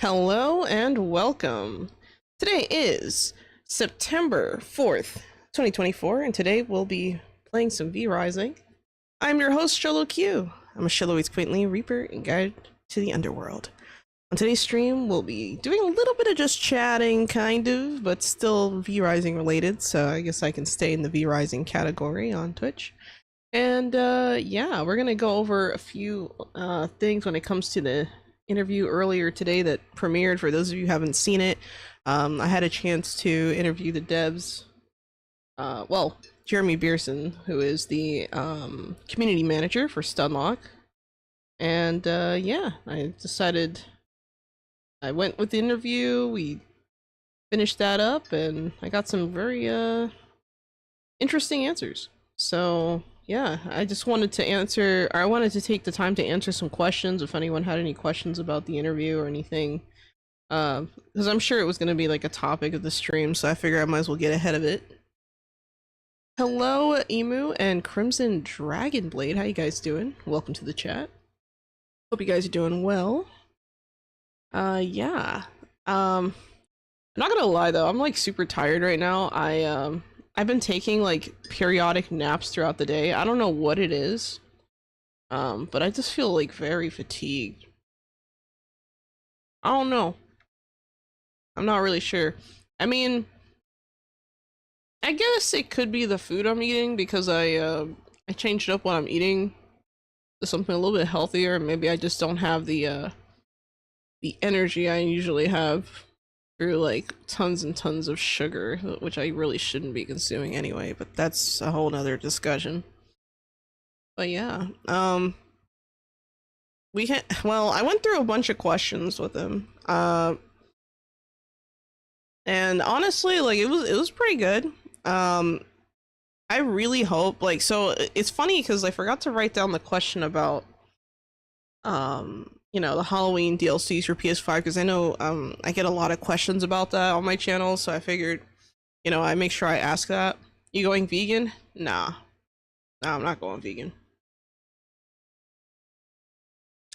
Hello and welcome. Today is September 4th, 2024, and today we'll be playing some vrising. I'm your host, Xolo Q. I'm a Xolo's quaintly Reaper and guide to the underworld. On today's stream, we'll be doing a little bit of just chatting, kind of, but still vrising related, so I guess I can stay in the vrising category on Twitch. And yeah, we're gonna go over a few things when it comes to the interview earlier today that premiered. For those of you who haven't seen it, I had a chance to interview the devs. Well, Jeremy Beerson, who is the community manager for Stunlock, and yeah, I decided I went with the interview. We finished that up, and I got some very interesting answers. So yeah, I just wanted to answer, or I wanted to take the time to answer some questions if anyone had any questions about the interview or anything. Because I'm sure it was going to be like a topic of the stream, so I figured I might as well get ahead of it. Hello, Emu and Crimson Dragonblade. How you guys doing? Welcome to the chat. Hope you guys are doing well. Yeah. I'm not gonna lie though, I'm like super tired right now. I've been taking like periodic naps throughout the day. I don't know what it is. But I just feel like very fatigued. I don't know. I'm not really sure. I mean, I guess it could be the food I'm eating, because I changed up what I'm eating to something a little bit healthier. Maybe I just don't have the energy I usually have through like tons and tons of sugar, which I really shouldn't be consuming anyway, but that's a whole nother discussion. But yeah, well, I went through a bunch of questions with him, and honestly, like it was pretty good. I really hope, like, so it's funny because I forgot to write down the question about you know, the Halloween DLCs for PS5, because I know I get a lot of questions about that on my channel, so I figured, you know, I make sure I ask that. You going vegan? Nah, I'm not going vegan.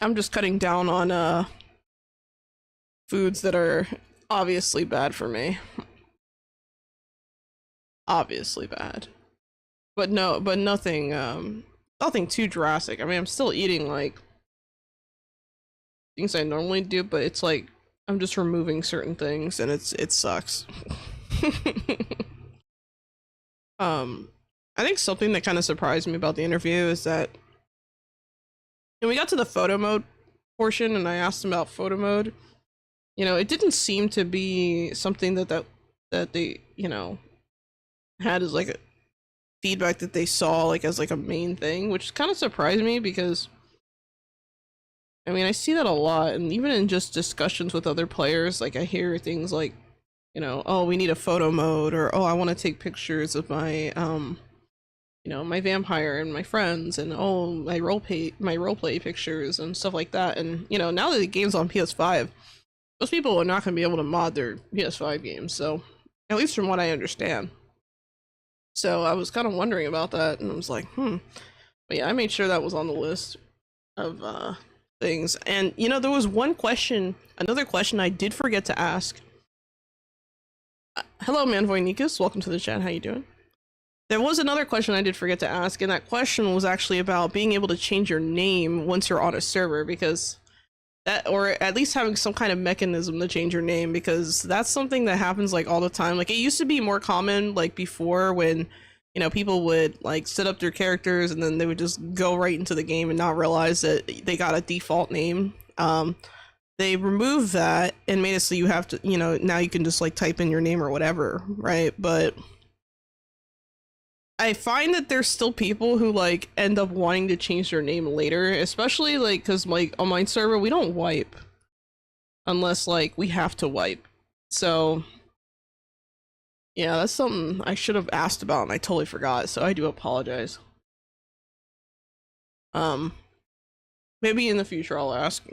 I'm just cutting down on foods that are obviously bad for me. Obviously bad. But nothing nothing too drastic. I mean, I'm still eating like things I normally do, but it's like I'm just removing certain things, and it sucks. I think something that kind of surprised me about the interview is that when we got to the photo mode portion and I asked him about photo mode, you know, it didn't seem to be something that they, you know, had as like a feedback that they saw like as like a main thing, which kind of surprised me, because I mean, I see that a lot, and even in just discussions with other players, like I hear things like, you know, oh, we need a photo mode, or oh, I want to take pictures of my you know, my vampire and my friends, and oh, my roleplay pictures and stuff like that. And you know, now that the game's on PS5, most people are not going to be able to mod their PS5 games, so at least from what I understand. So I was kind of wondering about that, and I was like, but yeah, I made sure that was on the list of things. And you know, there was one question, another question I did forget to ask. Hello, Manvoynikus, welcome to the chat. How you doing? There was another question I did forget to ask, and that question was actually about being able to change your name once you're on a server, because that, or at least having some kind of mechanism to change your name, because that's something that happens like all the time. Like it used to be more common like before, when you know, people would like set up their characters and then they would just go right into the game and not realize that they got a default name. They removed that and made it so you have to, you know, now you can just like type in your name or whatever, right? But I find that there's still people who like end up wanting to change their name later, especially like because like on my server we don't wipe unless like we have to wipe. So yeah, that's something I should have asked about and I totally forgot, so I do apologize. Maybe in the future I'll ask.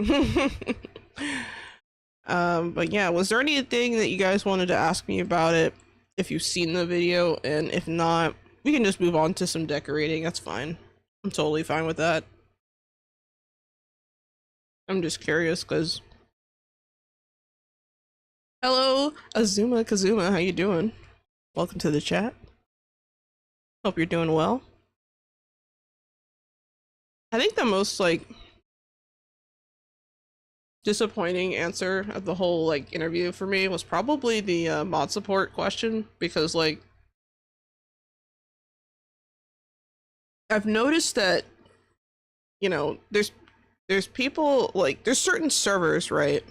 But yeah, was there anything that you guys wanted to ask me about it if you've seen the video? And if not, we can just move on to some decorating. That's fine. I'm totally fine with that. I'm just curious because Hello, Azuma Kazuma. How you doing? Welcome to the chat. Hope you're doing well. I think the most like disappointing answer of the whole like interview for me was probably the mod support question, because like I've noticed that, you know, there's people like there's certain servers, right,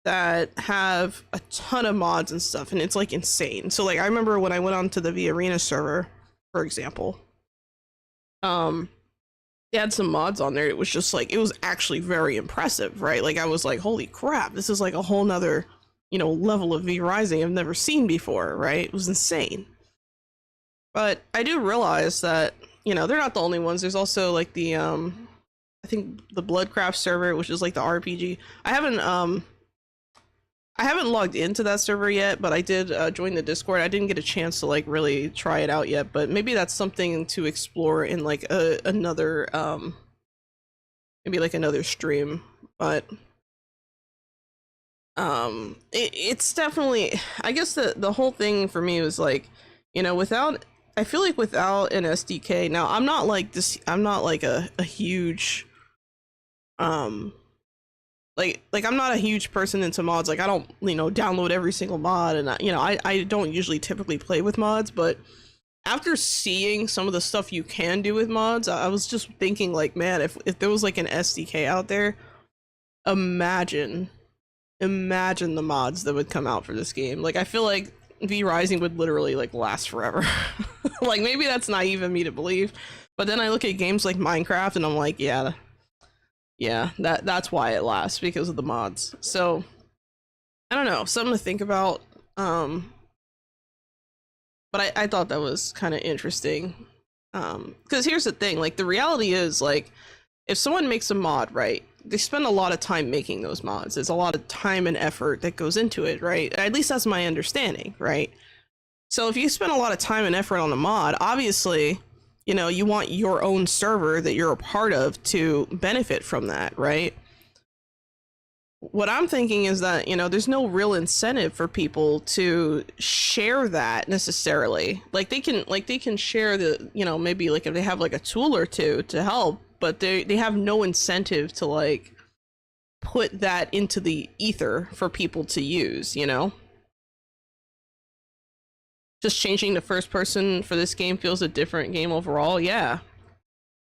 that have a ton of mods and stuff, and it's like insane. So like I remember when I went on to the V Arena server, for example, they had some mods on there. It was just like, it was actually very impressive, right? Like I was like, holy crap, this is like a whole nother, you know, level of vrising I've never seen before, right? It was insane. But I do realize that, you know, they're not the only ones. There's also like the I think the Bloodcraft server, which is like the RPG. I haven't logged into that server yet, but I did join the Discord. I didn't get a chance to like really try it out yet, but maybe that's something to explore in like another maybe like another stream. But it's definitely, I guess the whole thing for me was like, you know, I feel like without an SDK, now I'm not like this, I'm not like a huge like I'm not a huge person into mods. Like I don't, you know, download every single mod, and you know, I don't usually typically play with mods, but after seeing some of the stuff you can do with mods, I was just thinking like, man, if there was like an SDK out there, imagine the mods that would come out for this game. Like I feel like vrising would literally like last forever. Like maybe that's naive of me to believe, but then I look at games like Minecraft and I'm like, yeah, that's why it lasts, because of the mods. So I don't know, something to think about. But I thought that was kind of interesting, because here's the thing, like the reality is, like if someone makes a mod, right, they spend a lot of time making those mods. There's a lot of time and effort that goes into it, right? At least that's my understanding, right? So if you spend a lot of time and effort on a mod, obviously, you know, you want your own server that you're a part of to benefit from that, right? What I'm thinking is that, you know, there's no real incentive for people to share that necessarily. Like they can share the, you know, maybe like if they have like a tool or two to help, but they have no incentive to like put that into the ether for people to use, you know? Just changing the first person for this game feels a different game overall. Yeah,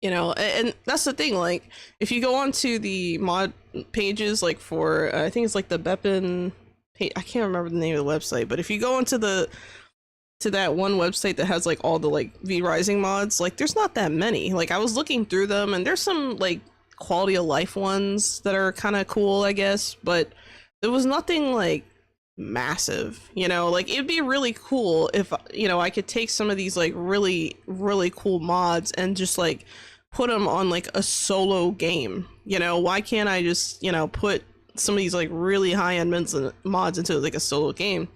you know, and that's the thing, like if you go onto the mod pages, like for I think it's like the Beppin page, I can't remember the name of the website, but if you go into that one website that has like all the like vrising mods, like there's not that many. Like I was looking through them and there's some like quality of life ones that are kind of cool, I guess, but there was nothing like massive, you know. Like it'd be really cool if, you know, I could take some of these like really cool mods and just like put them on like a solo game, you know. Why can't I just, you know, put some of these like really high-end mods into like a solo game?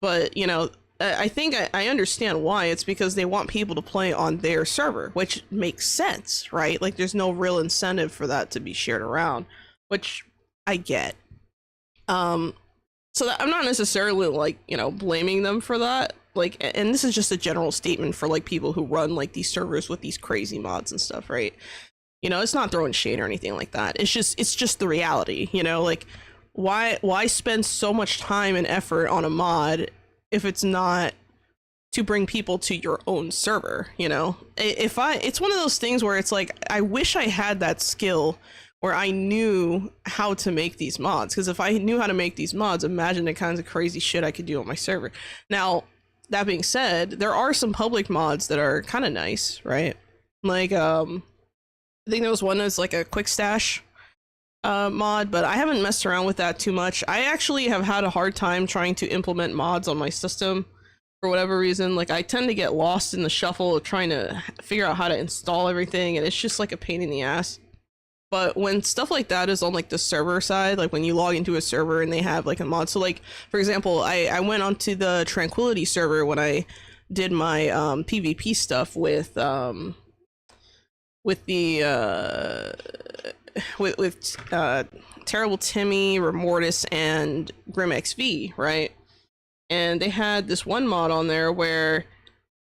But you know, I think I understand why. It's because they want people to play on their server, which makes sense, right? Like there's no real incentive for that to be shared around, which I get. So that, I'm not necessarily like, you know, blaming them for that. Like, and this is just a general statement for like people who run like these servers with these crazy mods and stuff, right? You know, it's not throwing shade or anything like that. It's just the reality, you know. Like why spend so much time and effort on a mod if it's not to bring people to your own server, you know? It's one of those things where it's like, I wish I had that skill where I knew how to make these mods, because if I knew how to make these mods, imagine the kinds of crazy shit I could do on my server. Now, that being said, there are some public mods that are kind of nice, right? Like, I think there was one that's like a quick stash mod, but I haven't messed around with that too much. I actually have had a hard time trying to implement mods on my system for whatever reason. Like I tend to get lost in the shuffle of trying to figure out how to install everything, and it's just like a pain in the ass. But when stuff like that is on like the server side, like when you log into a server and they have like a mod, so like for example, I went onto the Tranquility server when I did my PvP stuff with the Terrible Timmy, Remortis, and Grim XV, right? And they had this one mod on there where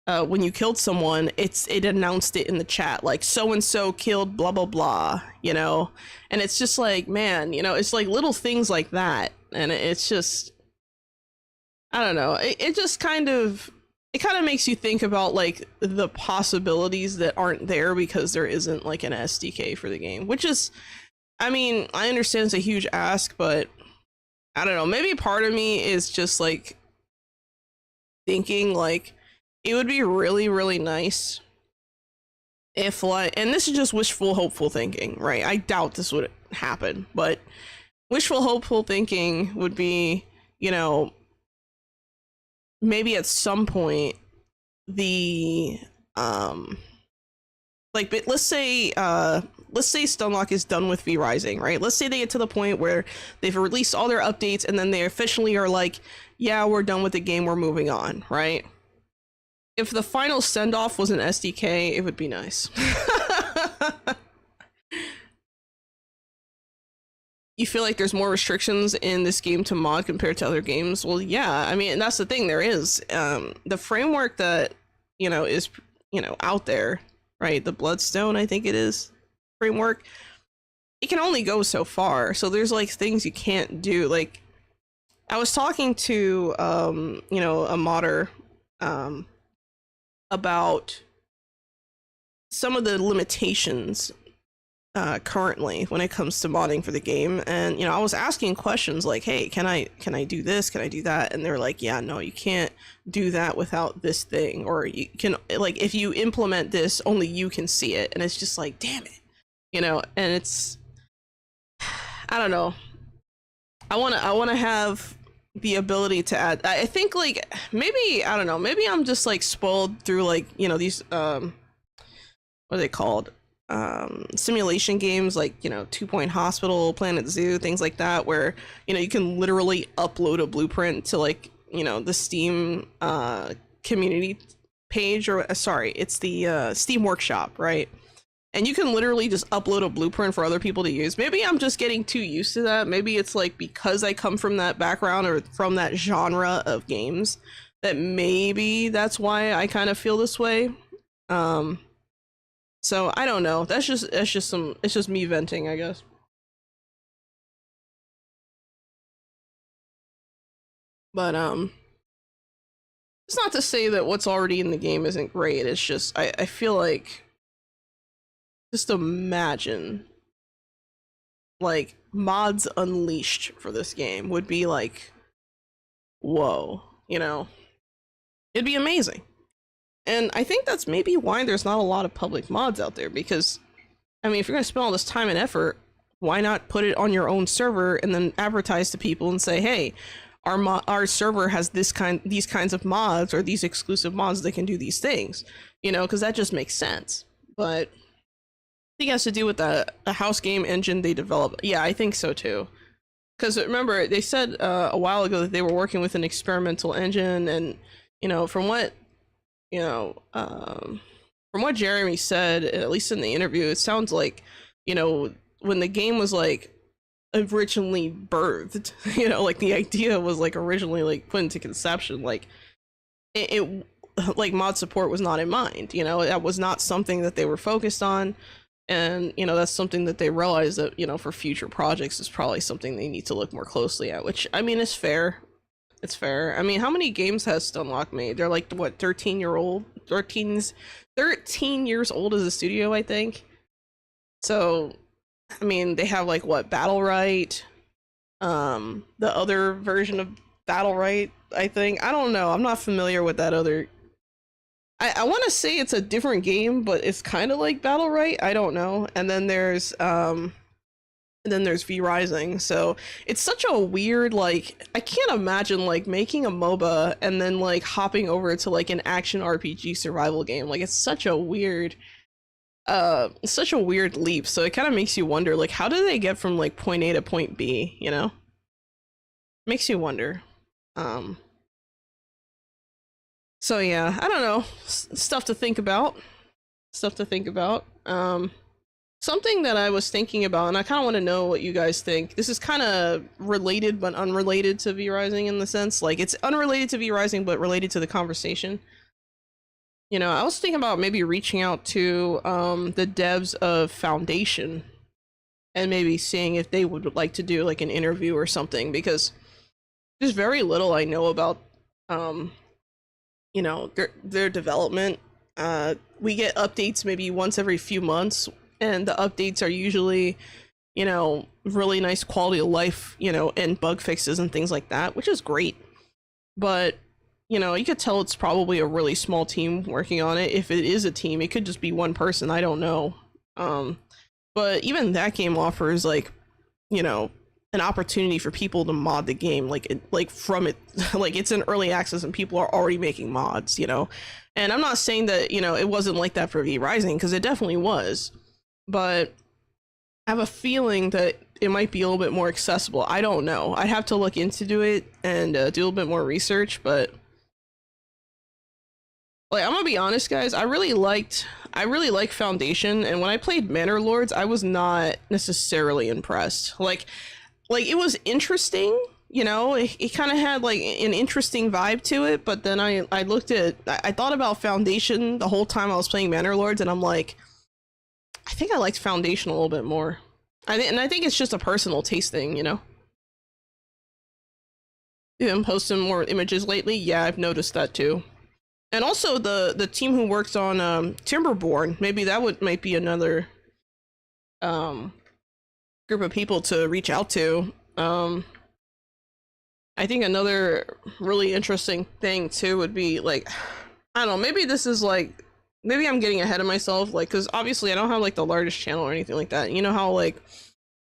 when you killed someone, it announced it in the chat, like so and so killed blah blah blah, you know. And it's just like, man, you know, it's like little things like that, and it's just, I don't know, it just kind of, it kind of makes you think about like the possibilities that aren't there because there isn't like an SDK for the game, which is, I mean, I understand it's a huge ask, but I don't know, maybe part of me is just like thinking like it would be really, really nice if, like, and this is just wishful hopeful thinking, right? I doubt this would happen, but wishful hopeful thinking would be, you know, maybe at some point the like, but let's say Stunlock is done with vrising, right? Let's say they get to the point where they've released all their updates and then they officially are like, yeah, we're done with the game, we're moving on, right? If the final send-off was an SDK, it would be nice. You feel like there's more restrictions in this game to mod compared to other games? Well, yeah, I mean, that's the thing, there is. The framework that, you know, is, you know, out there, right? The Bloodstone, I think it is, framework, it can only go so far. So there's like things you can't do. Like, I was talking to, you know, a modder, about some of the limitations currently when it comes to modding for the game, and you know, I was asking questions like, hey, can I do this, can I do that, and they're like, yeah, no, you can't do that without this thing, or you can, like, if you implement this, only you can see it. And it's just like, damn it, you know. And it's, I don't know, I want to have the ability to add, I think, like, maybe, I don't know, maybe I'm just like spoiled through, like, you know, these what are they called, simulation games, like, you know, 2 Point Hospital, Planet Zoo, things like that, where, you know, you can literally upload a blueprint to, like, you know, the Steam community page, or sorry, it's the Steam Workshop, right? And you can literally just upload a blueprint for other people to use. Maybe I'm just getting too used to that. Maybe it's like because I come from that background or from that genre of games, that maybe that's why I kind of feel this way. So I don't know. That's just it's just me venting, I guess. But it's not to say that what's already in the game isn't great. It's just I feel like, just imagine like mods unleashed for this game would be like, whoa, you know, it'd be amazing. And I think that's maybe why there's not a lot of public mods out there, because I mean, if you're gonna spend all this time and effort, why not put it on your own server and then advertise to people and say, hey, our server has these kinds of mods, or these exclusive mods that can do these things, you know, because that just makes sense. But I think it has to do with the house game engine they developed. Yeah, I think so too. Because remember, they said a while ago that they were working with an experimental engine, and you know, from what Jeremy said, at least in the interview, it sounds like, you know, when the game was like originally birthed, you know, like the idea was like originally like put into conception, like it like mod support was not in mind, you know, that was not something that they were focused on. And, you know, that's something that they realized that, you know, for future projects is probably something they need to look more closely at, which, I mean, is fair. It's fair. I mean, how many games has Stunlock made? They're like, what, 13 years old as a studio, I think. So, I mean, they have like, what, Battlerite? The other version of Battlerite, I think. I don't know. I'm not familiar with that other. I want to say it's a different game, but it's kind of like Battlerite. I don't know. And then there's vrising. So it's such a weird, like, I can't imagine like making a MOBA and then like hopping over to like an action RPG survival game. Like, it's such a weird leap. So it kind of makes you wonder, like, how do they get from like point A to point B, you know? Makes you wonder. So yeah, I don't know. Stuff to think about. Something that I was thinking about, and I kind of want to know what you guys think. This is kind of related but unrelated to vrising in the sense, like it's unrelated to vrising but related to the conversation. You know, I was thinking about maybe reaching out to the devs of Foundation and maybe seeing if they would like to do like an interview or something, because there's very little I know about um, you know, their development. We get updates maybe once every few months, and the updates are usually, you know, really nice quality of life, you know, and bug fixes and things like that, which is great. But, you know, you could tell it's probably a really small team working on it. If it is a team, it could just be one person, I don't know. But even that game offers like, you know, an opportunity for people to mod the game, like from it, like it's in early access and people are already making mods, you know. And I'm not saying that, you know, it wasn't like that for vrising, because it definitely was, but I have a feeling that it might be a little bit more accessible. I don't know, I'd have to look into it and do a little bit more research. But like, I'm gonna be honest, guys, I really like Foundation, and when I played Manor Lords, I was not necessarily impressed. Like it was interesting, you know, it kind of had like an interesting vibe to it, but then I thought about Foundation the whole time I was playing Manor Lords, and I'm like, I think I liked Foundation a little bit more. I think it's just a personal taste thing, you know. You've been posting more images lately? Yeah, I've noticed that too. And also the team who works on Timberborn, maybe that might be another group of people to reach out to. I think another really interesting thing too would be like, I don't know, maybe this is like, maybe I'm getting ahead of myself, like, because obviously I don't have like the largest channel or anything like that. You know how like,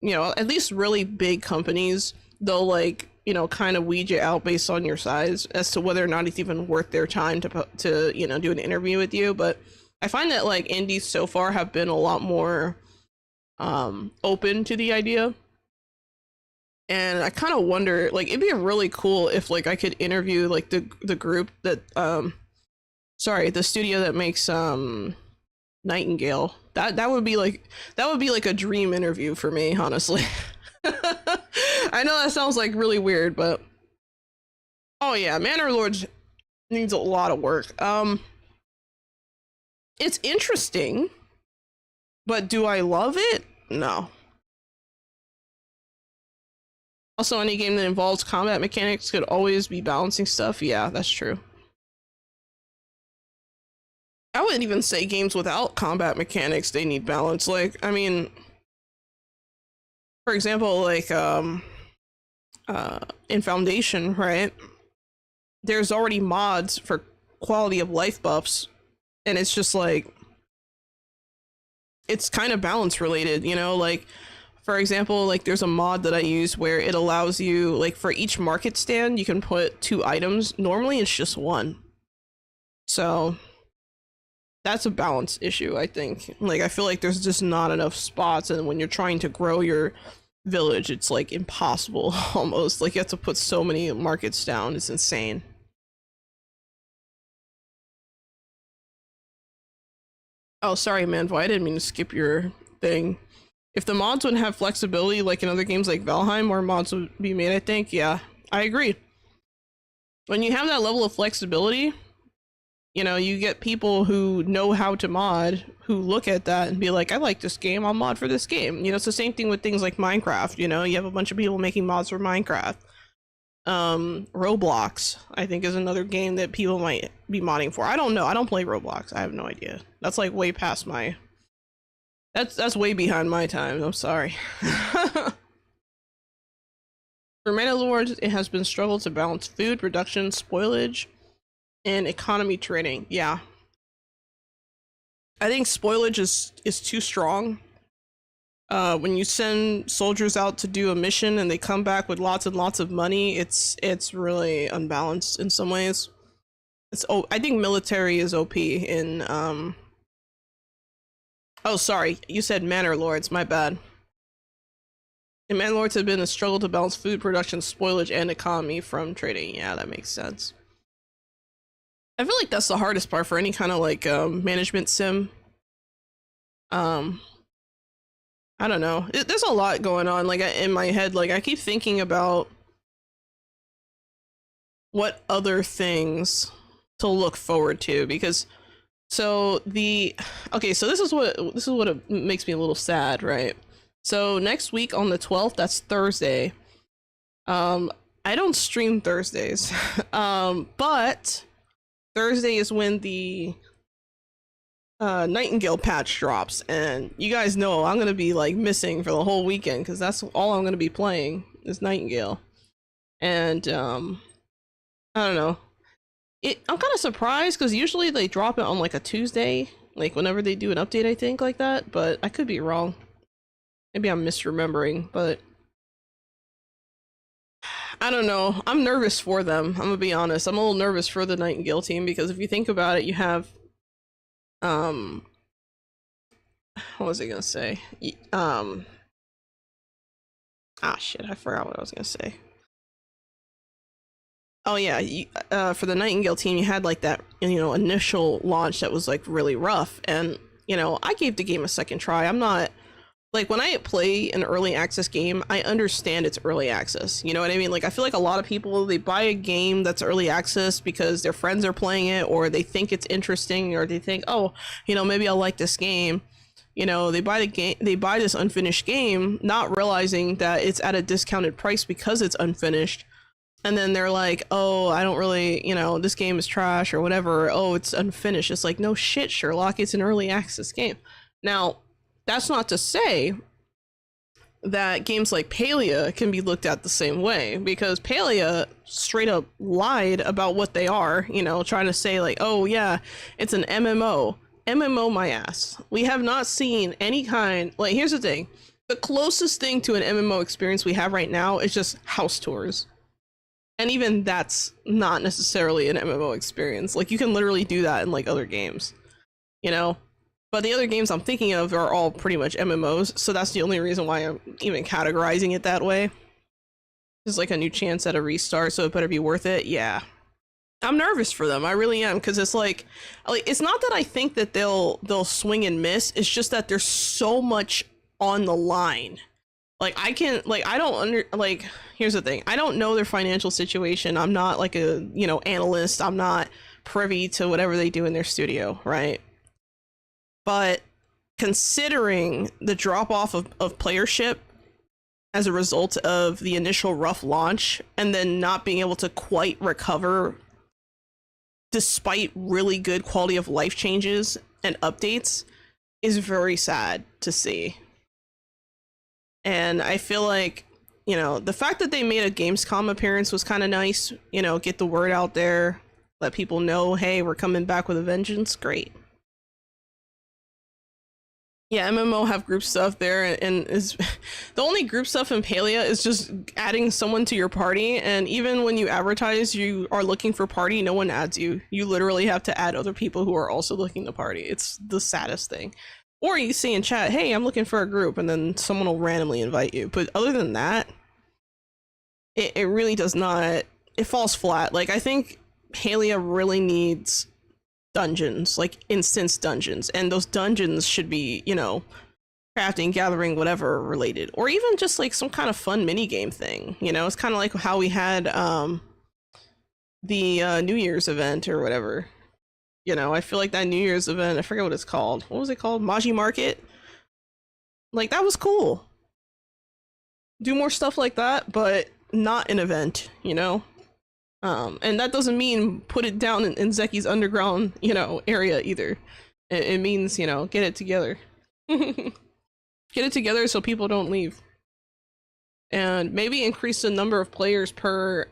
you know, at least really big companies, they'll like, you know, kind of weed you out based on your size as to whether or not it's even worth their time to you know, do an interview with you. But I find that like indies so far have been a lot more open to the idea, and I kind of wonder, like, it'd be really cool if like I could interview like the group that sorry, the studio that makes Nightingale. That would be like a dream interview for me, honestly. I know that sounds like really weird, but oh yeah, Manor Lords needs a lot of work. It's interesting, but do I love it? No. Also, any game that involves combat mechanics could always be balancing stuff. Yeah, that's true. I wouldn't even say games without combat mechanics, they need balance. Like, I mean, for example, like in Foundation, right? There's already mods for quality of life buffs, and it's just like, it's kind of balance related, you know. Like, for example, like there's a mod that I use where it allows you, like, for each market stand you can put 2 items. Normally it's just 1, so that's a balance issue, I think. Like, I feel like there's just not enough spots, and when you're trying to grow your village, it's like impossible almost. Like, you have to put so many markets down, it's insane. Oh, sorry, Manvo, I didn't mean to skip your thing. If the mods would have flexibility like in other games like Valheim, more mods would be made, I think. Yeah, I agree. When you have that level of flexibility, you know, you get people who know how to mod, who look at that and be like, I like this game, I'll mod for this game. You know, it's the same thing with things like Minecraft. You know, you have a bunch of people making mods for Minecraft. Roblox, I think, is another game that people might be modding for. I don't know, I don't play Roblox, I have no idea. That's like way past my, that's way behind my time, I'm sorry. For Manor Lords, it has been struggled to balance food production, spoilage, and economy trading. Yeah, I think spoilage is too strong. When you send soldiers out to do a mission and they come back with lots and lots of money, it's really unbalanced in some ways. I think military is OP in oh, sorry, you said Manor Lords, my bad. And Manor Lords have been a struggle to balance food production, spoilage, and economy from trading. Yeah, that makes sense. I feel like that's the hardest part for any kind of like management sim. I don't know. There's a lot going on, like, in my head. Like, I keep thinking about what other things to look forward to, because so this is what it makes me a little sad, right? So next week on the 12th, that's Thursday. I don't stream Thursdays. But Thursday is when the Nightingale patch drops, and you guys know I'm gonna be like missing for the whole weekend because that's all I'm gonna be playing is Nightingale. And I don't know. I'm kind of surprised because usually they drop it on like a Tuesday, like whenever they do an update, I think, like that, but I could be wrong. Maybe I'm misremembering, but I don't know. I'm nervous for them. I'm gonna be honest. I'm a little nervous for the Nightingale team because if you think about it, you have what was I gonna say? Shit, I forgot what I was gonna say. Oh yeah, for the Nightingale team, you had like that, initial launch that was like really rough, and I gave the game a second try. I'm not like, when I play an early access game, I understand it's early access. You know what I mean? Like, I feel like a lot of people, they buy a game that's early access because their friends are playing it, or they think it's interesting, or they think, oh, maybe I'll like this game. They buy the game, they buy this unfinished game, not realizing that it's at a discounted price because it's unfinished. And then they're like, oh, I don't really, this game is trash or whatever. Oh, it's unfinished. It's like, no shit, Sherlock, it's an early access game. Now, that's not to say that games like Palia can be looked at the same way, because Palia straight up lied about what they are, trying to say like, oh yeah, it's an MMO. MMO my ass. We have not seen any kind, like, here's the thing. The closest thing to an MMO experience we have right now is just house tours. And even that's not necessarily an MMO experience. Like, you can literally do that in like other games, But the other games I'm thinking of are all pretty much MMOs, so that's the only reason why I'm even categorizing it that way. There's like a new chance at a restart, so it better be worth it. Yeah. I'm nervous for them. I really am, because it's like it's not that I think that they'll swing and miss. It's just that there's so much on the line. Like, here's the thing. I don't know their financial situation. I'm not like a, analyst. I'm not privy to whatever they do in their studio, right? But considering the drop off of playership as a result of the initial rough launch, and then not being able to quite recover despite really good quality of life changes and updates, is very sad to see. And I feel like, the fact that they made a Gamescom appearance was kind of nice, get the word out there, let people know, hey, we're coming back with a vengeance. Great. Yeah, MMO have group stuff there, and is the only group stuff in Palia is just adding someone to your party, and even when you advertise you are looking for party, no one adds you. You literally have to add other people who are also looking to party. It's the saddest thing. Or you see in chat, hey, I'm looking for a group, and then someone will randomly invite you. But other than that, it really does not, it falls flat. Like, I think Palia really needs dungeons, like instance dungeons, and those dungeons should be, crafting, gathering, whatever related, or even just like some kind of fun mini game thing. It's kind of like how we had the New Year's event or whatever. I feel like that New Year's event, I forget what it's called. What was it called? Maji Market? Like, that was cool. Do more stuff like that, but not an event, and that doesn't mean put it down in Zeki's underground, area either. It means, get it together. Get it together so people don't leave. And maybe increase the number of players per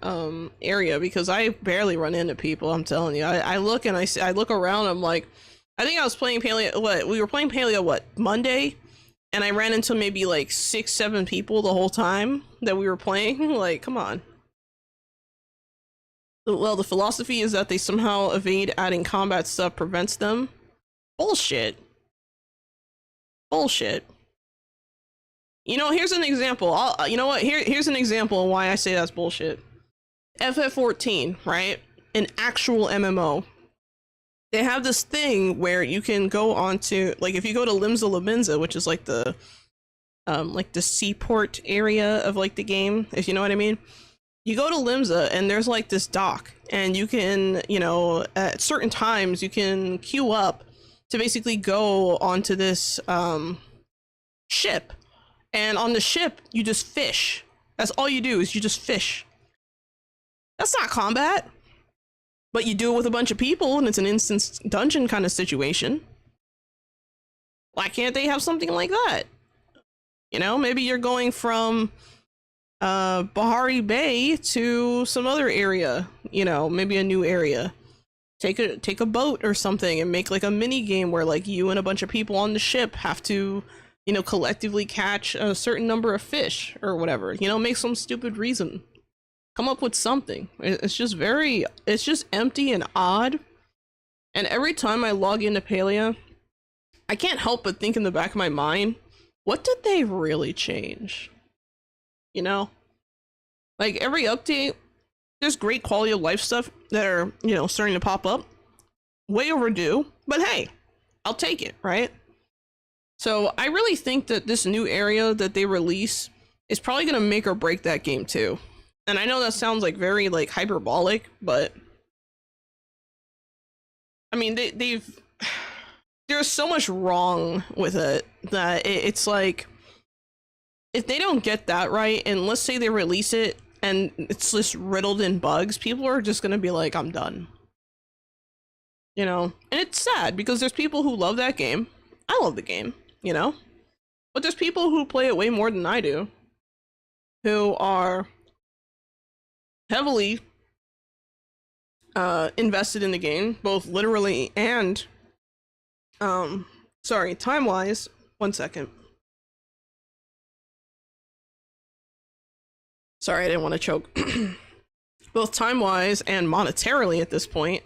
area, because I barely run into people, I'm telling you. I look and I look around, I'm like, I think I was playing Palia, we were playing Palia, Monday? And I ran into maybe like 6-7 people the whole time that we were playing. Like, come on. Well, the philosophy is that they somehow evade adding combat stuff prevents them. Bullshit. Bullshit. Here's an example. You know what? Here's an example of why I say that's bullshit. FF14, right? An actual MMO. They have this thing where you can go onto, like, if you go to Limsa Lominsa, which is like the like the seaport area of like the game, if you know what I mean. You go to Limsa and there's like this dock, and you can, you know, at certain times you can queue up to basically go onto this ship, and on the ship you just fish. That's all you do, is you just fish. That's not combat, but you do it with a bunch of people and it's an instant dungeon kind of situation. Why can't they have something like that? You know, maybe you're going from Bahari Bay to some other area, you know, maybe a new area. Take a boat or something and make like a mini game where like you and a bunch of people on the ship have to, you know, collectively catch a certain number of fish or whatever, you know, make some stupid reason. Come up with something. It's just empty and odd. And every time I log into Palia, I can't help but think in the back of my mind, what did they really change? You know, like every update, there's great quality of life stuff that are, you know, starting to pop up. Way overdue, but hey, I'll take it, right? So I really think that this new area that they release is probably going to make or break that game too. And I know that sounds like very like hyperbolic, but I mean, there's so much wrong with it that it's like, if they don't get that right, and let's say they release it and it's just riddled in bugs, people are just gonna be like, I'm done. You know, and it's sad because there's people who love that game. I love the game, you know, but there's people who play it way more than I do, who are heavily invested in the game, both literally and time-wise. One second. Sorry, I didn't want to choke. Both time-wise and monetarily at this point.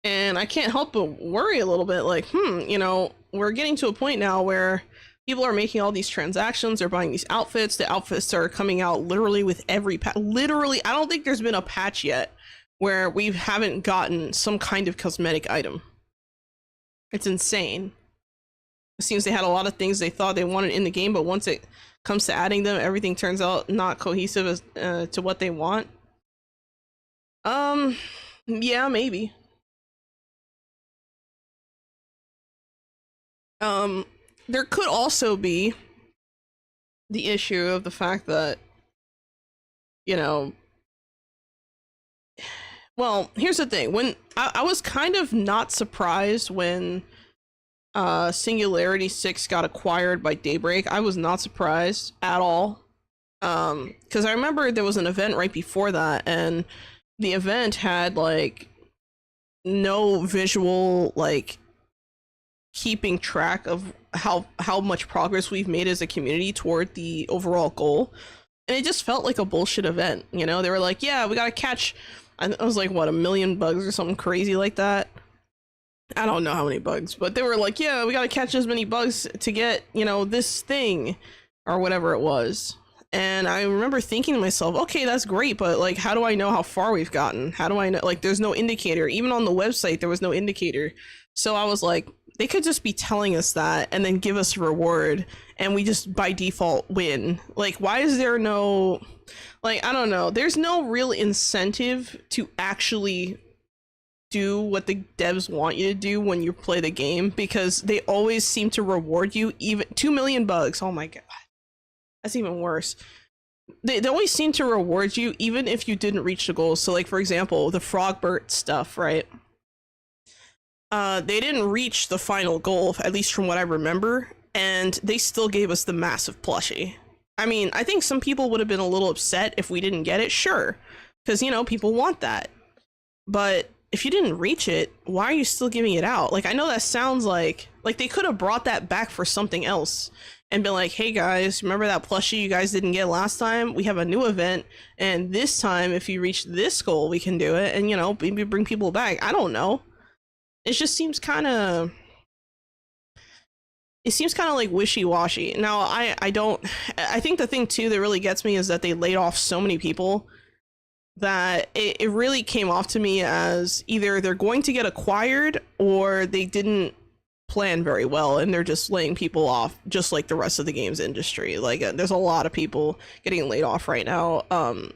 And I can't help but worry a little bit, like, you know, we're getting to a point now where people are making all these transactions, they're buying these outfits, the outfits are coming out literally with every patch. Literally, I don't think there's been a patch yet where we haven't gotten some kind of cosmetic item. It's insane. It seems they had a lot of things they thought they wanted in the game, but once it comes to adding them, everything turns out not cohesive as to what they want. Yeah, maybe. There could also be the issue of the fact that, you know, well, here's the thing. When I was kind of not surprised when Singularity 6 got acquired by Daybreak. I was not surprised at all. Because I remember there was an event right before that, and the event had like no visual like keeping track of how much progress we've made as a community toward the overall goal, and it just felt like a bullshit event. You know, they were like, yeah, we gotta catch, I was like, what, 1 million bugs or something crazy like that. I don't know how many bugs, but they were like, yeah, we gotta catch as many bugs to get, you know, this thing or whatever it was. And I remember thinking to myself, okay, that's great, but like, how do I know how far we've gotten? How do I know? Like, there's no indicator. Even on the website, there was no indicator. So I was like, they could just be telling us that and then give us a reward and we just by default win. Like, why is there no, like, I don't know. There's no real incentive to actually do what the devs want you to do when you play the game, because they always seem to reward you. Even 2 million bugs. Oh my God. That's even worse. They always seem to reward you even if you didn't reach the goals. So like, for example, the Frogbert stuff, right? They didn't reach the final goal, at least from what I remember, and they still gave us the massive plushie. I mean, I think some people would have been a little upset if we didn't get it, sure, because, you know, people want that. But if you didn't reach it, why are you still giving it out? Like, I know that sounds like they could have brought that back for something else and been like, hey guys, remember that plushie you guys didn't get last time? We have a new event, and this time, if you reach this goal, we can do it, and, you know, maybe bring people back. I don't know. It just seems kind of, like wishy-washy. Now, I think the thing too that really gets me is that they laid off so many people that it really came off to me as either they're going to get acquired or they didn't planned very well, and they're just laying people off just like the rest of the games industry. Like there's a lot of people getting laid off right now.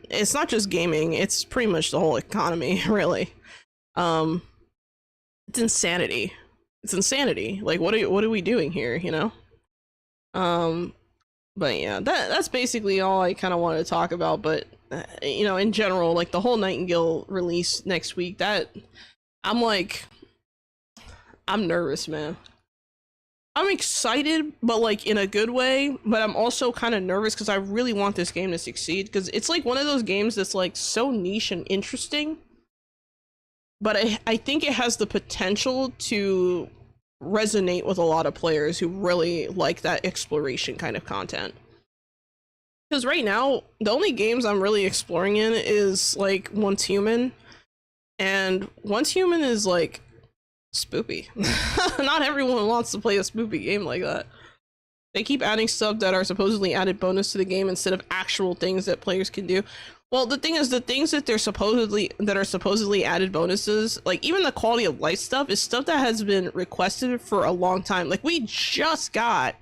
It's not just gaming, it's pretty much the whole economy, really. It's insanity. It's insanity. Like what are we doing here, you know? But yeah, that's basically all I kind of wanted to talk about. But you know, in general, like the whole Nightingale release next week, that I'm nervous, man. I'm excited, but like in a good way, but I'm also kind of nervous because I really want this game to succeed, because it's like one of those games that's like so niche and interesting, but I think it has the potential to resonate with a lot of players who really like that exploration kind of content. Because right now, the only games I'm really exploring in is like Once Human, and Once Human is like spoopy. Not everyone wants to play a spoopy game like that. They keep adding stuff that are supposedly added bonus to the game instead of actual things that players can do. Well, the thing is, the things that are supposedly added bonuses, like even the quality of life stuff, is stuff that has been requested for a long time. Like we just got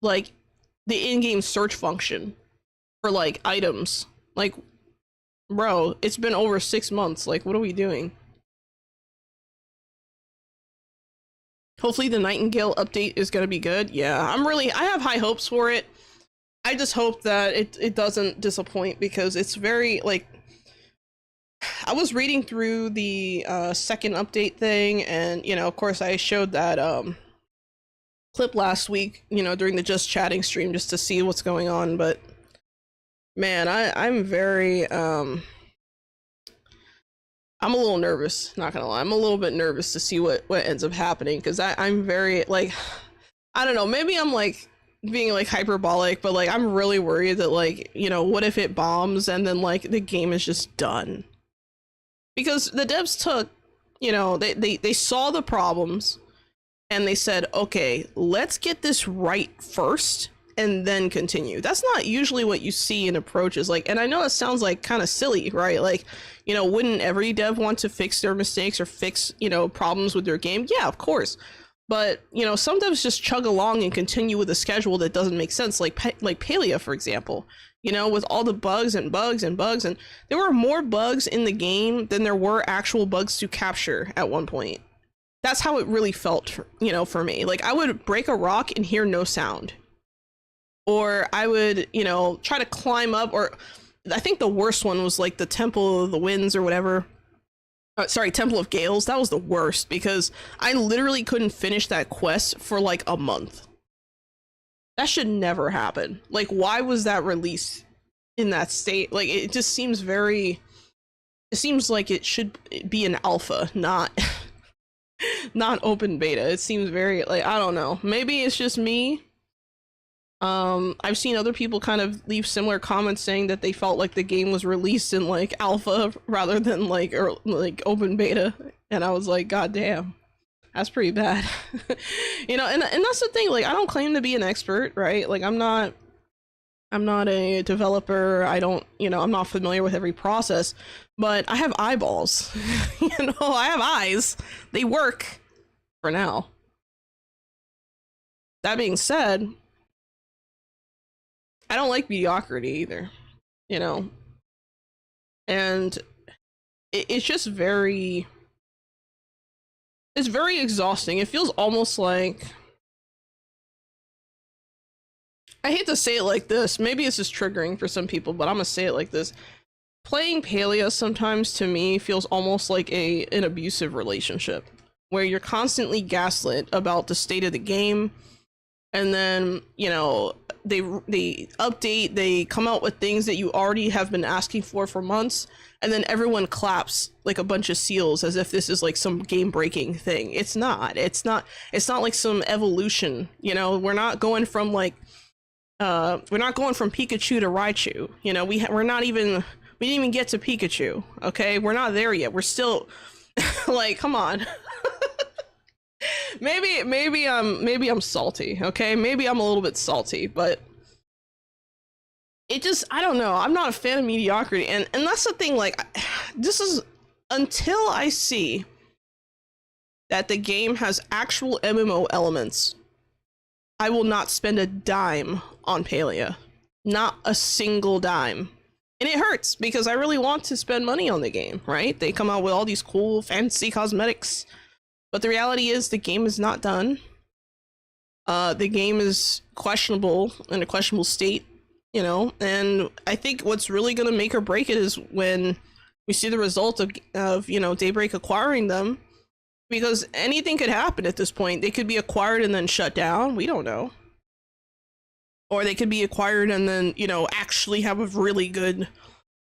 like the in-game search function for like items. Like, bro, it's been over 6 months. Like, what are we doing? Hopefully the Nightingale update is going to be good. Yeah, I have high hopes for it. I just hope that it doesn't disappoint, because it's very, like, I was reading through the second update thing, and, you know, of course I showed that clip last week, you know, during the Just Chatting stream, just to see what's going on. But man, I'm very I'm a little nervous, not gonna lie. I'm a little bit nervous to see what ends up happening, because I'm very, like, I don't know, maybe I'm like being like hyperbolic, but like I'm really worried that, like, you know, what if it bombs and then like the game is just done? Because the devs took, you know, they saw the problems and they said, okay, let's get this right first and then continue. That's not usually what you see in approaches. Like, and I know it sounds like kind of silly, right? Like, you know, wouldn't every dev want to fix their mistakes or fix, you know, problems with their game? Yeah, of course. But, you know, some devs just chug along and continue with a schedule that doesn't make sense. Like Palia, for example, you know, with all the bugs and bugs and bugs, and there were more bugs in the game than there were actual bugs to capture at one point. That's how it really felt, you know, for me. Like, I would break a rock and hear no sound. Or I would, you know, try to climb up, or I think the worst one was like the Temple of the Winds or whatever. Sorry, Temple of Gales. That was the worst, because I literally couldn't finish that quest for like a month. That should never happen. Like, why was that released in that state? Like, it just seems very, it seems like it should be an alpha, not not open beta. It seems very, like, I don't know, maybe it's just me. I've seen other people kind of leave similar comments saying that they felt like the game was released in like alpha rather than like, or like open beta, and I was like, god damn, that's pretty bad. You know, and that's the thing, like, I don't claim to be an expert, right? Like, I'm not a developer. I don't, you know, I'm not familiar with every process, but I have eyeballs. You know, I have eyes. They work for now. That being said, I don't like mediocrity either, you know, and it's just very, it's very exhausting. It feels almost like, I hate to say it like this, maybe it's just triggering for some people, but I'm gonna say it like this. Playing Palia sometimes to me feels almost like an abusive relationship, where you're constantly gaslit about the state of the game, and then, you know, they update, they come out with things that you already have been asking for months, and then everyone claps like a bunch of seals as if this is like some game breaking thing. It's not like some evolution, you know. We're not going from like Pikachu to Raichu, you know. We didn't even get to Pikachu, okay? We're not there yet. We're still like, come on. Maybe I'm salty, okay? Maybe I'm a little bit salty, but it just, I don't know. I'm not a fan of mediocrity, and that's the thing. Like, this is, until I see that the game has actual MMO elements, I will not spend a dime on Palia. Not a single dime. And it hurts because I really want to spend money on the game, right? They come out with all these cool fancy cosmetics, but the reality is the game is not done. The game is questionable, in a questionable state, you know, and I think what's really going to make or break it is when we see the result of you know, Daybreak acquiring them, because anything could happen at this point. They could be acquired and then shut down. We don't know. Or they could be acquired and then, you know, actually have a really good,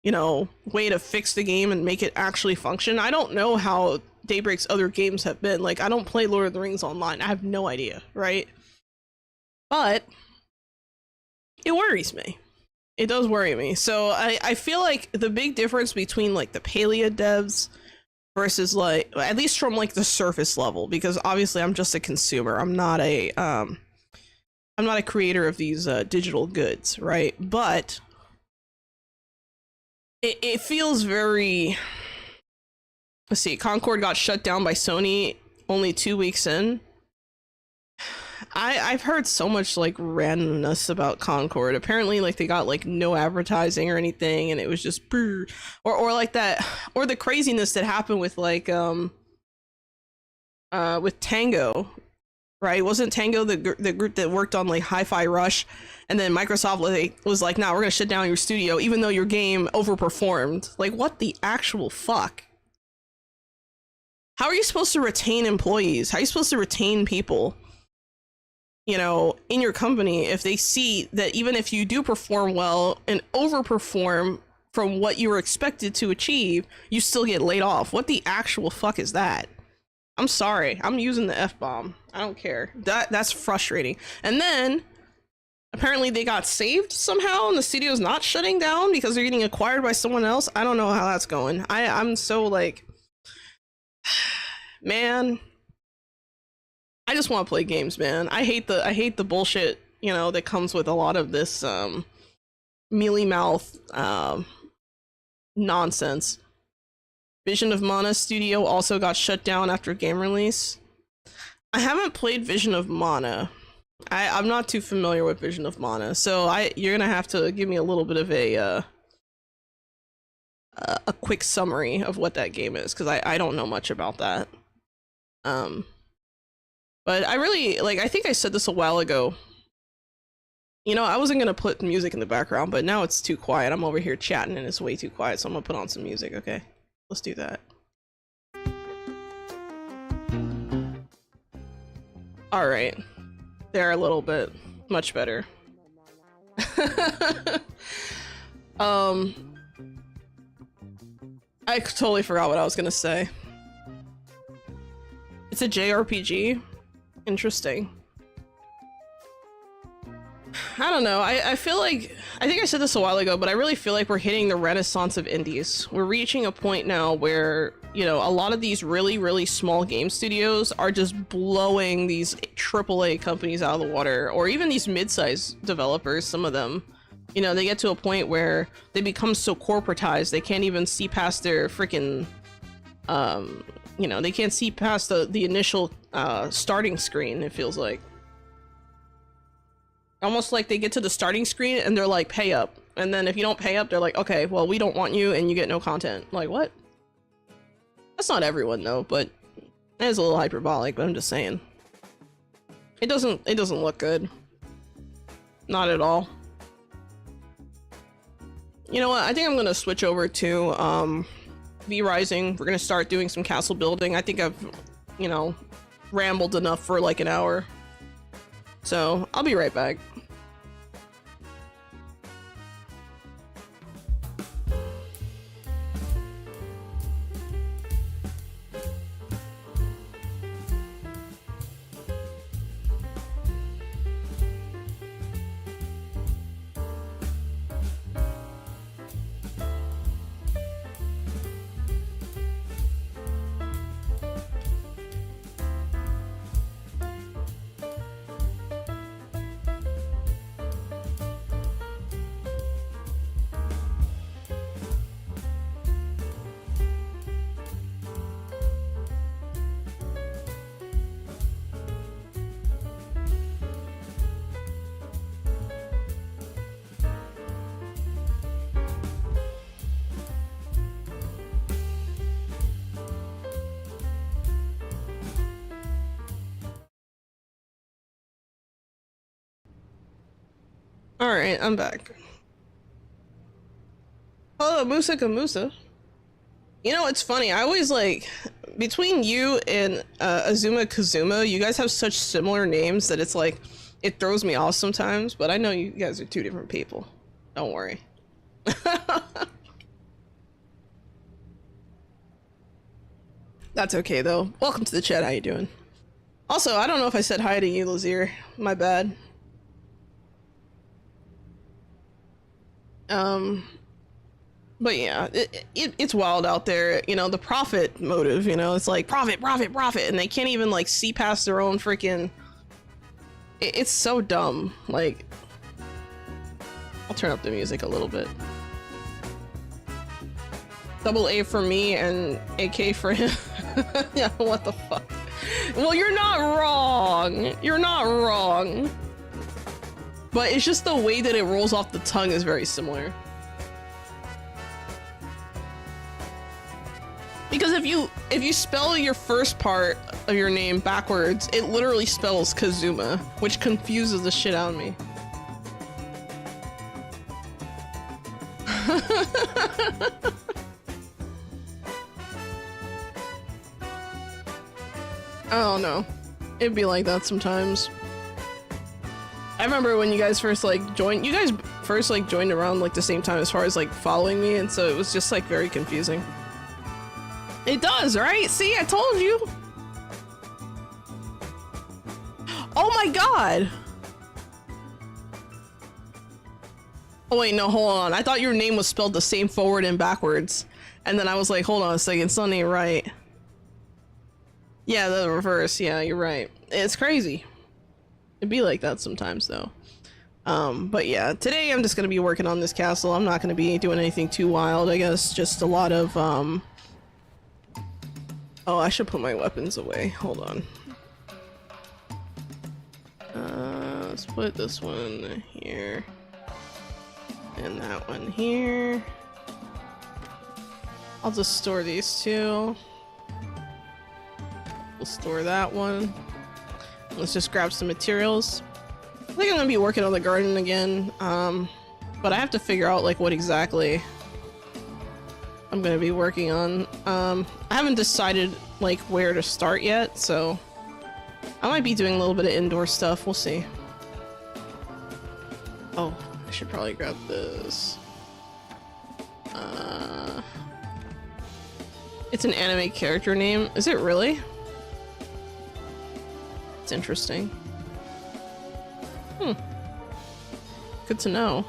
you know, way to fix the game and make it actually function. I don't know how Daybreak's other games have been. Like, I don't play Lord of the Rings online. I have no idea, right? But it worries me. It does worry me. So I feel like the big difference between like the Palia devs versus, like, at least from like the surface level, because obviously I'm just a consumer. I'm not a creator of these digital goods, right? But it feels very, let's see, Concord got shut down by Sony only 2 weeks in. I've heard so much like randomness about Concord. Apparently, like, they got like no advertising or anything, and it was just or like that, or the craziness that happened with like with Tango, right? Wasn't Tango the group that worked on like Hi-Fi Rush, and then Microsoft was like, "Nah, we're gonna shut down your studio even though your game overperformed." Like, what the actual fuck? How are you supposed to retain employees? How are you supposed to retain people, you know, in your company if they see that even if you do perform well and overperform from what you were expected to achieve, you still get laid off? What the actual fuck is that? I'm sorry, I'm using the F-bomb. I don't care. That's frustrating. And then apparently they got saved somehow and the studio's not shutting down because they're getting acquired by someone else. I don't know how that's going. I'm so like, man, I just want to play games, man. I hate the bullshit, you know, that comes with a lot of this mealy mouth nonsense. Vision of Mana Studio also got shut down after game release. I haven't played Vision of Mana. I'm not too familiar with Vision of Mana, so you're gonna have to give me a little bit of a quick summary of what that game is, because I don't know much about that. But I really, like, I think I said this a while ago. You know, I wasn't gonna put music in the background, but now it's too quiet. I'm over here chatting and it's way too quiet, so I'm gonna put on some music, okay? Let's do that. All right, they're a little bit much better. I totally forgot what I was gonna say. It's a JRPG? Interesting. I don't know. I feel like, I think I said this a while ago, but I really feel like we're hitting the renaissance of indies. We're reaching a point now where, you know, a lot of these really, really small game studios are just blowing these AAA companies out of the water, or even these mid-sized developers, some of them. You know, they get to a point where they become so corporatized, they can't even see past their freaking, you know, they can't see past the initial starting screen, it feels like. Almost like they get to the starting screen and they're like, pay up. And then if you don't pay up, they're like, okay, well, we don't want you and you get no content. Like, what? That's not everyone though, but it is a little hyperbolic, but I'm just saying. It doesn't look good. Not at all. You know what? I think I'm gonna switch over to vrising. We're gonna start doing some castle building. I think I've, you know, rambled enough for like an hour. So I'll be right back. Alright, I'm back. Hello, Musa Kamusa. You know, it's funny, I always like, between you and Azuma Kazuma, you guys have such similar names that it's like, it throws me off sometimes, but I know you guys are two different people. Don't worry. That's okay though. Welcome to the chat, how you doing? Also, I don't know if I said hi to you, Lazier. My bad. But yeah, it's wild out there, you know, the profit motive, you know, it's like profit, profit, profit, and they can't even like see past their own freaking, it's so dumb. Like, I'll turn up the music a little bit. Double A for me and AK for him. Yeah, what the fuck? Well, you're not wrong. You're not wrong. But it's just the way that it rolls off the tongue is very similar. Because if you spell your first part of your name backwards, it literally spells Kazuma, which confuses the shit out of me. I don't know. It'd be like that sometimes. I remember when you guys first like joined, you guys first like joined around like the same time as far as like following me, and so it was just like very confusing. It does, right? See, I told you. Oh my god. Oh wait, no, hold on. I thought your name was spelled the same forward and backwards. And then I was like, hold on a second, something ain't right. Yeah, the reverse. Yeah, you're right. It's crazy. It'd be like that sometimes though. But yeah, today I'm just gonna be working on this castle. I'm not gonna be doing anything too wild, I guess. Just a lot of, oh, I should put my weapons away. Hold on. Let's put this one here. And that one here. I'll just store these two. We'll store that one. Let's just grab some materials. I think I'm gonna be working on the garden again. But I have to figure out like what exactly I'm gonna be working on. I haven't decided like where to start yet, so I might be doing a little bit of indoor stuff. We'll see. Oh, I should probably grab this. It's an anime character name. Is it really? It's interesting. Hmm. Good to know.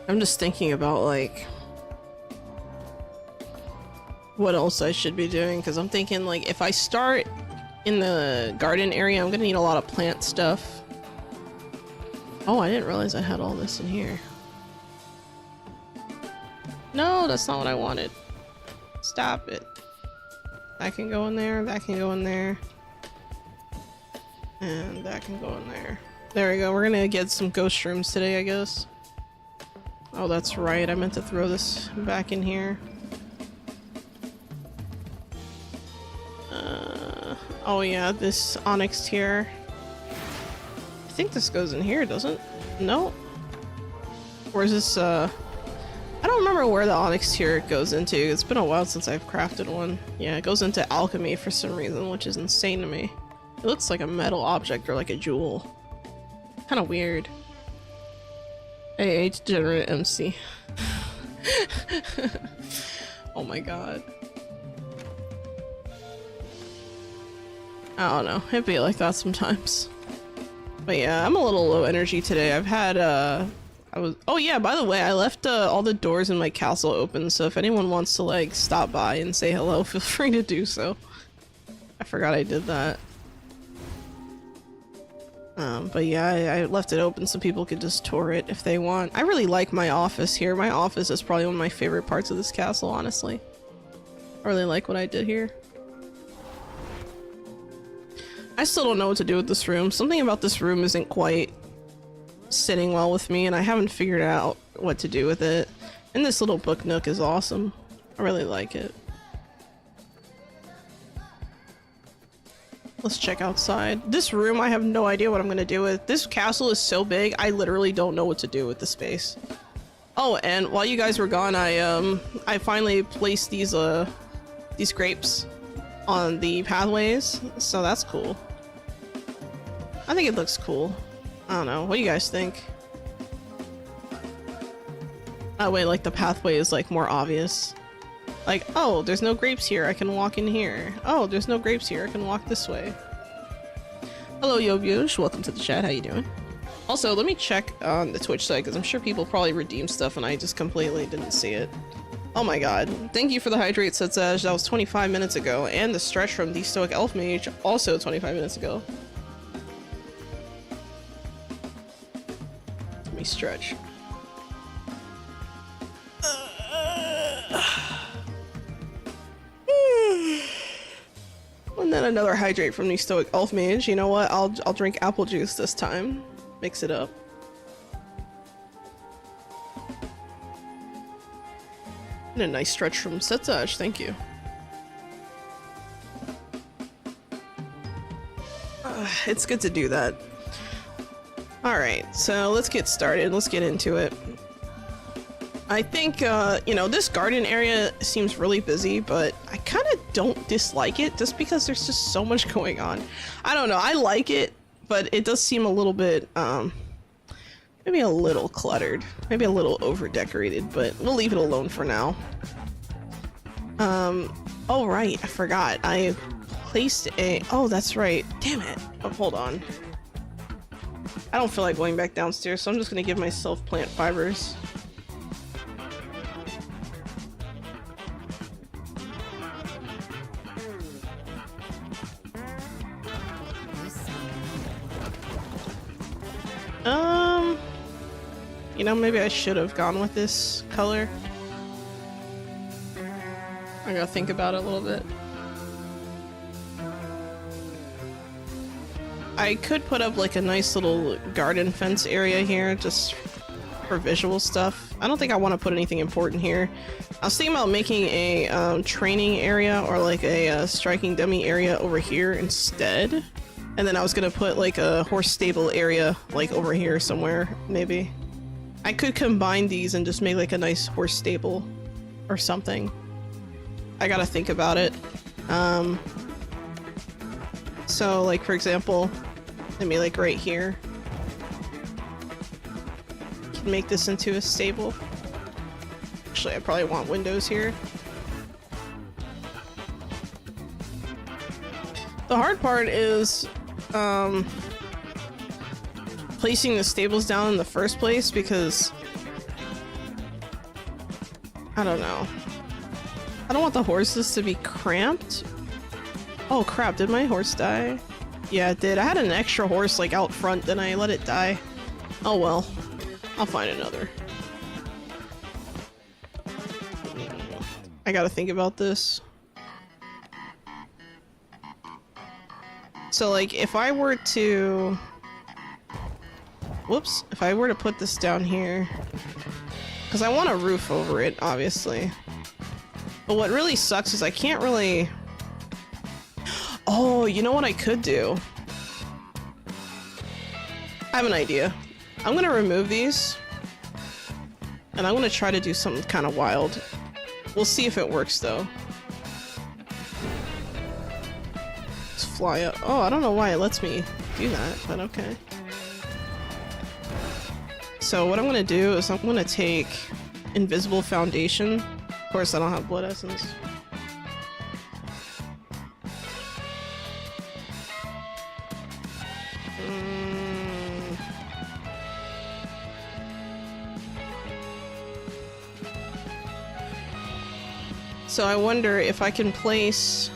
I'm just thinking about like what else I should be doing, because I'm thinking like if I start in the garden area, I'm gonna need a lot of plant stuff. Oh, I didn't realize I had all this in here. No, that's not what I wanted. Stop it. That can go in there, that can go in there. And that can go in there. There we go, we're gonna get some ghost rooms today, I guess. Oh, that's right, I meant to throw this back in here. Oh yeah, this onyx tier. I think this goes in here, doesn't it? No? Or is this, I don't remember where the onyx tier goes into. It's been a while since I've crafted one. Yeah, it goes into alchemy for some reason, which is insane to me. It looks like a metal object or like a jewel. Kind of weird. A.a. degenerate MC. Oh my god. I don't know, it'd be like that sometimes. But yeah, I'm a little low energy today. I've had, oh yeah, by the way, I left all the doors in my castle open, so if anyone wants to like stop by and say hello, feel free to do so. I forgot I did that. But yeah, I left it open so people could just tour it if they want. I really like my office here. My office is probably one of my favorite parts of this castle, honestly. I really like what I did here. I still don't know what to do with this room. Something about this room isn't quite sitting well with me, and I haven't figured out what to do with it. And this little book nook is awesome. I really like it. Let's check outside. This room, I have no idea what I'm gonna do with. This castle is so big, I literally don't know what to do with the space. Oh, and while you guys were gone, I finally placed these grapes on the pathways, so that's cool. I think it looks cool. I don't know. What do you guys think? That way, like, the pathway is, like, more obvious. Like, oh, there's no grapes here, I can walk in here. Oh, there's no grapes here, I can walk this way. Hello, Yobush. Welcome to the chat. How you doing? Also, let me check on the Twitch site, because I'm sure people probably redeemed stuff and I just completely didn't see it. Oh my god. Thank you for the hydrate, Setsash. That was 25 minutes ago. And the stretch from the Stoic Elf Mage, also 25 minutes ago. Let me stretch. And then another hydrate from the Stoic Elf Mage. You know what? I'll drink apple juice this time. Mix it up. And a nice stretch from Setsash. Thank you. It's good to do that. Alright, so let's get started. Let's get into it. I think, you know, this garden area seems really busy, but I kind of don't dislike it just because there's just so much going on. I don't know, I like it, but it does seem a little bit, maybe a little cluttered, maybe a little over-decorated, but we'll leave it alone for now. Oh right, I forgot. I placed a, oh that's right, damn it. Oh, hold on. I don't feel like going back downstairs, so I'm just gonna give myself plant fibers. You know, maybe I should have gone with this color. I gotta think about it a little bit. I could put up like a nice little garden fence area here just for visual stuff. I don't think I want to put anything important here. I was thinking about making a training area or like a striking dummy area over here instead. And then I was gonna put like a horse stable area like over here somewhere, maybe. I could combine these and just make like a nice horse stable or something. I gotta think about it. So like for example, maybe like right here. Can make this into a stable. Actually, I probably want windows here. The hard part is placing the stables down in the first place because I don't know. I don't want the horses to be cramped. Oh crap, did my horse die? Yeah, it did. I had an extra horse like out front, then I let it die. Oh well. I'll find another. I gotta think about this. So like if I were to... Whoops. If I were to put this down here... Because I want a roof over it, obviously. But what really sucks is I can't really... Oh, you know what I could do? I have an idea. I'm gonna remove these. And I'm gonna try to do something kind of wild. We'll see if it works though. Let's fly up. Oh, I don't know why it lets me do that, but okay. So what I'm gonna do is I'm gonna take invisible foundation. Of course I don't have blood essence. So I wonder if I can place...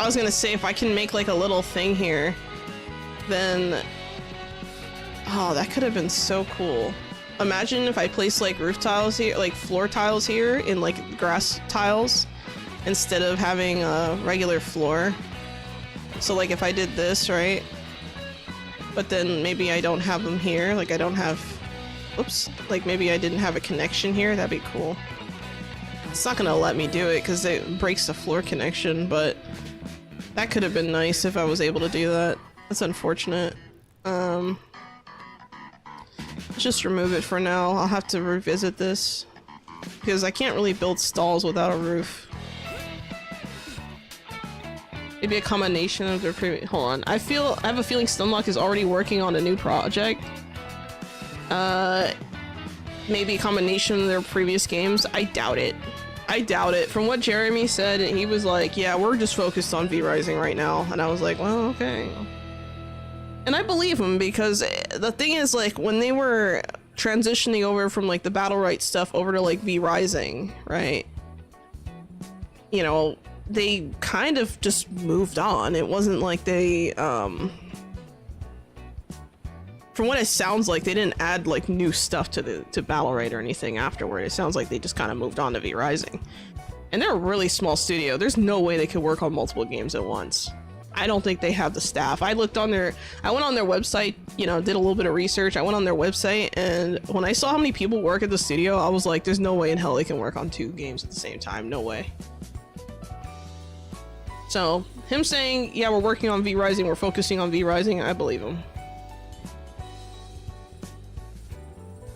I was gonna say if I can make like a little thing here, then... Oh, that could have been so cool. Imagine if I placed like roof tiles here, like floor tiles here in like grass tiles, instead of having a regular floor. So like if I did this, right? But then maybe I don't have them here, like I don't have... Oops, like maybe I didn't have a connection here, that'd be cool. It's not gonna let me do it because it breaks the floor connection, but that could have been nice if I was able to do that. That's unfortunate. Let's just remove it for now. I'll have to revisit this because I can't really build stalls without a roof. Maybe a combination of their previous. Hold on. I have a feeling Stunlock is already working on a new project. Maybe a combination of their previous games. I doubt it. I doubt it. From what Jeremy said, he was like, yeah, we're just focused on vrising right now. And I was like, well, okay. And I believe him because the thing is, like, when they were transitioning over from like the battle right stuff over to like vrising, right? You know, they kind of just moved on. It wasn't like they, from what it sounds like, they didn't add like new stuff to Battle Right or anything afterward. It sounds like they just kind of moved on to vrising. And they're a really small studio. There's no way they could work on multiple games at once. I don't think they have the staff. I went on their website, you know, did a little bit of research. I went on their website, and when I saw how many people work at the studio, I was like, there's no way in hell they can work on 2 games at the same time. No way. So, him saying, yeah, we're working on vrising, we're focusing on vrising, I believe him.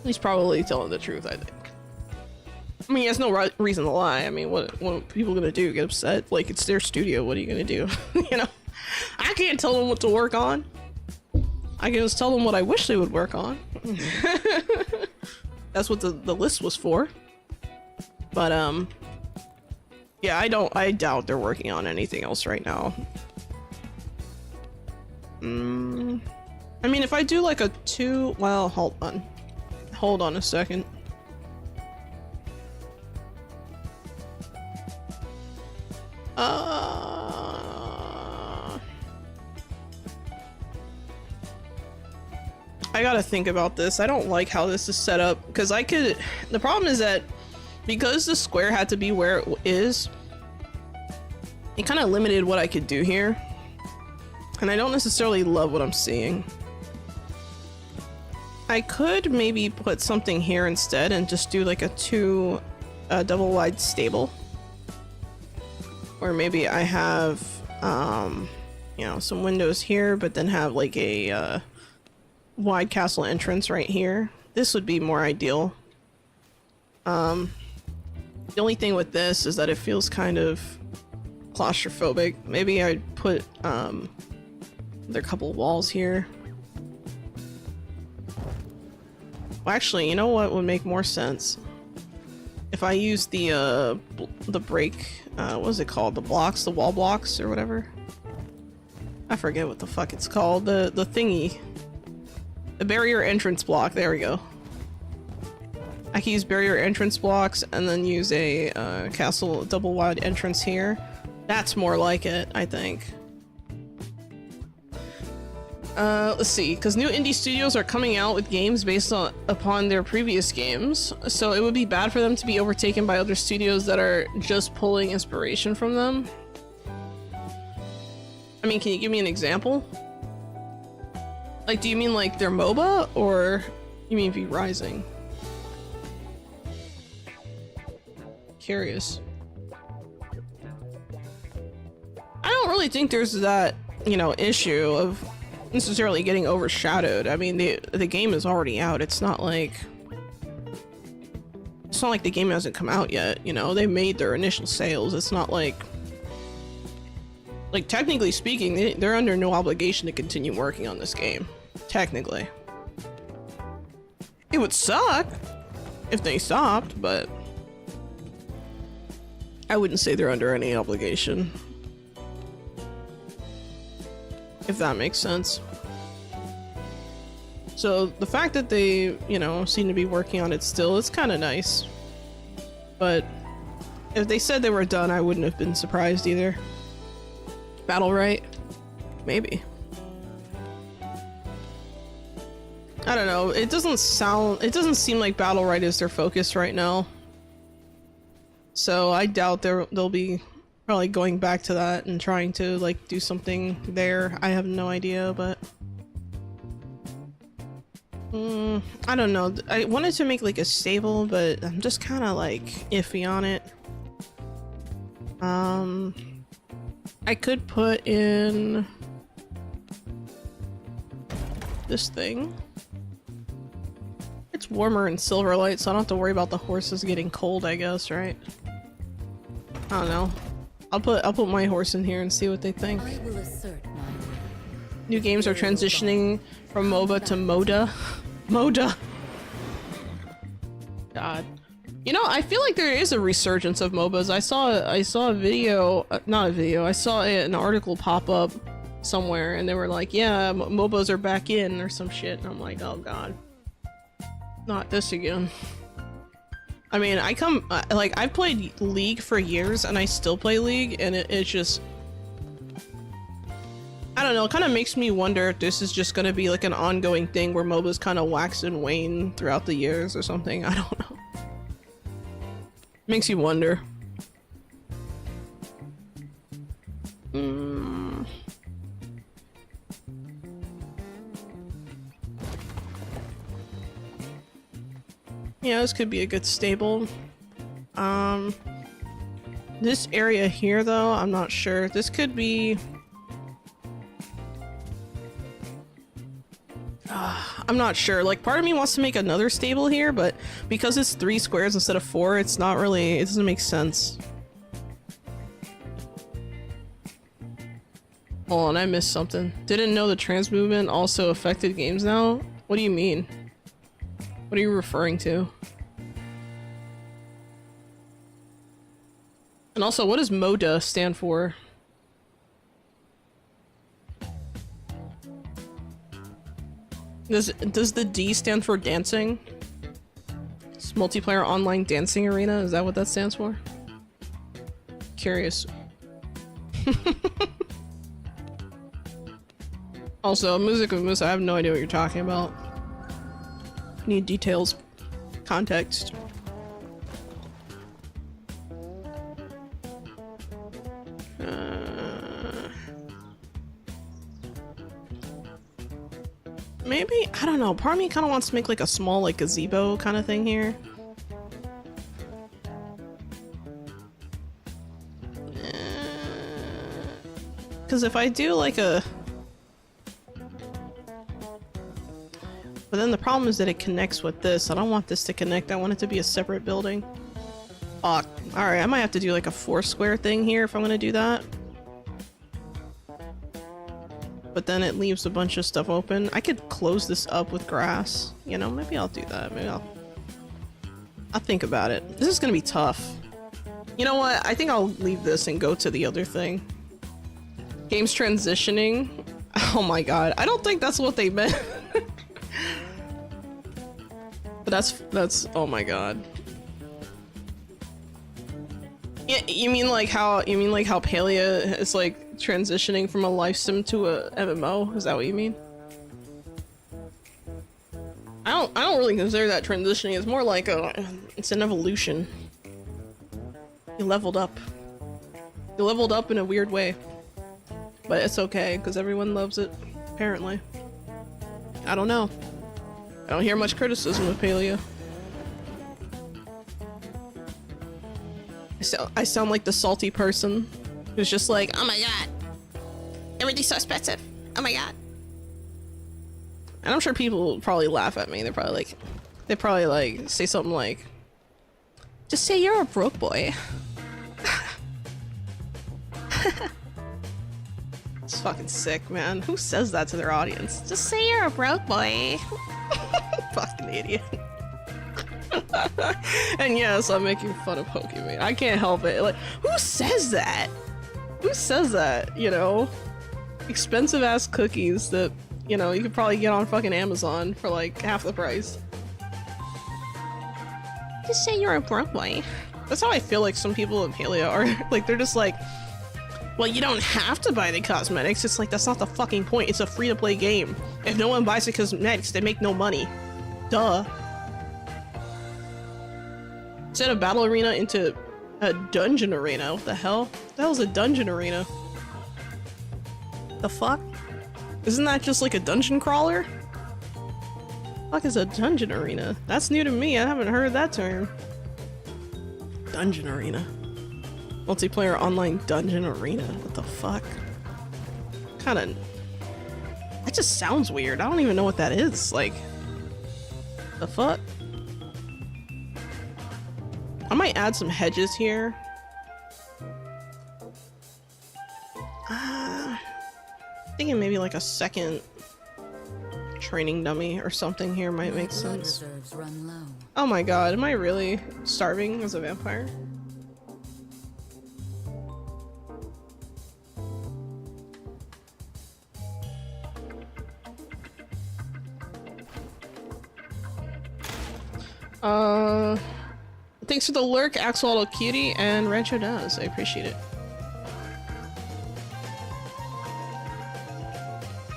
He's probably telling the truth, I think. I mean, he has no reason to lie. I mean, what are people gonna do? Get upset? Like, it's their studio, what are you gonna do? You know? I can't tell them what to work on. I can just tell them what I wish they would work on. That's what the list was for. But, yeah, I doubt they're working on anything else right now. I mean, if I do like a 2, well, hold on a second. I gotta think about this. I don't like how this is set up because the problem is that because the square had to be where it is, it kind of limited what I could do here, and I don't necessarily love what I'm seeing. I could maybe put something here instead and just do like a 2 double wide stable, or maybe I have you know, some windows here, but then have like a wide castle entrance right here. This would be more ideal. The only thing with this is that it feels kind of claustrophobic. Maybe I'd put there are a couple walls here. Well, actually, you know what would make more sense? If I use the break, what is it called? The blocks, the wall blocks or whatever. I forget what the fuck it's called. The thingy. The barrier entrance block, there we go. I can use barrier entrance blocks and then use a castle double wide entrance here. That's more like it, I think. Let's see, because new indie studios are coming out with games based upon their previous games, so it would be bad for them to be overtaken by other studios that are just pulling inspiration from them. I mean, can you give me an example? Like, do you mean like their MOBA, or you mean vrising? Curious. I don't really think there's that, you know, issue of necessarily getting overshadowed. I mean, the game is already out. It's not like the game hasn't come out yet, you know. They made their initial sales. It's not like technically speaking, they're under no obligation to continue working on this game. Technically. It would suck if they stopped, but I wouldn't say they're under any obligation. If that makes sense. So the fact that they, you know, seem to be working on it still, it's kind of nice. But if they said they were done, I wouldn't have been surprised either. Battle Right? Maybe. I don't know. It doesn't seem like Battle Right is their focus right now. So I doubt they'll be probably going back to that and trying to like do something there. I have no idea, but I don't know. I wanted to make like a stable, but I'm just kind of like iffy on it. I could put in this thing. It's warmer in Silverlight, so I don't have to worry about the horses getting cold, I guess, right? I don't know. I'll put my horse in here and see what they think. I will assert my New games are transitioning from MOBA to MODA. MODA. God. You know, I feel like there is a resurgence of MOBAs. I saw a video, not a video, I saw an article pop up somewhere and they were like, yeah, MOBAs are back in or some shit. And I'm like, oh god. Not this again. I mean, I've played League for years and I still play League and it's just, I don't know, it kind of makes me wonder if this is just going to be like an ongoing thing where MOBAs kind of wax and wane throughout the years or something. I don't know. Makes you wonder. Yeah, this could be a good stable. This area here though, I'm not sure. This could be... I'm not sure. Like, part of me wants to make another stable here, but because it's 3 squares instead of 4, it's not really... it doesn't make sense. Hold on, I missed something. Didn't know the trans movement also affected games now? What do you mean? What are you referring to? And also, what does MODA stand for? Does the D stand for dancing? It's multiplayer online dancing arena? Is that what that stands for? Curious. Also, music of Moose, I have no idea what you're talking about. Need details. Context. Maybe? I don't know. Part of me kind of wants to make like a small like gazebo kind of thing here. Because if I do like a... But then the problem is that it connects with this. I don't want this to connect. I want it to be a separate building. Fuck. Alright, I might have to do like a 4 square thing here if I'm gonna do that. But then it leaves a bunch of stuff open. I could close this up with grass. You know, maybe I'll do that. Maybe I'll think about it. This is gonna be tough. You know what? I think I'll leave this and go to the other thing. Games transitioning. Oh my god. I don't think that's what they meant. But that's oh my god. Yeah, you mean like how Palia is like transitioning from a life sim to a MMO? Is that what you mean? I don't really consider that transitioning. It's more like it's an evolution. You leveled up. You leveled up in a weird way. But it's okay, because everyone loves it, apparently. I don't know. I don't hear much criticism of Palia. I sound like the salty person who's just like, oh my god, everything's so expensive. Oh my god. And I'm sure people will probably laugh at me. They probably like say something like, just say you're a broke boy. It's fucking sick, man. Who says that to their audience? Just say you're a broke boy. Fucking idiot. And yes, I'm making fun of Pokemon. I can't help it. Like, who says that? Who says that, you know? Expensive ass cookies that, you know, you could probably get on fucking Amazon for like half the price. Just say you're a broke boy. That's how I feel like some people in Palia are. Like, they're just like, well, you don't have to buy the cosmetics. It's like, that's not the fucking point. It's a free-to-play game. If no one buys the cosmetics, they make no money. Duh. Set a battle arena into a dungeon arena. What the hell? What the hell is a dungeon arena? The fuck? Isn't that just like a dungeon crawler? The fuck is a dungeon arena? That's new to me. I haven't heard that term. Dungeon arena. Multiplayer online dungeon arena. What the fuck? Kinda... That just sounds weird. I don't even know what that is. Like... The fuck? I might add some hedges here. Thinking maybe like a second training dummy or something here might make sense. Oh my god, am I really starving as a vampire? Thanks for the lurk, Xolo Cutie, and Rancho Does. I appreciate it.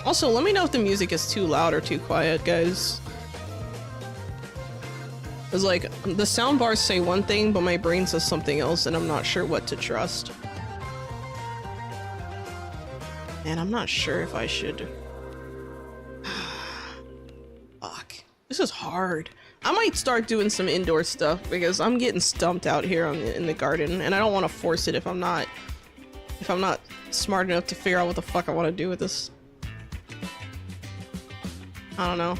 Also, let me know if the music is too loud or too quiet, guys. It's like, the sound bars say one thing, but my brain says something else, and I'm not sure what to trust. And I'm not sure if I should... Fuck. This is hard. I might start doing some indoor stuff, because I'm getting stumped out here in the garden, and I don't want to force it if I'm not smart enough to figure out what the fuck I want to do with this. I don't know.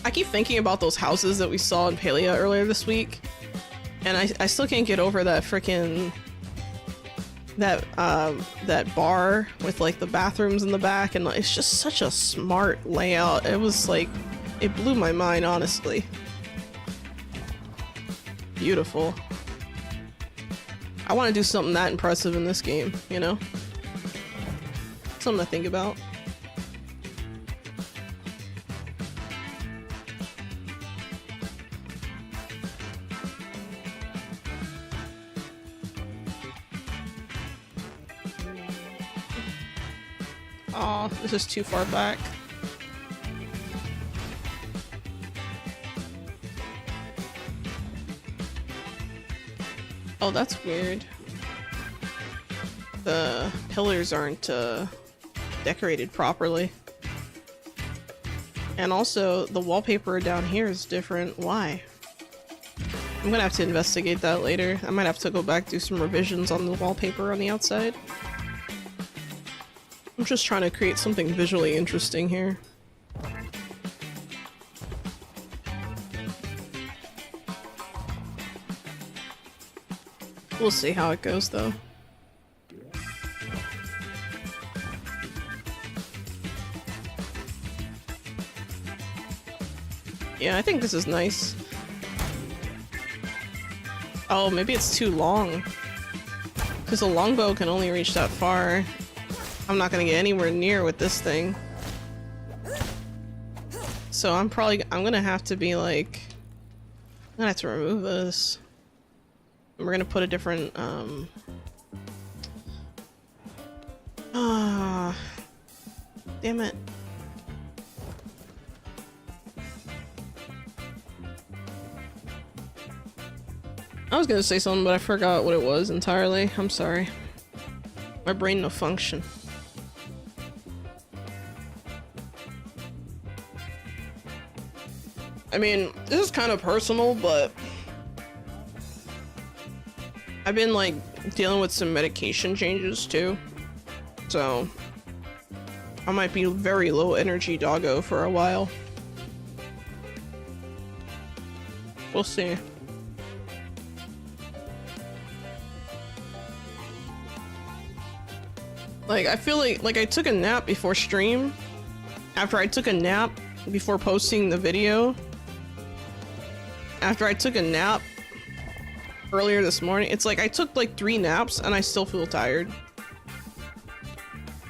I keep thinking about those houses that we saw in Palia earlier this week, and I still can't get over that frickin' that bar with like the bathrooms in the back, and it's just such a smart layout. It was like, it blew my mind, honestly. Beautiful. I want to do something that impressive in this game, you know? Something to think about. Aw, this is too far back. Oh, that's weird. The pillars aren't decorated properly. And also, the wallpaper down here is different. Why? I'm gonna have to investigate that later. I might have to go back, do some revisions on the wallpaper on the outside. I'm just trying to create something visually interesting here. We'll see how it goes, though. Yeah, I think this is nice. Oh, maybe it's too long. Because a longbow can only reach that far. I'm not gonna get anywhere near with this thing. So I'm gonna have to be like... I'm gonna have to remove this. We're gonna put a different, damn it. I was gonna say something, but I forgot what it was entirely. I'm sorry. My brain no function. I mean, this is kind of personal, but I've been like dealing with some medication changes too, so I might be very low energy doggo for a while. We'll see. Like, I feel like I took a nap before stream. After I took a nap before posting the video. After I took a nap earlier this morning. It's like I took like 3 naps and I still feel tired.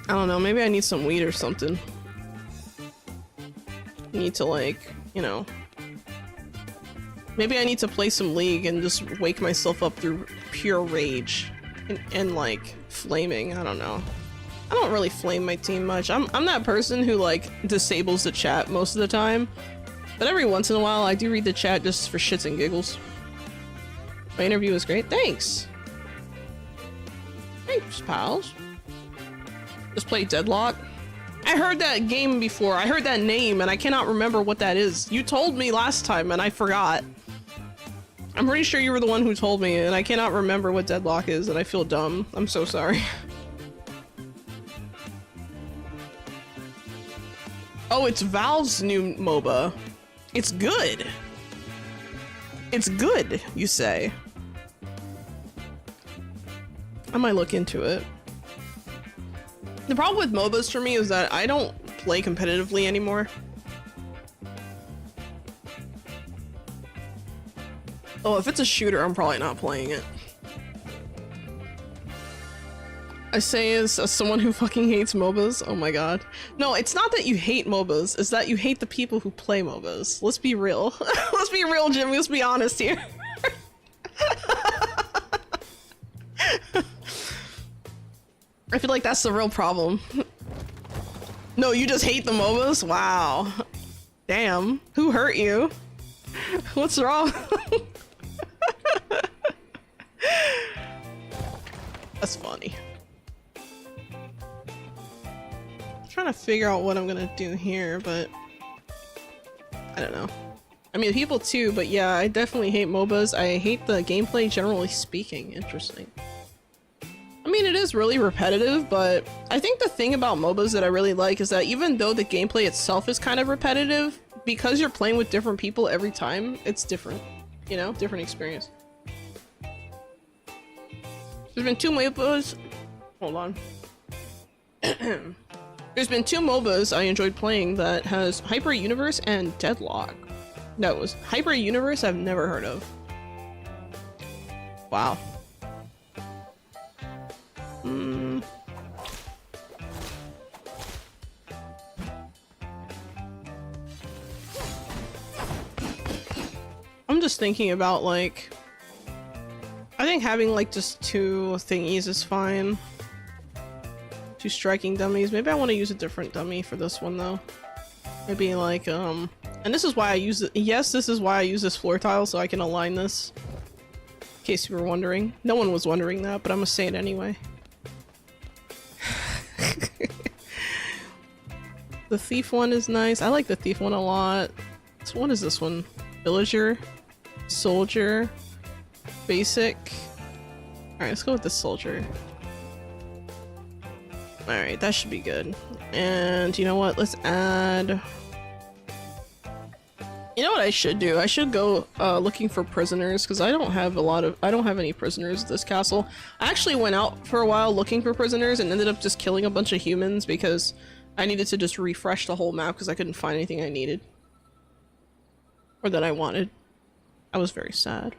I don't know, maybe I need some weed or something. Need to, like, you know, maybe I need to play some League and just wake myself up through pure rage and like flaming. I don't know. I don't really flame my team much. I'm that person who like disables the chat most of the time, but every once in a while I do read the chat just for shits and giggles. My interview was great. Thanks. Thanks, pals. Just play Deadlock. I heard that game before. I heard that name and I cannot remember what that is. You told me last time and I forgot. I'm pretty sure you were the one who told me, and I cannot remember what deadlock is, and I feel dumb. I'm so sorry. Oh, it's Valve's new MOBA. It's good. It's good, you say. I might look into it. The problem with MOBAs for me is that I don't play competitively anymore. Oh, if it's a shooter, I'm probably not playing it. I say as someone who fucking hates MOBAs. Oh my god. No, it's not that you hate MOBAs, it's that you hate the people who play MOBAs. Let's be real. Let's be real, Jim. Let's be honest here. I feel like that's the real problem. No, you just hate the MOBAs? Wow. Damn. Who hurt you? What's wrong? That's funny. I'm trying to figure out what I'm gonna do here, but I don't know. I mean, people too, but yeah, I definitely hate MOBAs. I hate the gameplay generally speaking. Interesting. I mean, it is really repetitive, but I think the thing about MOBAs that I really like is that even though the gameplay itself is kind of repetitive, because you're playing with different people every time, it's different. You know, different experience. There's been two MOBAs. Hold on. There's been two MOBAs I enjoyed playing that has Hyper Universe and Deadlock. That was Hyper Universe I've never heard of. Wow. I'm just thinking about like, I think having like just two thingies is fine. Two striking dummies. Maybe I want to use a different dummy for this one though. Maybe like and this is why I use it. Yes, this is why I use this floor tile, so I can align this. In case you were wondering. No one was wondering that, but I'm gonna say it anyway. The thief one is nice. I like the thief one a lot. So what is this one? Villager, soldier, basic. Alright, let's go with the soldier. Alright, that should be good. And you know what? Let's add... You know what I should do? I should go looking for prisoners, because I don't have any prisoners at this castle. I actually went out for a while looking for prisoners and ended up just killing a bunch of humans because I needed to just refresh the whole map because I couldn't find anything I needed. Or that I wanted. I was very sad.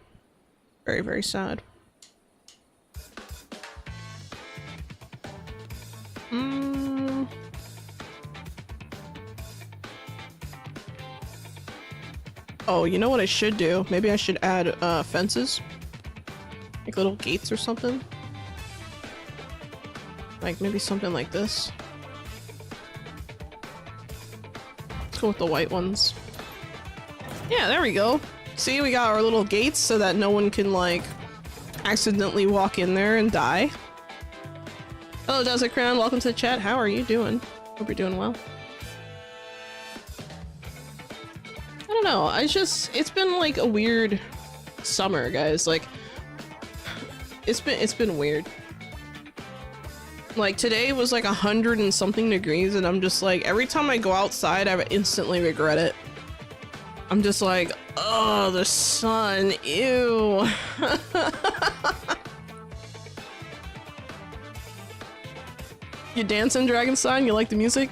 Very, very sad. Oh, you know what I should do? Maybe I should add fences. Like little gates or something. Like maybe something like this. Let's go with the white ones. Yeah, there we go. See, we got our little gates so that no one can like accidentally walk in there and die. Hello, Desert Crown. Welcome to the chat. How are you doing? Hope you're doing well. I don't know. It's been like a weird summer, guys. Like, it's been weird. Like today was like 100 and something degrees, and I'm just like, every time I go outside, I instantly regret it. I'm just like, oh, the sun, ew. You dancing, Dragon Sign? You like the music?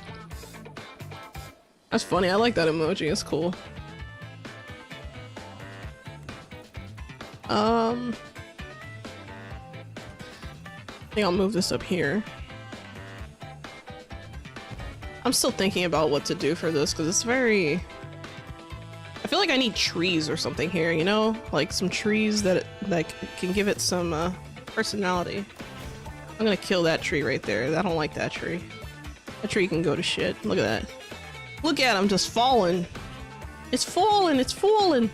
That's funny, I like that emoji, it's cool. I think I'll move this up here. I'm still thinking about what to do for this, because it's very... I feel like I need trees or something here, you know? Like some trees that can give it some personality. I'm gonna kill that tree right there. I don't like that tree. That tree can go to shit. Look at that. Look at him just falling. It's falling, it's falling.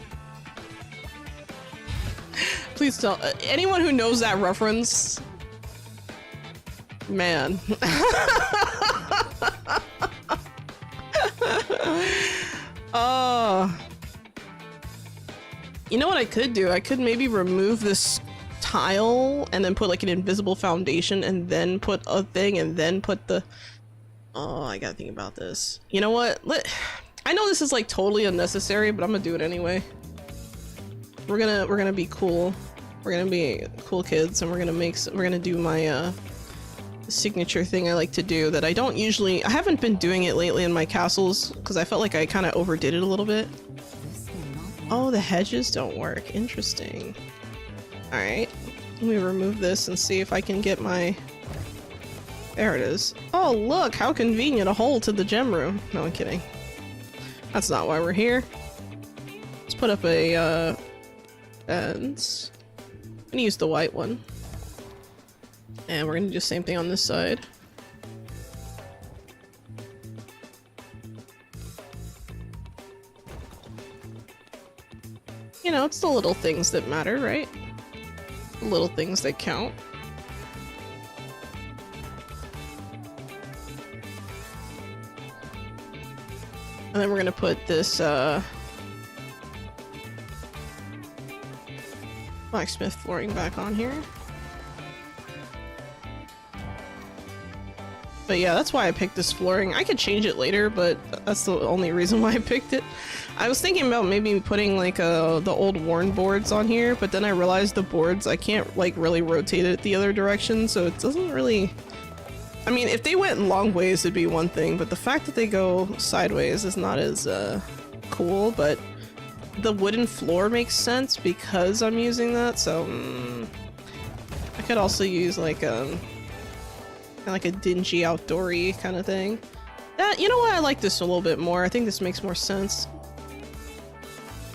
Please tell anyone who knows that reference. Man. Oh. You know what I could do? I could maybe remove this tile and then put like an invisible foundation and then put a thing and then put the... Oh, I gotta think about this. You know what? I know this is like totally unnecessary, but I'm gonna do it anyway. We're gonna be cool. We're gonna be cool kids, and we're gonna do my signature thing I like to do that I don't usually. I haven't been doing it lately in my castles because I felt like I kind of overdid it a little bit. Oh, the hedges don't work. Interesting. All right, let me remove this and see if I can get my. There it is. Oh, look, how convenient, a hole to the gem room. No, I'm kidding. That's not why we're here. Let's put up a fence. I'm gonna use the white one. And we're gonna do the same thing on this side. You know, it's the little things that matter, right? The little things that count. And then we're gonna put this blacksmith flooring back on here. But yeah, that's why I picked this flooring. I could change it later, but that's the only reason why I picked it. I was thinking about maybe putting like the old worn boards on here, but then I realized the boards, I can't like really rotate it the other direction, so it doesn't really... I mean, if they went long ways, it'd be one thing, but the fact that they go sideways is not as cool, but the wooden floor makes sense because I'm using that, so I could also use like a dingy outdoory kind of thing. You know what? I like this a little bit more. I think this makes more sense.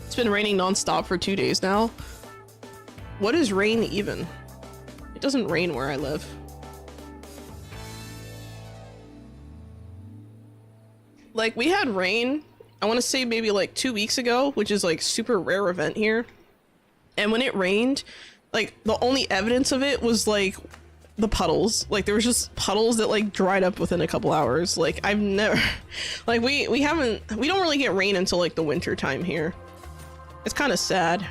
It's been raining non-stop for 2 days now. What is rain even? It doesn't rain where I live. Like, we had rain, I want to say maybe like 2 weeks ago, which is like super rare event here. And when it rained, like the only evidence of it was like the puddles. Like there was just puddles that like dried up within a couple hours. Like I've never, like we don't really get rain until like the winter time here. It's kind of sad.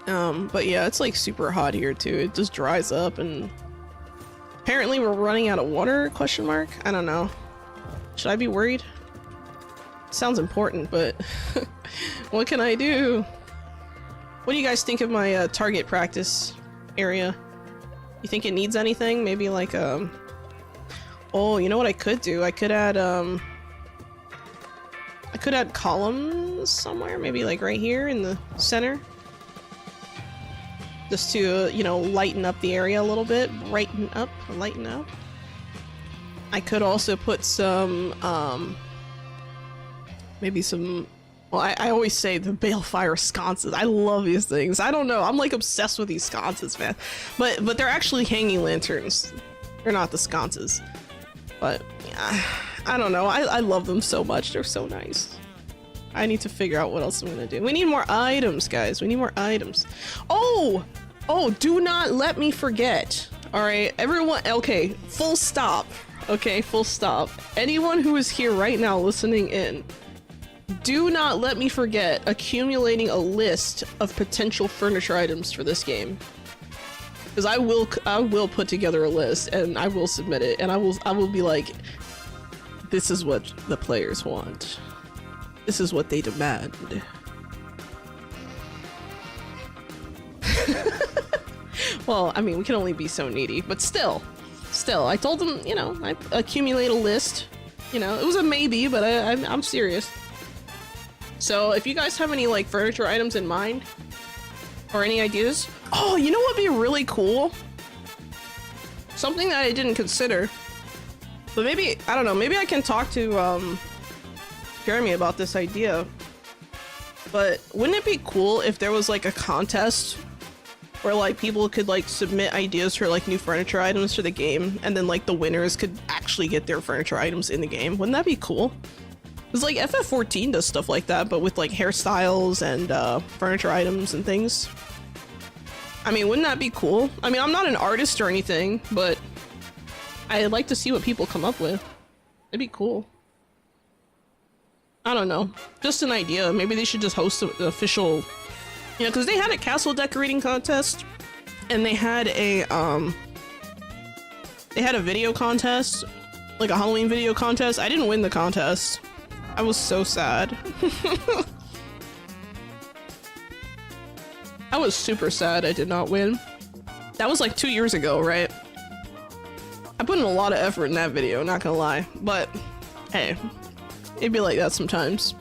But yeah, it's like super hot here too. It just dries up and apparently we're running out of water, question mark? I don't know. Should I be worried? Sounds important, but what can I do? What do you guys think of my target practice area? You think it needs anything? Maybe like oh, you know what I could do? I could add columns somewhere, maybe like right here in the center. Just to, you know, lighten up the area a little bit. Lighten up. I could also put some, maybe some, well, I always say the balefire sconces. I love these things. I don't know. I'm like obsessed with these sconces, man. But they're actually hanging lanterns. They're not the sconces. But, yeah, I don't know. I love them so much. They're so nice. I need to figure out what else I'm gonna do. We need more items, guys. We need more items. Oh, do not let me forget. All right, everyone. Okay, full stop. Okay, full stop. Anyone who is here right now listening in, do not let me forget accumulating a list of potential furniture items for this game. Because I will put together a list and I will submit it and I will be like, this is what the players want. This is what they demand. Well, I mean, we can only be so needy, but still, I told them, you know, I accumulate a list. You know, it was a maybe, but I'm serious. So if you guys have any like furniture items in mind or any ideas, oh, you know what'd be really cool? Something that I didn't consider, but maybe, I don't know, maybe I can talk to Jeremy about this idea. But wouldn't it be cool if there was like a contest where like people could like submit ideas for like new furniture items for the game, and then like the winners could actually get their furniture items in the game? Wouldn't that be cool? Because like FF14 does stuff like that, but with like hairstyles and furniture items and things. I mean, wouldn't that be cool? I mean, I'm not an artist or anything, but I'd like to see what people come up with. It'd be cool. I don't know. Just an idea. Maybe they should just host an official, you know, because they had a castle decorating contest, and they had a video contest, like a Halloween video contest. I didn't win the contest. I was so sad. I was super sad I did not win. That was like 2 years ago, right? I put in a lot of effort in that video, not gonna lie. But, hey, it'd be like that sometimes.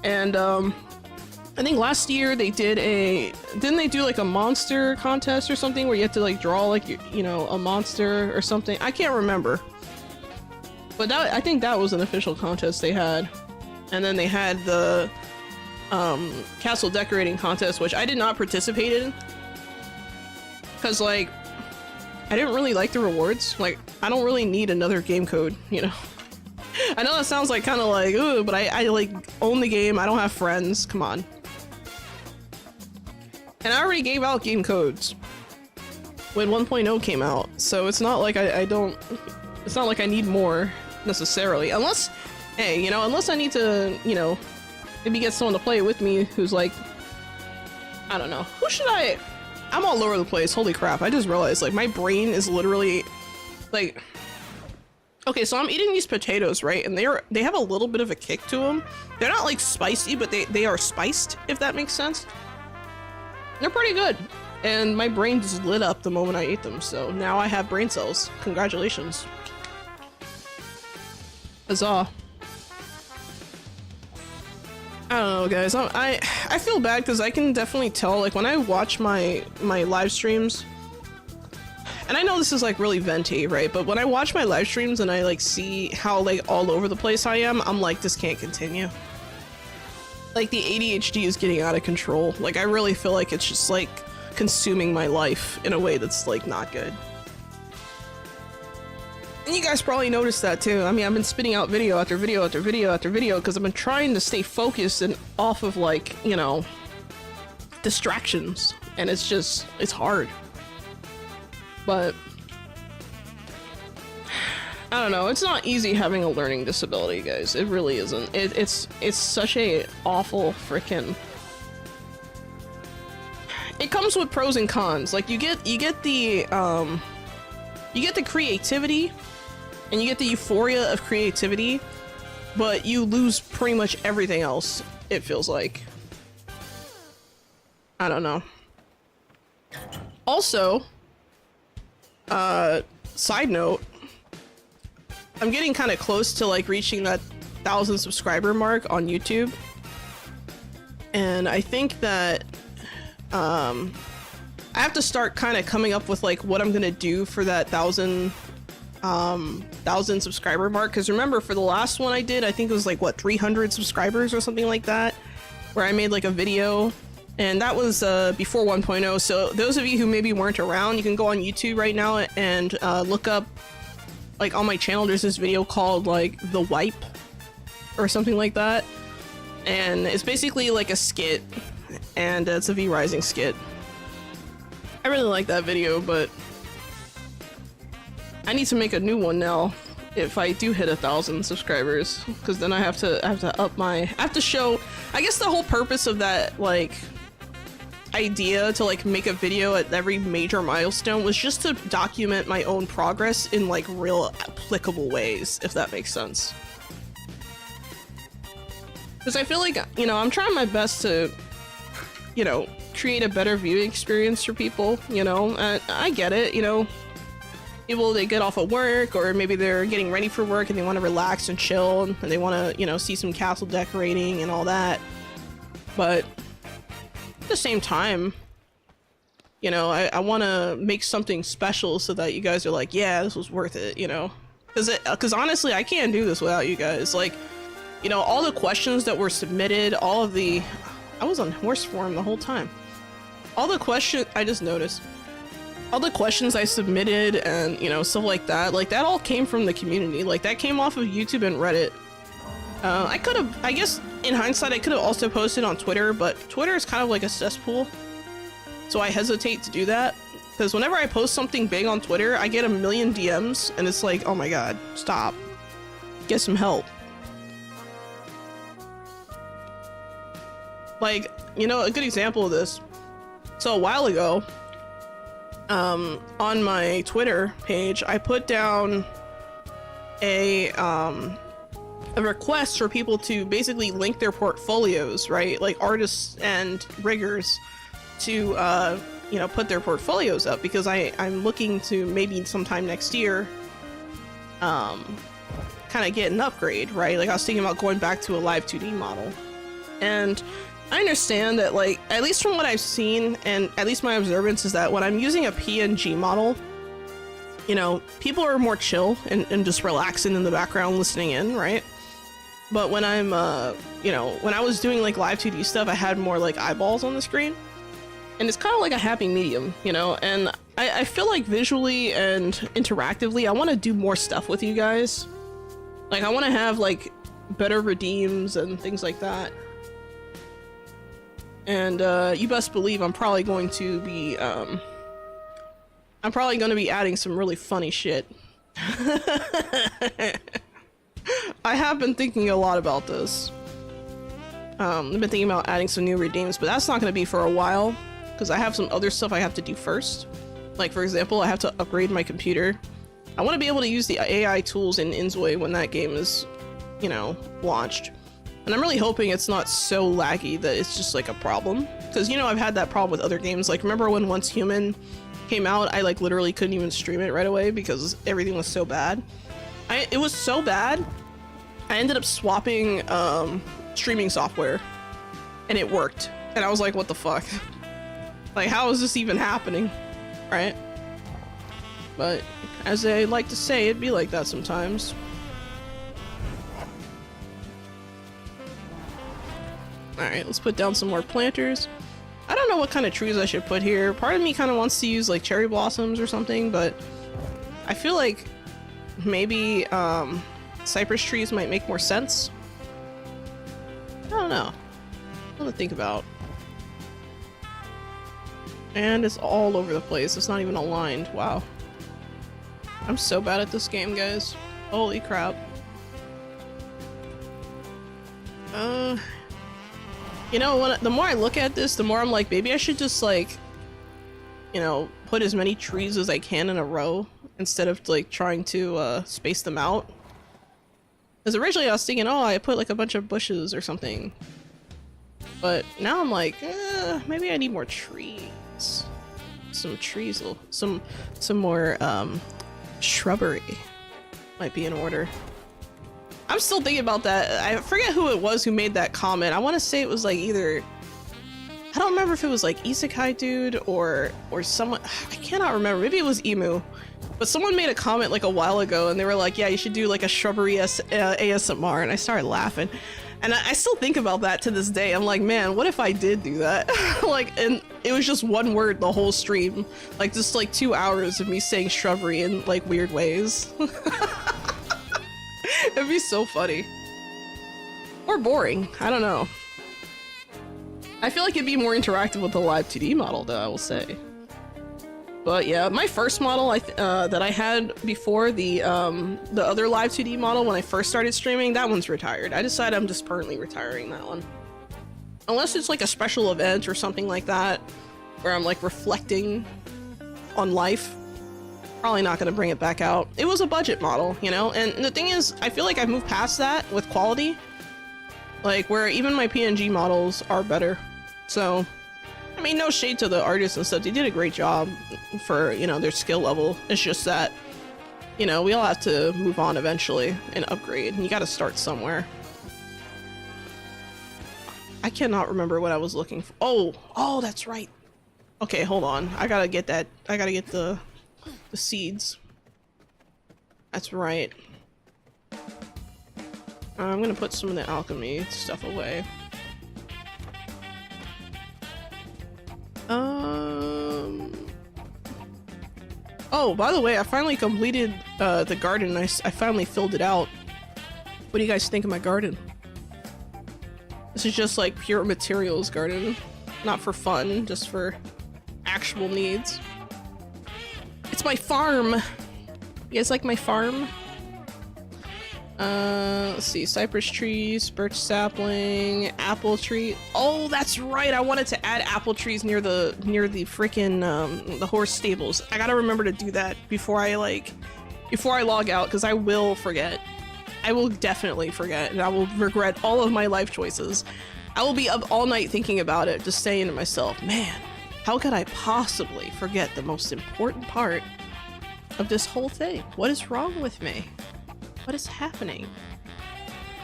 And, I think last year they did didn't they do like a monster contest or something where you have to like draw like, you know, a monster or something? I can't remember. But I think that was an official contest they had. And then they had the castle decorating contest, which I did not participate in. Cause like, I didn't really like the rewards. Like, I don't really need another game code, you know? I know that sounds like kind of like, ooh, but I like own the game. I don't have friends. Come on. And I already gave out game codes when 1.0 came out. So it's not like it's not like I need more necessarily. Unless, hey, you know, unless I need to, you know, maybe get someone to play with me who's like, I don't know. Who should I'm all over the place. Holy crap. I just realized like my brain is literally like, okay, so I'm eating these potatoes, right? And they have a little bit of a kick to them. They're not like spicy, but they are spiced, if that makes sense. They're pretty good. And my brain just lit up the moment I ate them. So now I have brain cells. Congratulations. Huzzah. I don't know, guys. I feel bad because I can definitely tell, like, when I watch my live streams, and I know this is like really venti, right? But when I watch my live streams and I like see how like all over the place I am, I'm like, this can't continue. Like the ADHD is getting out of control. Like I really feel like it's just like consuming my life in a way that's like not good. And you guys probably noticed that too. I mean, I've been spitting out video after video after video after video because I've been trying to stay focused and off of like, you know, distractions. And it's just, it's hard. But I don't know, it's not easy having a learning disability, guys. It really isn't. It's such a awful freaking... It comes with pros and cons. Like you get the creativity and you get the euphoria of creativity, but you lose pretty much everything else, it feels like. I don't know. Also, side note, I'm getting kind of close to like reaching that 1,000 subscriber mark on YouTube. And I think that I have to start kind of coming up with like what I'm gonna do for that 1,000 subscriber mark. Because remember, for the last one I did, I think it was like what, 300 subscribers or something like that, where I made like a video, and that was before 1.0. So those of you who maybe weren't around, you can go on YouTube right now and look up, like on my channel there's this video called like The Wipe or something like that, and it's basically like a skit, and it's a vrising skit. I really like that video, but I need to make a new one now if I do hit 1,000 subscribers, because then I have to up my, I have to show, I guess the whole purpose of that like idea to like make a video at every major milestone was just to document my own progress in like real applicable ways, if that makes sense. Because I feel like, you know, I'm trying my best to, you know, create a better viewing experience for people, you know, and I get it, you know, people, they get off of work, or maybe they're getting ready for work and they want to relax and chill, and they want to, you know, see some castle decorating and all that. But at the same time, you know, I want to make something special so that you guys are like, yeah, this was worth it, you know, because honestly, I can't do this without you guys. Like, you know, all the questions that were submitted, all of the, I was on horse form the whole time. All the questions, I just noticed, all the questions I submitted and, you know, stuff like that all came from the community. Like, that came off of YouTube and Reddit. I could have, I guess, in hindsight, I could have also posted on Twitter, but Twitter is kind of like a cesspool, so I hesitate to do that. Because whenever I post something big on Twitter, I get a million DMs, and it's like, oh my god, stop. Get some help. Like, you know, a good example of this. So a while ago, on my Twitter page, I put down a request for people to basically link their portfolios, right? Like artists and riggers to, you know, put their portfolios up, because I'm looking to maybe sometime next year, kind of get an upgrade, right? Like I was thinking about going back to a live 2D model. And I understand that, like, at least from what I've seen, and at least my observance is that when I'm using a PNG model, you know, people are more chill and just relaxing in the background listening in, right? But when I'm, you know, when I was doing like live 2D stuff, I had more like eyeballs on the screen. And it's kind of like a happy medium, you know? And I feel like visually and interactively, I want to do more stuff with you guys. Like, I want to have like better redeems and things like that. And you best believe I'm probably going to be adding some really funny shit. I have been thinking a lot about this. I've been thinking about adding some new redeems, but that's not going to be for a while, because I have some other stuff I have to do first. Like, for example, I have to upgrade my computer. I want to be able to use the AI tools in Inzoi when that game is, you know, launched. And I'm really hoping it's not so laggy that it's just like a problem. Because, you know, I've had that problem with other games. Like, remember when Once Human came out, I like literally couldn't even stream it right away because everything was so bad. It was so bad, I ended up swapping streaming software, and it worked. And I was like, what the fuck? Like, how is this even happening? Right? But as I like to say, it'd be like that sometimes. Alright, let's put down some more planters. I don't know what kind of trees I should put here. Part of me kind of wants to use like cherry blossoms or something, but I feel like maybe cypress trees might make more sense. I don't know. Something to think about. And it's all over the place. It's not even aligned. Wow. I'm so bad at this game, guys. Holy crap. You know, the more I look at this, the more I'm like, maybe I should just like, you know, put as many trees as I can in a row instead of like trying to space them out. Because originally I was thinking, oh, I put like a bunch of bushes or something. But now I'm like, maybe I need more trees. Some trees, some more shrubbery might be in order. I'm still thinking about that. I forget who it was who made that comment. I want to say it was like either, I don't remember if it was like Isekai Dude or someone, I cannot remember. Maybe it was Emu. But someone made a comment like a while ago and they were like, yeah, you should do like a shrubbery ASMR, and I started laughing. And I still think about that to this day. I'm like, man, what if I did do that? Like, and it was just one word the whole stream. Like, just like 2 hours of me saying shrubbery in like weird ways. It'd be so funny. Or boring. I don't know. I feel like it'd be more interactive with the live 2D model, though, I will say. But yeah, my first model that I had before the other live 2D model when I first started streaming, that one's retired. I decided I'm just permanently retiring that one. Unless it's like a special event or something like that, where I'm like reflecting on life. Probably not going to bring it back out. It was a budget model, you know? And the thing is, I feel like I've moved past that with quality. Like, where even my PNG models are better. So, I mean, no shade to the artists and stuff. They did a great job for, you know, their skill level. It's just that, you know, we all have to move on eventually and upgrade. And you got to start somewhere. I cannot remember what I was looking for. Oh, that's right. Okay, hold on. I gotta get that. I gotta get the seeds. That's right. I'm gonna put some of the alchemy stuff away. Oh, by the way, I finally completed the garden. I finally filled it out. What do you guys think of my garden? This is just like pure materials garden. Not for fun, just for actual needs. It's my farm. You guys like my farm? Let's see, cypress trees, birch sapling, apple tree. Oh, that's right. I wanted to add apple trees near the freaking the horse stables. I gotta remember to do that before I log out, because I will forget. I will definitely forget, and I will regret all of my life choices. I will be up all night thinking about it, just saying to myself, man, how could I possibly forget the most important part of this whole thing? What is wrong with me? What is happening?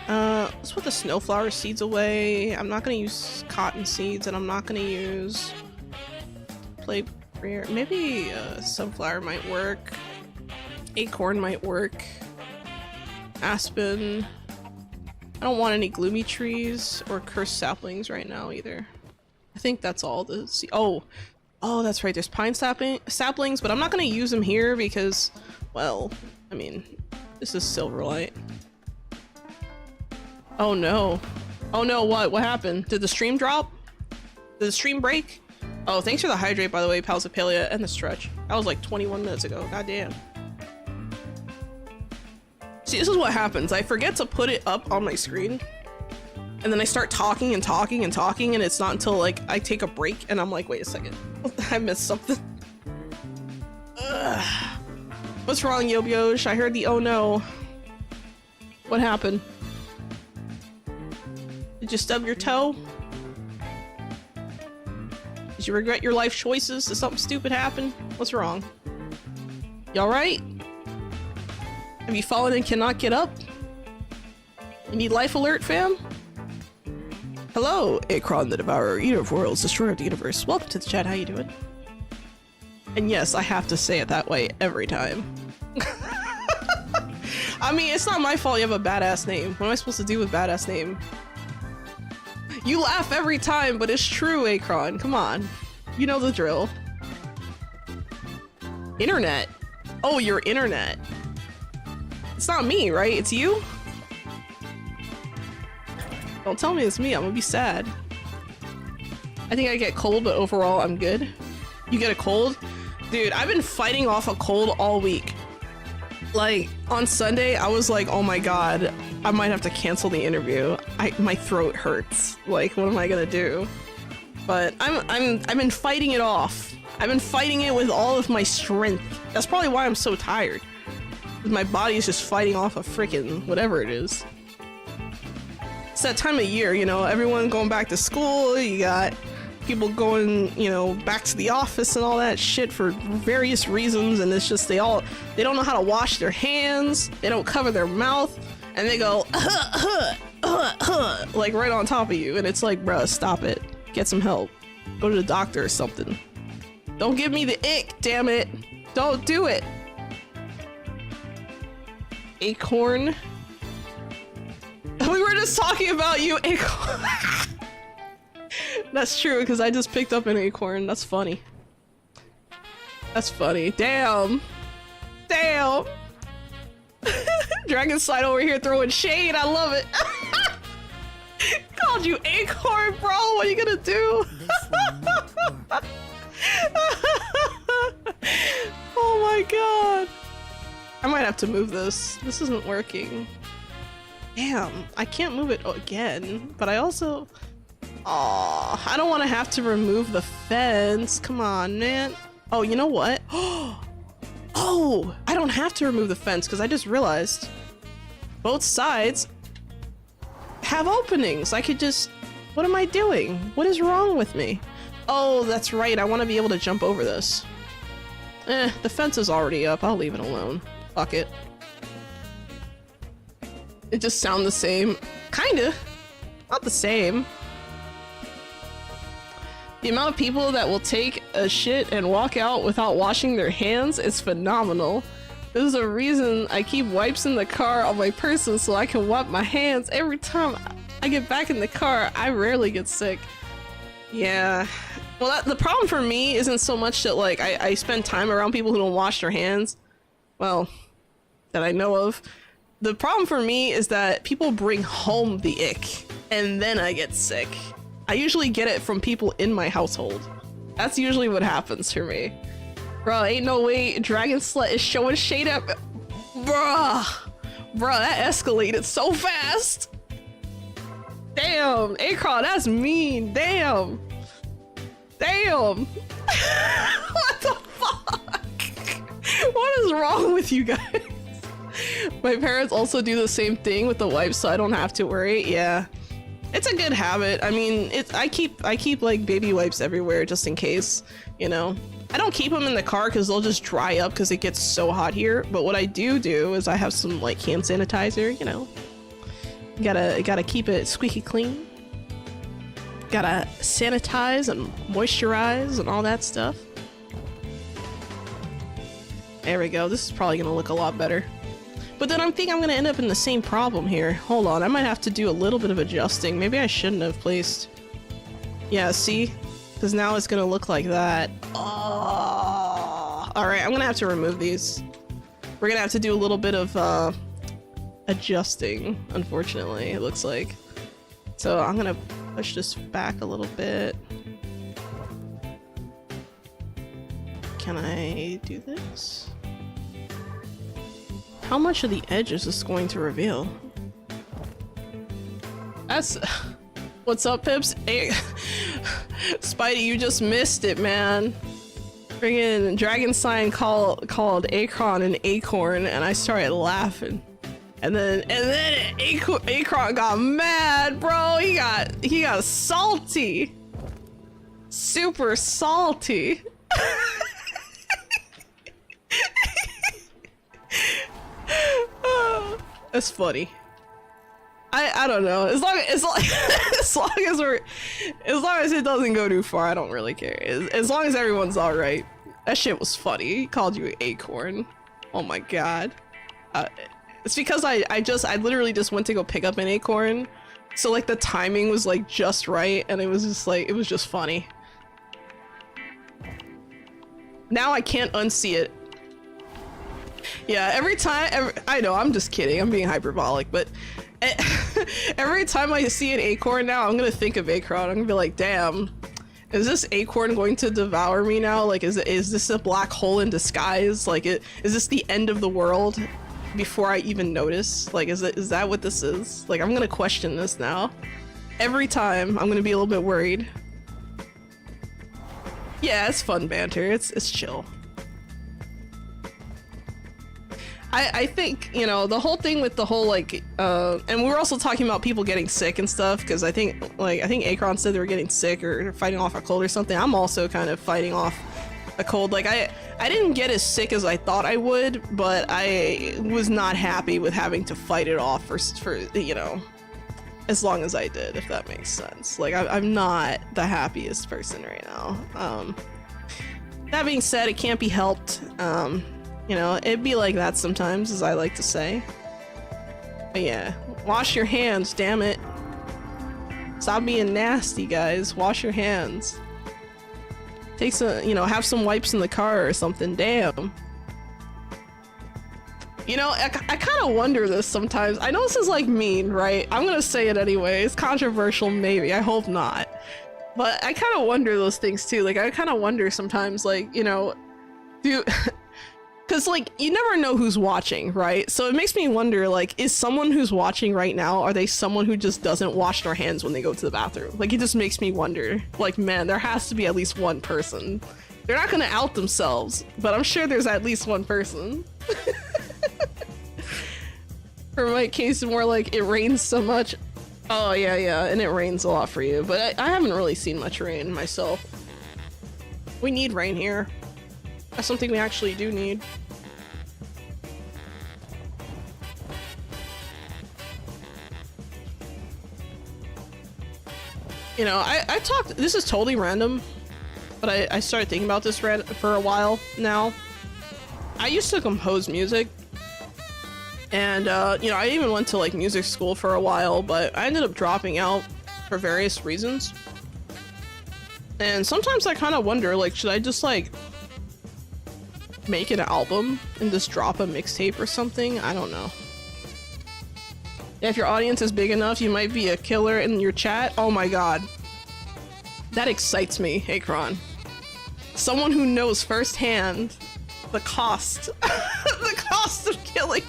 Let's put the snowflower seeds away. I'm not gonna use cotton seeds, and I'm not gonna use maybe sunflower might work. Acorn might work. Aspen. I don't want any gloomy trees or cursed saplings right now either. I think that's all the oh, that's right. There's pine saplings, but I'm not gonna use them here because, well, I mean, this is Silverlight. Oh no. Oh no, what? What happened? Did the stream drop? Did the stream break? Oh, thanks for the hydrate, by the way, Palsipalia, and the stretch. That was like 21 minutes ago. Goddamn. See, this is what happens. I forget to put it up on my screen, and then I start talking and talking and talking, and it's not until like I take a break and I'm like, wait a second, I missed something. Ugh. What's wrong, Yobyosh? I heard the oh no. What happened? Did you stub your toe? Did you regret your life choices? Did something stupid happen? What's wrong? You alright? Have you fallen and cannot get up? You need life alert, fam? Hello, a.k.a. the Devourer, Eater of Worlds, Destroyer of the Universe. Welcome to the chat, how you doing? And yes, I have to say it that way every time. I mean, it's not my fault you have a badass name. What am I supposed to do with badass name? You laugh every time, but it's true, Akron. Come on. You know the drill. Internet. Oh, your internet. It's not me, right? It's you? Don't tell me it's me. I'm gonna be sad. I think I get cold, but overall I'm good. You get a cold? Dude, I've been fighting off a cold all week. Like, on Sunday, I was like, oh my god, I might have to cancel the interview. My throat hurts. Like, what am I gonna do? But I've been fighting it off. I've been fighting it with all of my strength. That's probably why I'm so tired. My body is just fighting off a freaking whatever it is. It's that time of year, you know, everyone going back to school, you got people going, you know, back to the office and all that shit for various reasons, and it's just they don't know how to wash their hands, they don't cover their mouth, and they go like right on top of you, and it's like, bruh, stop it. Get some help. Go to the doctor or something. Don't give me the ick, damn it. Don't do it. Acorn. We were just talking about you, Acorn. That's true, because I just picked up an acorn. That's funny. That's funny. Damn. Damn. Dragon Slide over here throwing shade. I love it. Called you acorn, bro. What are you gonna do? Oh my god. I might have to move this. This isn't working. Damn, I can't move it again, but I also... Aw, I don't want to have to remove the fence. Come on, man. Oh, you know what? Oh, I don't have to remove the fence because I just realized both sides have openings. I could just... What am I doing? What is wrong with me? Oh, that's right. I want to be able to jump over this. The fence is already up. I'll leave it alone. Fuck it. It just sounds the same. Kinda. Not the same. The amount of people that will take a shit and walk out without washing their hands is phenomenal. There's a reason I keep wipes in the car on my person so I can wipe my hands every time I get back in the car. I rarely get sick. Yeah. Well, the problem for me isn't so much that like I spend time around people who don't wash their hands. Well, that I know of. The problem for me is that people bring home the ick and then I get sick. I usually get it from people in my household. That's usually what happens for me. Bro, ain't no way Dragon Slut is showing shade up. Bruh. Bro, that escalated so fast. Damn, a.k.a, that's mean. Damn. Damn. What the fuck? What is wrong with you guys? My parents also do the same thing with the wipes, so I don't have to worry. Yeah. It's a good habit. I mean, I keep like baby wipes everywhere just in case, you know. I don't keep them in the car because they'll just dry up because it gets so hot here. But what I do is I have some like hand sanitizer, you know. Gotta keep it squeaky clean. Gotta sanitize and moisturize and all that stuff. There we go. This is probably gonna look a lot better. But then I'm gonna end up in the same problem here. Hold on, I might have to do a little bit of adjusting. Maybe I shouldn't have placed... Yeah, see? Because now it's gonna look like that. Oh. Alright, I'm gonna have to remove these. We're gonna have to do a little bit of adjusting, unfortunately, it looks like. So I'm gonna push this back a little bit. Can I do this? How much of the edge is this going to reveal? That's... What's up, Pips? Hey, Spidey, you just missed it, man. Friggin' Dragon Sign called Akron an acorn, and I started laughing. And then Akron got mad, bro. He got salty. Super salty. That's funny. I don't know. As long as it doesn't go too far, I don't really care. As long as everyone's all right. That shit was funny. He called you an acorn. Oh my god. It's because I literally just went to go pick up an acorn, so like the timing was like just right, and it was just like, it was just funny. Now I can't unsee it. Yeah, every time, I know, I'm just kidding, I'm being hyperbolic, but every time I see an acorn now, I'm gonna think of Akron. I'm gonna be like, damn, is this acorn going to devour me now? Like, is this a black hole in disguise? Like, is this the end of the world before I even notice? Like, is that what this is? Like, I'm gonna question this now. Every time, I'm gonna be a little bit worried. Yeah, it's fun banter. It's chill. I think, you know, the whole thing with the whole, like, and we were also talking about people getting sick and stuff, because I think Akron said they were getting sick or fighting off a cold or something. I'm also kind of fighting off a cold. Like, I didn't get as sick as I thought I would, but I was not happy with having to fight it off for you know, as long as I did, if that makes sense. Like, I'm not the happiest person right now. That being said, it can't be helped. You know, it'd be like that sometimes, as I like to say. But yeah, wash your hands, damn it. Stop being nasty, guys. Wash your hands. Take some, you know, have some wipes in the car or something, damn. You know, I kind of wonder this sometimes. I know this is like mean, right? I'm gonna say it anyway. It's controversial, maybe. I hope not. But I kind of wonder those things too. Like, I kind of wonder sometimes, like, you know, because, like, you never know who's watching, right? So it makes me wonder, like, is someone who's watching right now, are they someone who just doesn't wash their hands when they go to the bathroom? Like, it just makes me wonder. Like, man, there has to be at least one person. They're not gonna out themselves, but I'm sure there's at least one person. For my case, more like, it rains so much. Oh, yeah, and it rains a lot for you. But I haven't really seen much rain myself. We need rain here. That's something we actually do need. You know, I talked, this is totally random, but I started thinking about this for a while now. I used to compose music, and you know, I even went to like music school for a while, but I ended up dropping out for various reasons. And sometimes I kind of wonder, like, should I just like make an album and just drop a mixtape or something? I don't know. If your audience is big enough, you might be a killer in your chat. Oh my god. That excites me, Akron. Someone who knows firsthand the cost. The cost of killing.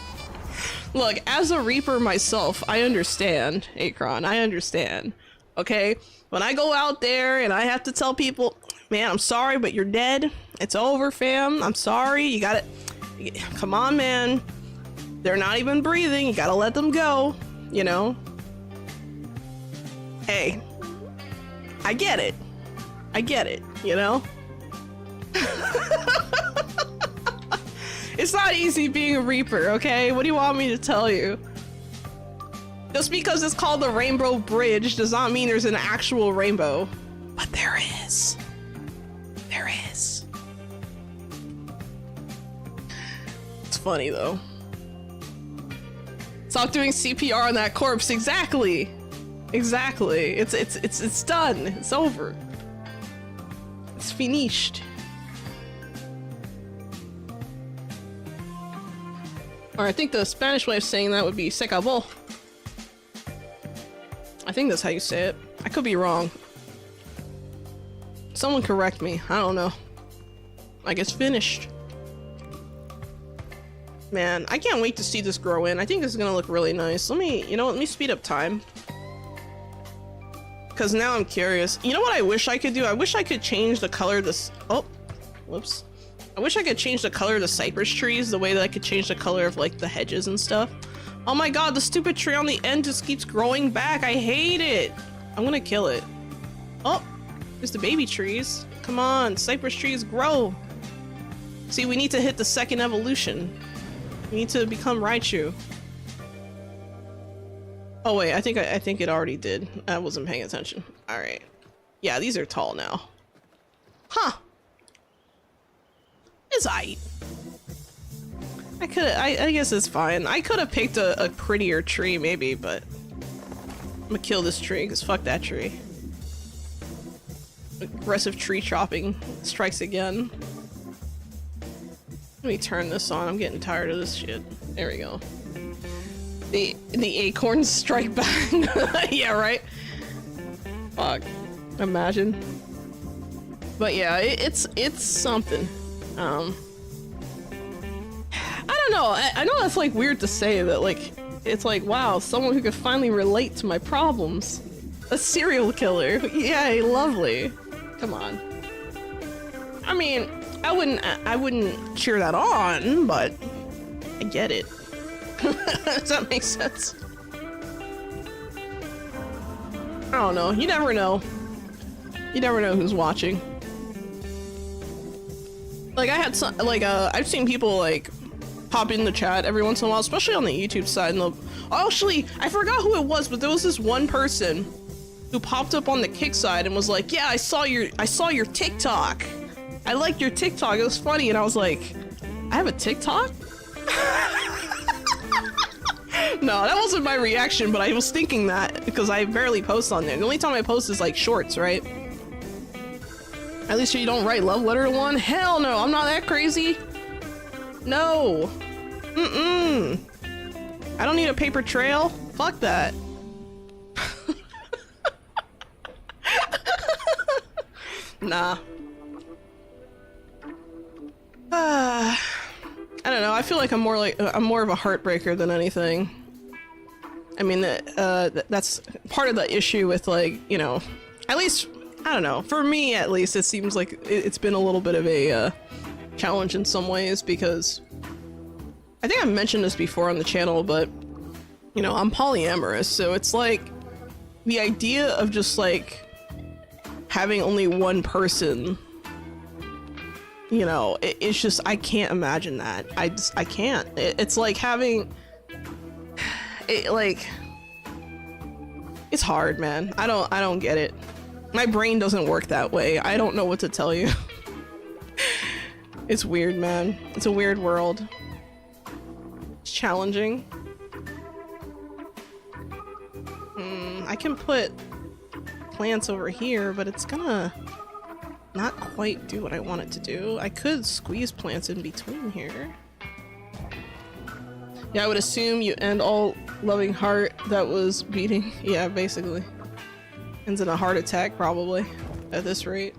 Look, as a Reaper myself, I understand, Akron, I understand. Okay? When I go out there and I have to tell people, man, I'm sorry, but you're dead. It's over, fam. I'm sorry. You gotta... Come on, man. They're not even breathing. You gotta let them go, you know? Hey. I get it. I get it, you know? It's not easy being a Reaper, okay? What do you want me to tell you? Just because it's called the Rainbow Bridge does not mean there's an actual rainbow. But there is. There is. It's funny though. Stop doing CPR on that corpse. Exactly. Exactly. It's done. It's over. It's finished. Or I think the Spanish way of saying that would be se acabó. I think that's how you say it. I could be wrong. Someone correct me. I don't know. Like it's finished. Man, I can't wait to see this grow in. I think this is gonna look really nice. Let me speed up time. Cause now I'm curious. You know what I wish I could do? I wish I could change the color of this. Oh, whoops. I wish I could change the color of the cypress trees the way that I could change the color of like the hedges and stuff. Oh my god, the stupid tree on the end just keeps growing back. I hate it. I'm gonna kill it. Oh, there's the baby trees. Come on, cypress trees grow. See, we need to hit the second evolution. We need to become Raichu. Oh wait, I think it already did. I wasn't paying attention. All right. Yeah, these are tall now. Huh. It's aight. I guess it's fine. I could have picked a prettier tree maybe, but I'm gonna kill this tree because fuck that tree. Aggressive tree chopping strikes again. Let me turn this on. I'm getting tired of this shit. There we go. The acorns strike back. Yeah, right? Fuck. Imagine. But yeah, it's something. I don't know. I know that's like weird to say that, like, it's like, wow, someone who could finally relate to my problems. A serial killer. Yay, lovely. Come on. I mean, I wouldn't cheer that on, but I get it. Does that make sense? I don't know. You never know. You never know who's watching. Like I had some, like I've seen people like pop in the chat every once in a while, especially on the YouTube side, and they'll actually, I forgot who it was, but there was this one person who popped up on the Kick side and was like, yeah, I saw your TikTok. I liked your TikTok. It was funny. And I was like, I have a TikTok? No, that wasn't my reaction, but I was thinking that because I barely post on there. The only time I post is like shorts, right? At least you don't write love letter to one? Hell no, I'm not that crazy. No. Mm-mm. I don't need a paper trail. Fuck that. Nah. I don't know. I feel like I'm more of a heartbreaker than anything. I mean, that's part of the issue with, like, you know, at least, I don't know, for me at least, it seems like it's been a little bit of a challenge in some ways, because I think I've mentioned this before on the channel, but, you know, I'm polyamorous, so it's like the idea of just like having only one person, you know, it's just, I can't imagine that. I can't. It's like having it, like, it's hard, man. I don't get it. My brain doesn't work that way. I don't know what to tell you. It's weird, man. It's a weird world. It's challenging. I can put plants over here, but it's gonna not quite do what I want it to do. I could squeeze plants in between here. Yeah, I would assume you end all loving heart that was beating. Yeah, basically. Ends in a heart attack, probably, at this rate.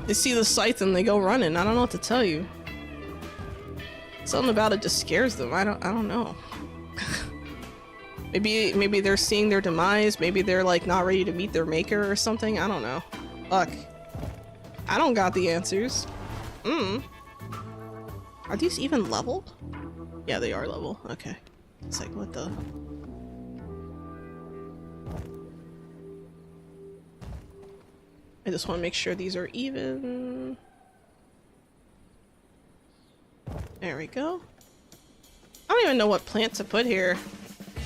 They see the scythe and they go running. I don't know what to tell you. Something about it just scares them. I don't know. Maybe they're seeing their demise. Maybe they're like not ready to meet their maker or something. I don't know. Fuck. I don't got the answers. Are these even leveled? Yeah, they are level. Okay. It's like, what the? I just want to make sure these are even. There we go. I don't even know what plant to put here.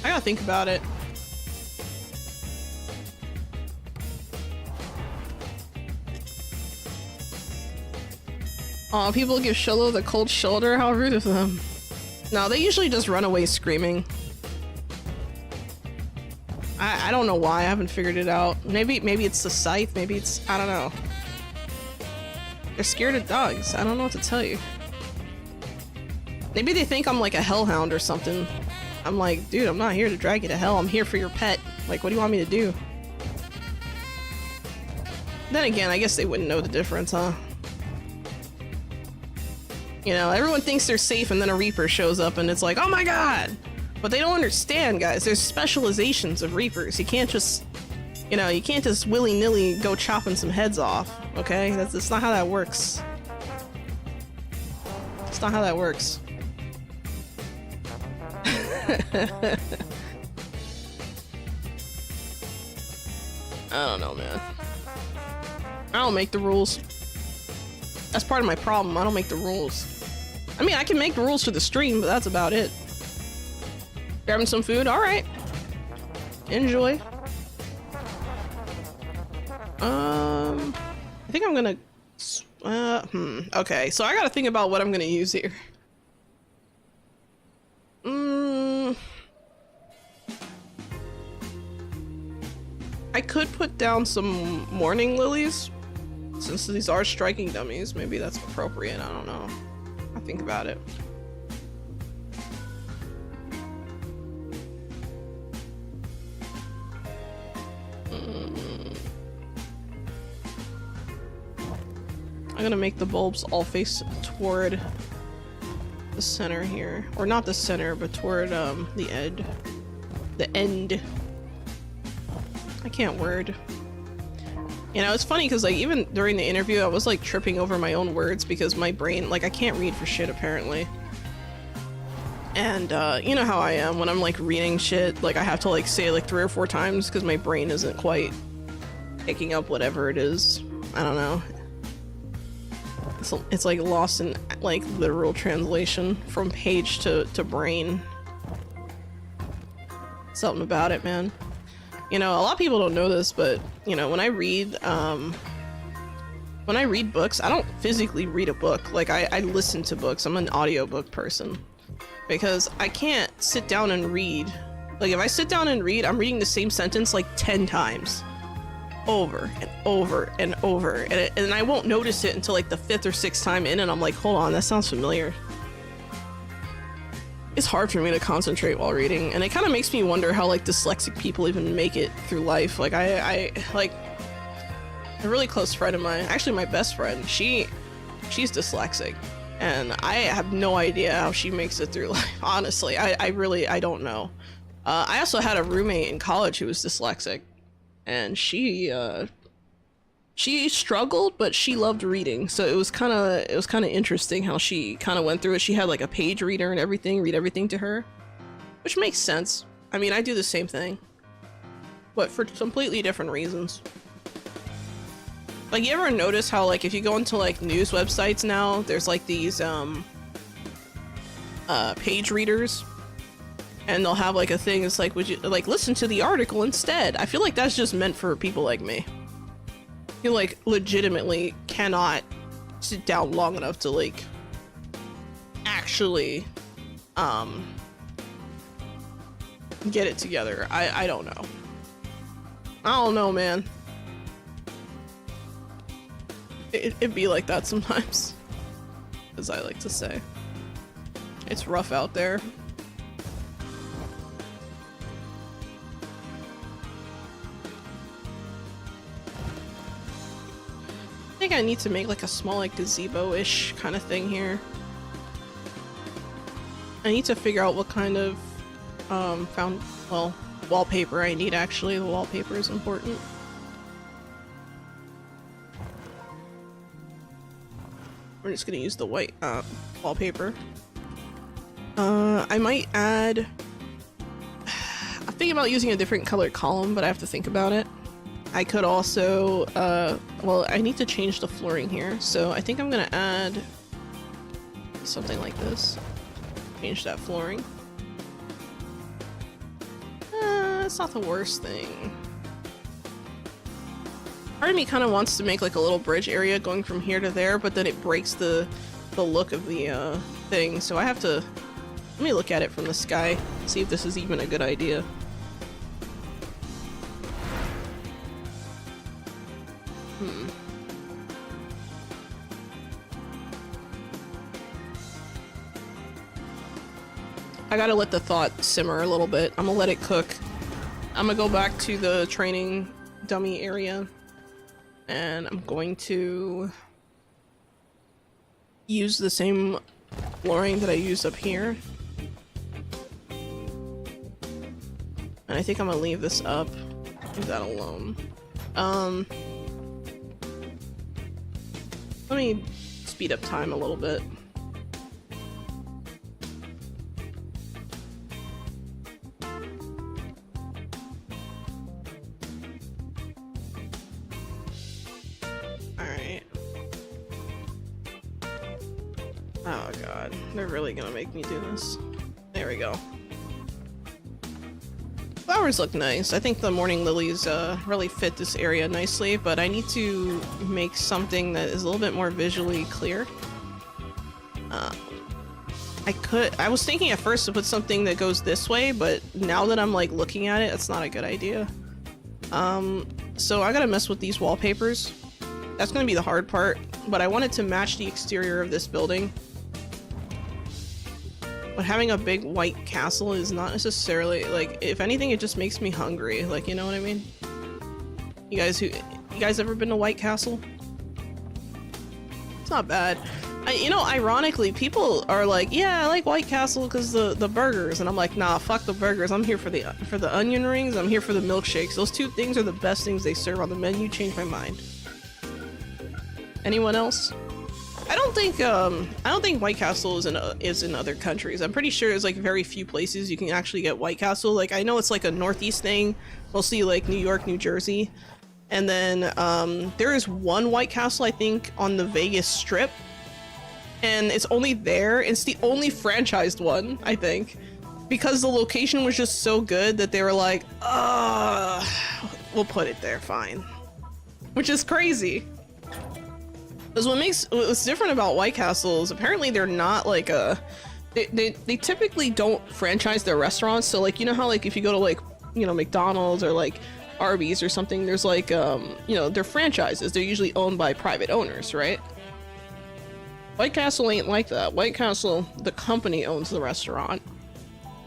I gotta think about it. Aw, people give Xolo the cold shoulder? How rude of them. No, they usually just run away screaming. I don't know why, I haven't figured it out. Maybe it's the scythe, maybe it's... I don't know. They're scared of dogs, I don't know what to tell you. Maybe they think I'm like a hellhound or something. I'm like, dude, I'm not here to drag you to hell, I'm here for your pet. Like, what do you want me to do? Then again, I guess they wouldn't know the difference, huh? You know, everyone thinks they're safe and then a Reaper shows up and it's like, oh my god! But they don't understand, guys. There's specializations of Reapers. You can't just, you know, you can't just willy-nilly go chopping some heads off, okay? That's not how that works. That's not how that works. I don't know, man. I don't make the rules. That's part of my problem. I don't make the rules. I mean, I can make the rules for the stream, but that's about it. Grabbing some food? Alright. Enjoy. I think I'm gonna... Okay, so I gotta think about what I'm gonna use here. I could put down some morning lilies. Since these are striking dummies, maybe that's appropriate. I don't know. I'll think about it. I'm gonna make the bulbs all face toward the center here. Or not the center, but toward the end. The end. I can't word. You know, it's funny because like even during the interview I was like tripping over my own words because my brain, like I can't read for shit apparently. And you know how I am when I'm like reading shit, like I have to like say it like 3 or 4 times because my brain isn't quite picking up whatever it is. I don't know. It's like lost in like literal translation from page to brain. Something about it, man. You know, a lot of people don't know this, but you know, when I read books, I don't physically read a book. Like I listen to books. I'm an audiobook person because I can't sit down and read. Like if I sit down and read, I'm reading the same sentence like 10 times over and over and over, and I won't notice it until like the 5th or 6th time in, and I'm like, hold on, that sounds familiar. It's hard for me to concentrate while reading, and it kind of makes me wonder how like dyslexic people even make it through life. Like I like a really close friend of mine, actually my best friend, she's dyslexic, and I have no idea how she makes it through life. Honestly, I really don't know. I also had a roommate in college who was dyslexic, and she struggled, but she loved reading, so it was kind of interesting how she kind of went through it. She had like a page reader and everything, read everything to her, which makes sense. I mean, I do the same thing, but for completely different reasons. Like, you ever notice how like if you go into like news websites now, there's like these page readers, and they'll have like a thing that's like, would you like listen to the article instead? I feel like that's just meant for people like me. You like legitimately cannot sit down long enough to like actually get it together. I don't know. I don't know, man. It'd be like that sometimes, as I like to say. It's rough out there. I think I need to make like a small like gazebo-ish kind of thing here. I need to figure out what kind of well, wallpaper I need. Actually, the wallpaper is important. We're just gonna use the white wallpaper. I might add. I'm thinking about using a different colored column, but I have to think about it. I could also, well, I need to change the flooring here, so I think I'm gonna add something like this. Change that flooring. It's not the worst thing. Part of me kind of wants to make like a little bridge area going from here to there, but then it breaks the look of the thing, so I have to, let me look at it from the sky, see if this is even a good idea. I gotta let the thought simmer a little bit. I'm gonna let it cook. I'm gonna go back to the training dummy area, and I'm going to use the same flooring that I used up here. And I think I'm gonna leave this up. Leave that alone. Let me speed up time a little bit. Alright. Oh god, they're really gonna make me do this. There we go. Flowers look nice. I think the morning lilies really fit this area nicely, but I need to make something that is a little bit more visually clear. I was thinking at first to put something that goes this way, but now that I'm like looking at it, it's not a good idea. So I gotta mess with these wallpapers. That's gonna be the hard part, but I wanted to match the exterior of this building. But having a big white castle is not necessarily, like, if anything, it just makes me hungry, like, you know what I mean? You guys ever been to White Castle? It's not bad. You know, ironically, people are like, yeah, I like White Castle because the burgers, and I'm like, nah, fuck the burgers. I'm here for the onion rings. I'm here for the milkshakes. Those two things are the best things they serve on the menu. Change my mind. Anyone else? I don't think White Castle is in other countries. I'm pretty sure there's like very few places you can actually get White Castle. Like, I know it's like a Northeast thing, mostly like New York, New Jersey. And then there is one White Castle, I think, on the Vegas Strip. And it's only there. It's the only franchised one, I think. Because the location was just so good that they were like, we'll put it there, fine. Which is crazy. Because what's different about White Castle is apparently they're not like they typically don't franchise their restaurants. So like, you know how like if you go to like, you know, McDonald's or like Arby's or something, there's like you know, they're franchises. They're usually owned by private owners, right? White Castle ain't like that. White Castle, the company owns the restaurant,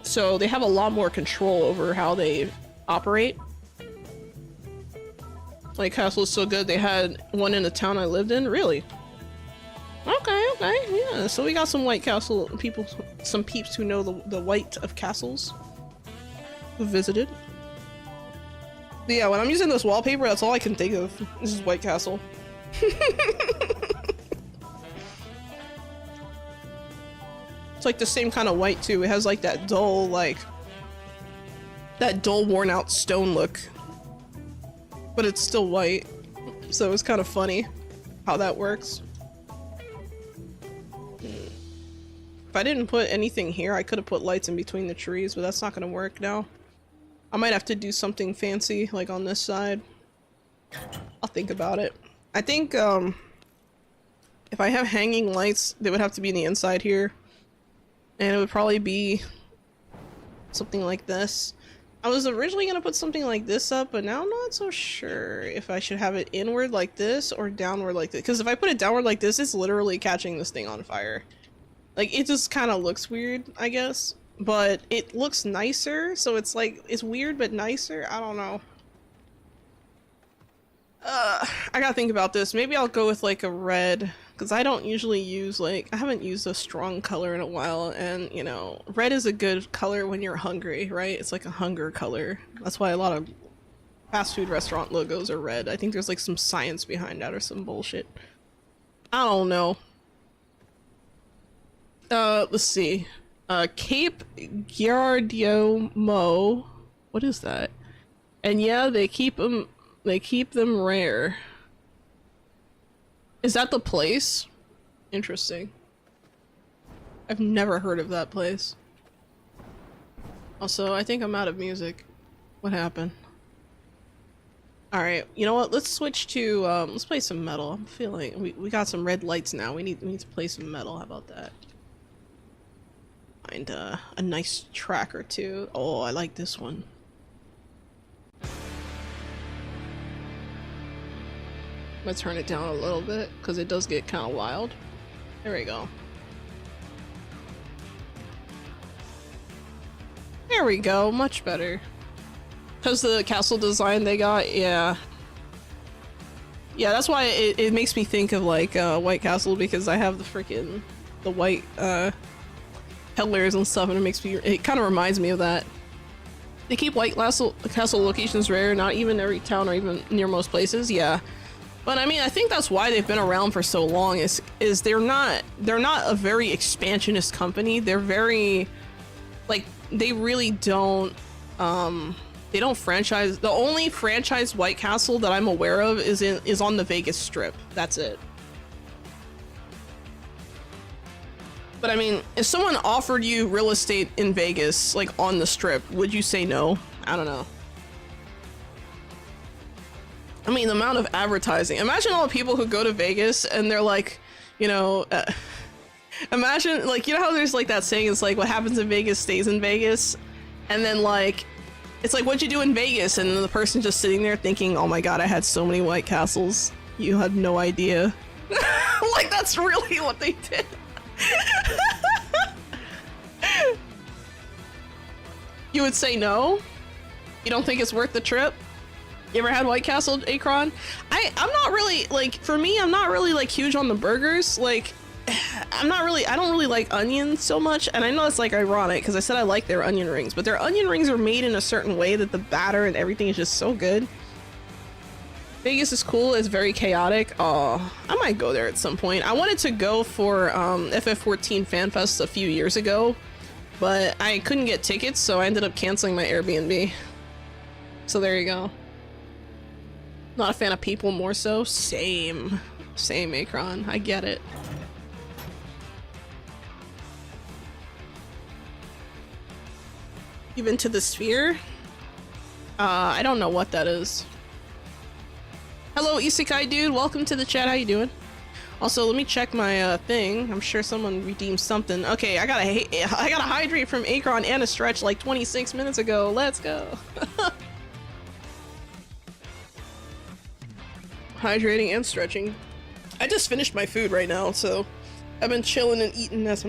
so they have a lot more control over how they operate. White Castle is so good, they had one in the town I lived in. Really? Okay, yeah. So we got some White Castle people, some peeps who know the white of castles who visited. But yeah, when I'm using this wallpaper, that's all I can think of. This is White Castle. It's like the same kind of white too. It has like that dull, worn out stone look. But it's still white, so it's kind of funny how that works. If I didn't put anything here, I could have put lights in between the trees, but that's not gonna work now. I might have to do something fancy, like on this side. I'll think about it. I think, if I have hanging lights, they would have to be in the inside here. And it would probably be something like this. I was originally gonna put something like this up, but now I'm not so sure if I should have it inward like this or downward like this. Because if I put it downward like this, it's literally catching this thing on fire. Like, it just kind of looks weird, I guess. But it looks nicer, so it's like, it's weird but nicer. I don't know. I gotta think about this. Maybe I'll go with like a red. because I don't usually use, like, I haven't used a strong color in a while, and, you know, red is a good color when you're hungry, right? It's like a hunger color. That's why a lot of fast food restaurant logos are red. I think there's, like, some science behind that or some bullshit. I don't know. Let's see. Cape Giardiamo. What is that? And yeah, they keep them rare. Is that the place? Interesting. I've never heard of that place. Also, I think I'm out of music. What happened? Alright, you know what? Let's switch to, let's play some metal. I'm feeling, we got some red lights now. We need to play some metal. How about that? Find a nice track or two. Oh, I like this one. I'm gonna turn it down a little bit because it does get kind of wild. There we go. There we go, much better. Because the castle design they got, yeah. Yeah, that's why it makes me think of like White Castle, because I have the freaking the white pillars and stuff, and it kind of reminds me of that. They keep White Castle locations rare, not even every town or even near most places, yeah. But I mean, I think that's why they've been around for so long, is they're not a very expansionist company. They're very, like, they really don't, they don't franchise. The only franchise White Castle that I'm aware of is on the Vegas Strip. That's it. But I mean, if someone offered you real estate in Vegas, like on the Strip, would you say no? I don't know. I mean, the amount of advertising. Imagine all the people who go to Vegas and they're like, you know, imagine, like, you know how there's like that saying, it's like what happens in Vegas stays in Vegas? And then like, it's like, what'd you do in Vegas? And then the person just sitting there thinking, oh my god, I had so many White Castles. You had no idea. Like, that's really what they did. You would say no? You don't think it's worth the trip? You ever had White Castle, a.k.a? I'm not really, like, for me, I'm not really, like, huge on the burgers. Like, I don't really like onions so much, and I know it's, like, ironic, because I said I like their onion rings, but their onion rings are made in a certain way that the batter and everything is just so good. Vegas is cool, it's very chaotic. Oh, I might go there at some point. I wanted to go for, FF14 Fan Fest a few years ago, but I couldn't get tickets, so I ended up canceling my Airbnb. So there you go. Not a fan of people, more so. Same, a.k.a. I get it. You've been to the Sphere? I don't know what that is. Hello, Isekai dude. Welcome to the chat. How you doing? Also, let me check my thing. I'm sure someone redeemed something. Okay, I gotta hydrate from a.k.a. and a stretch like 26 minutes ago. Let's go. Hydrating and stretching. I just finished my food right now, so I've been chilling and eating as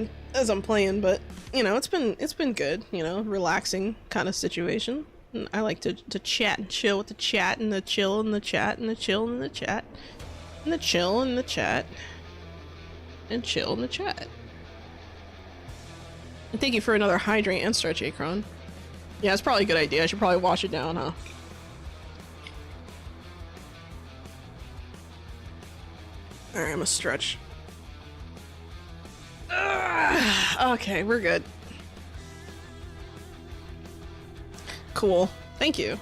I'm playing, but you know, it's been good, you know, relaxing kind of situation. And I like to chat and chill with the chat, and the chill and the chat, and the chill and the chat, and the chill and the chat, and chill in the chat. And thank you for another hydrate and stretch, a.k.a. Yeah, it's probably a good idea. I should probably wash it down, huh? Alright, I'm gonna stretch. Okay, we're good. Cool. Thank you.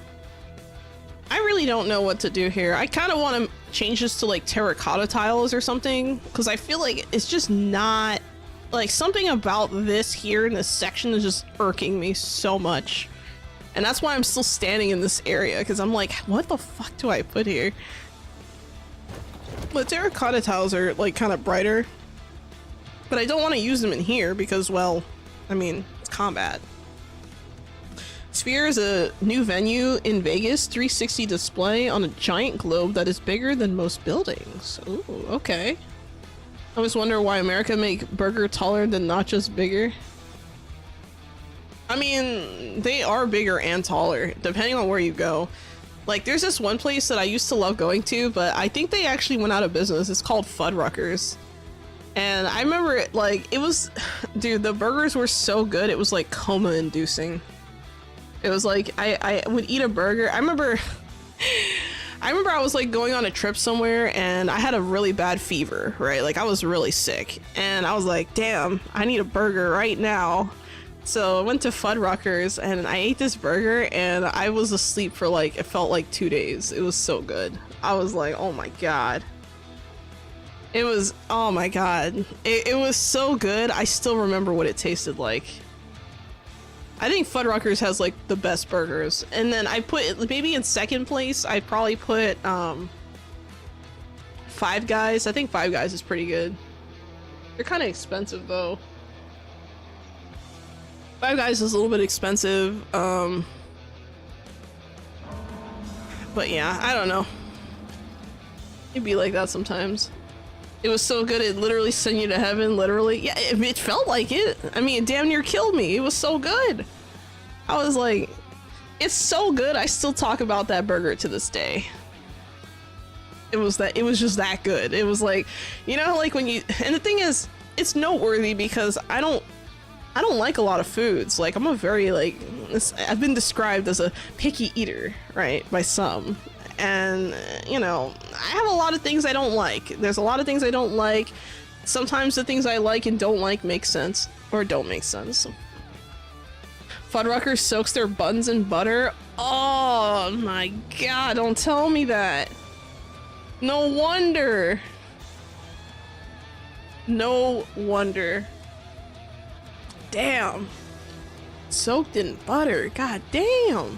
I really don't know what to do here. I kind of want to change this to like terracotta tiles or something, because I feel like it's just not, like, something about this here in this section is just irking me so much. And that's why I'm still standing in this area, because I'm like, what the fuck do I put here? The terracotta tiles are like kind of brighter, but I don't want to use them in here because, well, I mean, it's combat. Sphere is a new venue in Vegas, 360 display on a giant globe that is bigger than most buildings. Ooh, okay. I always wonder why America make burger taller than not just bigger. I mean, they are bigger and taller, depending on where you go. Like, there's this one place that I used to love going to, but I think they actually went out of business. It's called Fuddruckers. And I remember it, like, it was, dude, the burgers were so good, it was like coma inducing. It was like, I would eat a burger. I remember I was like going on a trip somewhere and I had a really bad fever, right? Like I was really sick and I was like, damn, I need a burger right now. So I went to Fuddruckers and I ate this burger and I was asleep for like, it felt like 2 days. It was so good. I was like, oh my God. It was, oh my God. It was so good. I still remember what it tasted like. I think Fuddruckers has like the best burgers. And then I put, maybe in second place, I'd probably put Five Guys. I think Five Guys is pretty good. They're kind of expensive though. Five Guys is a little bit expensive. But yeah, I don't know. It'd be like that sometimes. It was so good, it literally sent you to heaven, literally. Yeah, it felt like it. I mean, it damn near killed me. It was so good. I was like, it's so good, I still talk about that burger to this day. It was just that good. It was like, you know, like when you, and the thing is, it's noteworthy because I don't like a lot of foods. Like, I'm a very, like, I've been described as a picky eater, right, by some. And, you know, I have a lot of things I don't like. There's a lot of things I don't like. Sometimes the things I like and don't like make sense, or don't make sense. Fuddruckers soaks their buns in butter. Oh my God, don't tell me that. No wonder. No wonder. Damn. Soaked in butter. God damn.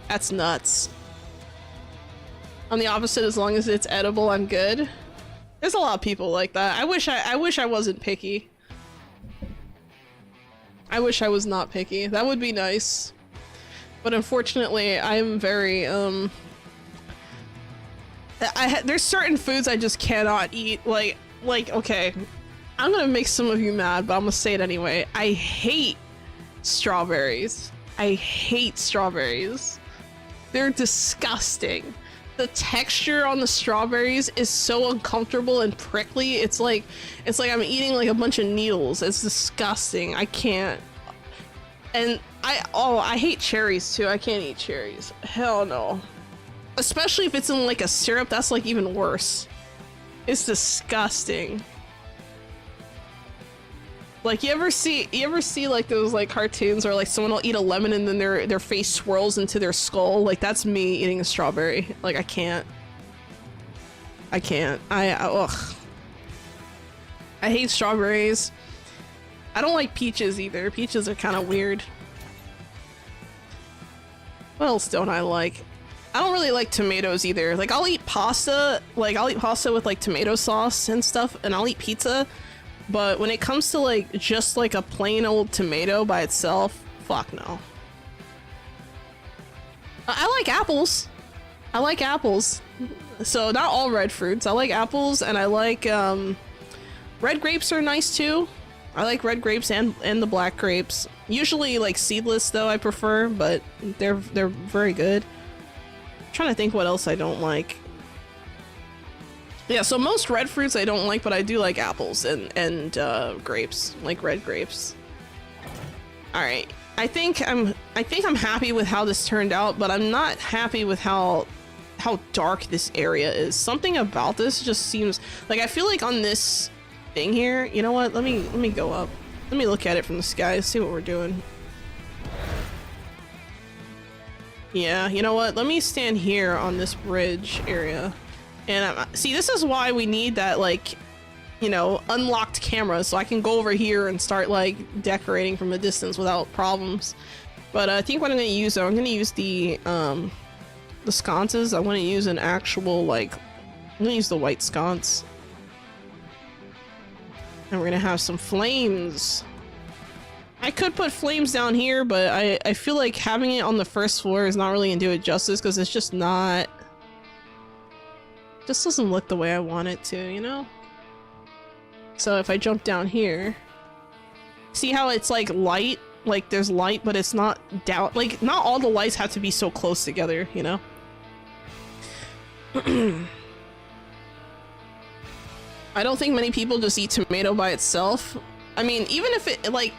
That's nuts. On the opposite, as long as it's edible, I'm good. There's a lot of people like that. I wish I wasn't picky. I wish I was not picky. That would be nice. But unfortunately, I'm very, there's certain foods I just cannot eat. Like, okay, I'm gonna make some of you mad, but I'm gonna say it anyway. I hate strawberries. I hate strawberries. They're disgusting. The texture on the strawberries is so uncomfortable and prickly. It's like I'm eating like a bunch of needles. It's disgusting. I can't. And I hate cherries too. I can't eat cherries. Hell no. Especially if it's in like a syrup, that's like even worse. It's disgusting. Like, you ever see like those like cartoons where like someone will eat a lemon and then their face swirls into their skull? Like, that's me eating a strawberry. Like, I can't. Ugh. I hate strawberries. I don't like peaches either. Peaches are kind of weird. What else don't I like? I don't really like tomatoes either. Like, I'll eat pasta. Like, I'll eat pasta with like tomato sauce and stuff, and I'll eat pizza. But when it comes to like just like a plain old tomato by itself, fuck no. I like apples. I like apples. So not all red fruits. I like apples, and I like red grapes are nice too. I like red grapes and the black grapes. Usually like seedless though I prefer, but they're very good. I'm trying to think what else I don't like. Yeah, so most red fruits I don't like, but I do like apples and grapes, like red grapes. All right, I think I'm happy with how this turned out, but I'm not happy with how dark this area is. Something about this just seems like, I feel like on this thing here, you know what? Let me go up. Let me look at it from the sky, see what we're doing. Yeah, you know what? Let me stand here on this bridge area. And see, this is why we need that, like, you know, unlocked camera, so I can go over here and start like decorating from a distance without problems. But I think what I'm gonna use, though, I'm gonna use the sconces. I want to use an actual, like, I'm gonna use the white sconce, and we're gonna have some flames. I could put flames down here, but I feel like having it on the first floor is not really gonna do it justice, because it's just not. Just doesn't look the way I want it to, you know? So if I jump down here, see how it's like light? Like there's light, but it's not down. Like, not all the lights have to be so close together, you know? I don't think many people just eat tomato by itself. I mean, even if it, like,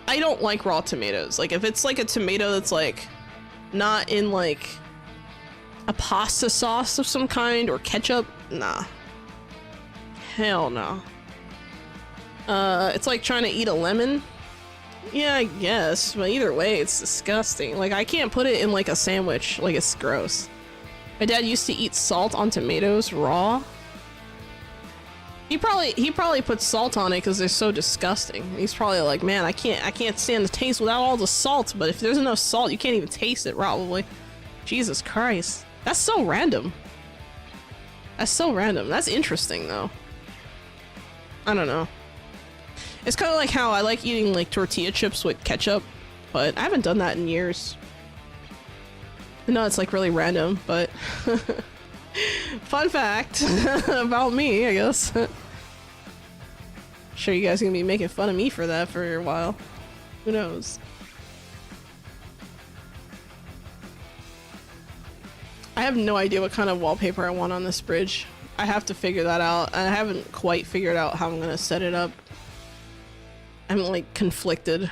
I don't like raw tomatoes. Like, if it's like a tomato that's like not in like a pasta sauce of some kind or ketchup, nah. Hell no. It's like trying to eat a lemon. Yeah, I guess, but either way, it's disgusting. Like, I can't put it in like a sandwich. Like, it's gross. My dad used to eat salt on tomatoes raw. He probably puts salt on it because they're so disgusting. He's probably like, man, I can't stand the taste without all the salt. But if there's enough salt, you can't even taste it probably. Jesus Christ, that's so random. That's so random. That's interesting though. I don't know. It's kind of like how I like eating like tortilla chips with ketchup, but I haven't done that in years. I know it's like really random, but fun fact about me, I guess. Sure, you guys are gonna be making fun of me for that for a while. Who knows? I have no idea what kind of wallpaper I want on this bridge. I have to figure that out. I haven't quite figured out how I'm gonna set it up. I'm like conflicted.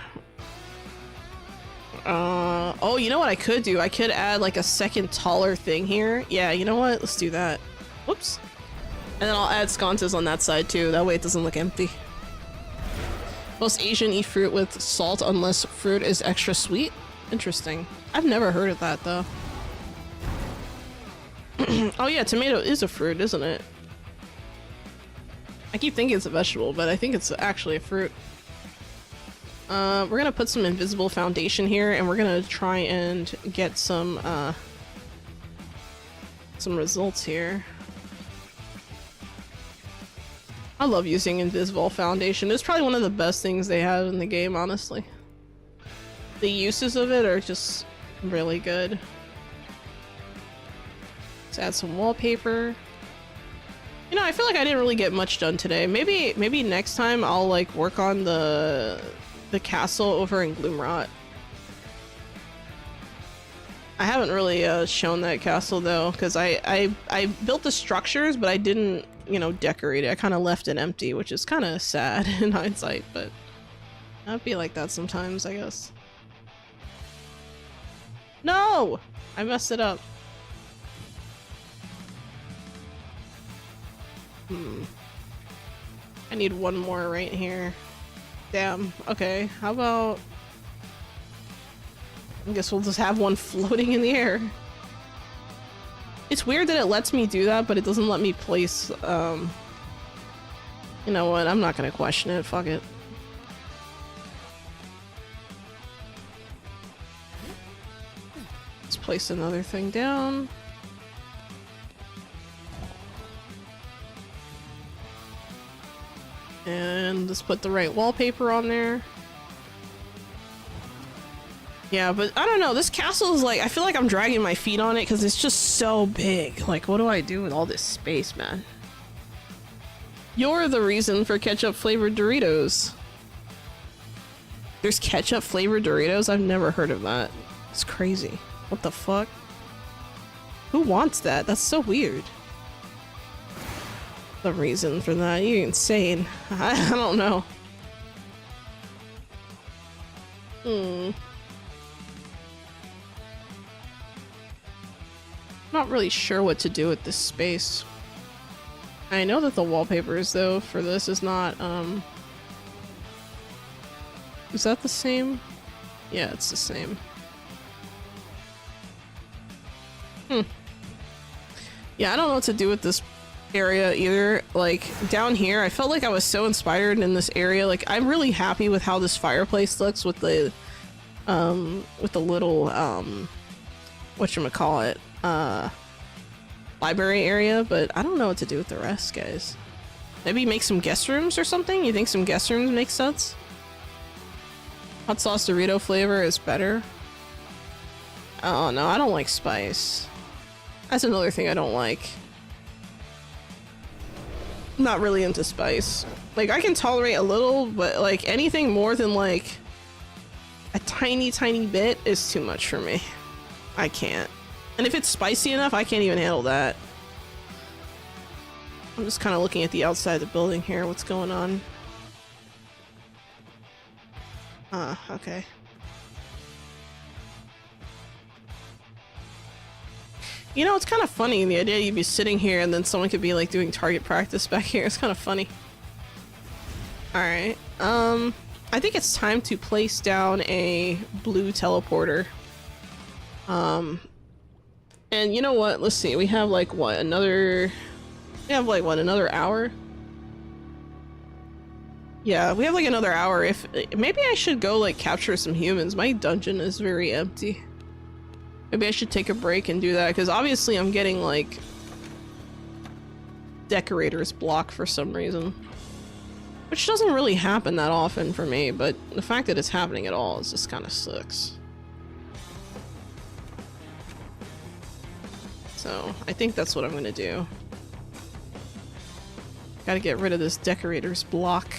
Oh, you know what I could do? I could add like a second taller thing here. Yeah, you know what? Let's do that. Whoops. And then I'll add sconces on that side too. That way it doesn't look empty. Most Asian eat fruit with salt unless fruit is extra sweet. Interesting. I've never heard of that though. Oh yeah, tomato is a fruit, isn't it? I keep thinking it's a vegetable, but I think it's actually a fruit. We're gonna put some invisible foundation here, and we're gonna try and get some results here. I love using invisible foundation. It's probably one of the best things they have in the game, honestly. The uses of it are just really good. Let's add some wallpaper. You know, I feel like I didn't really get much done today. Maybe next time I'll like work on the castle over in Gloomrot. I haven't really shown that castle though, because I built the structures, but I didn't, you know, decorate it. I kind of left it empty, which is kind of sad in hindsight, but I'd be like that sometimes, I guess. No! I messed it up. I need one more right here. Damn. Okay, how about... I guess we'll just have one floating in the air. It's weird that it lets me do that, but it doesn't let me place, you know what, I'm not gonna question it, fuck it. Let's place another thing down. And let's put the right wallpaper on there. Yeah, but I don't know, this castle is like, I feel like I'm dragging my feet on it because it's just so big. Like, what do I do with all this space, man? You're the reason for ketchup flavored Doritos. There's ketchup flavored Doritos? I've never heard of that. It's crazy. What the fuck? Who wants that? That's so weird. The reason for that? You're insane. I don't know. Not really sure what to do with this space. I know that the wallpapers though for this is not is that the same? Yeah, it's the same. Yeah, I don't know what to do with this area either. Like down here I felt like I was so inspired in this area. Like I'm really happy with how this fireplace looks with the little whatchamacallit, library area, but I don't know what to do with the rest, guys. Maybe make some guest rooms or something? You think some guest rooms make sense? Hot sauce Dorito flavor is better. Oh no, I don't like spice. That's another thing I don't like. I'm not really into spice. Like I can tolerate a little, but like anything more than like a tiny bit is too much for me. I can't. And if it's spicy enough, I can't even handle that. I'm just kind of looking at the outside of the building here. What's going on? Okay. You know, it's kind of funny, the idea you'd be sitting here and then someone could be like doing target practice back here. It's kind of funny. Alright, I think it's time to place down a blue teleporter. And you know what? Let's see. We have like what? Another hour? Yeah, we have like another hour. If maybe I should go like capture some humans. My dungeon is very empty. Maybe I should take a break and do that, because obviously I'm getting like decorator's block for some reason. Which doesn't really happen that often for me, but the fact that it's happening at all is just kind of sucks. So I think that's what I'm gonna do. Gotta get rid of this decorator's block.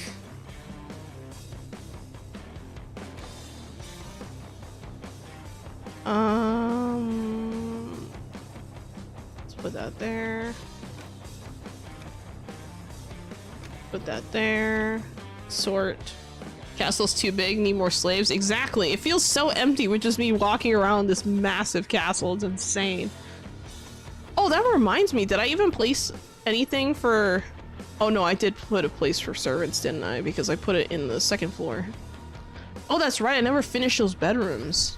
Let's put that there. Put that there. Sort. Castle's too big, need more slaves. Exactly. It feels so empty with just me walking around this massive castle. It's insane. Oh, that reminds me. Did I even place anything for... Oh no, I did put a place for servants, didn't I? Because I put it in the second floor. Oh, that's right. I never finished those bedrooms.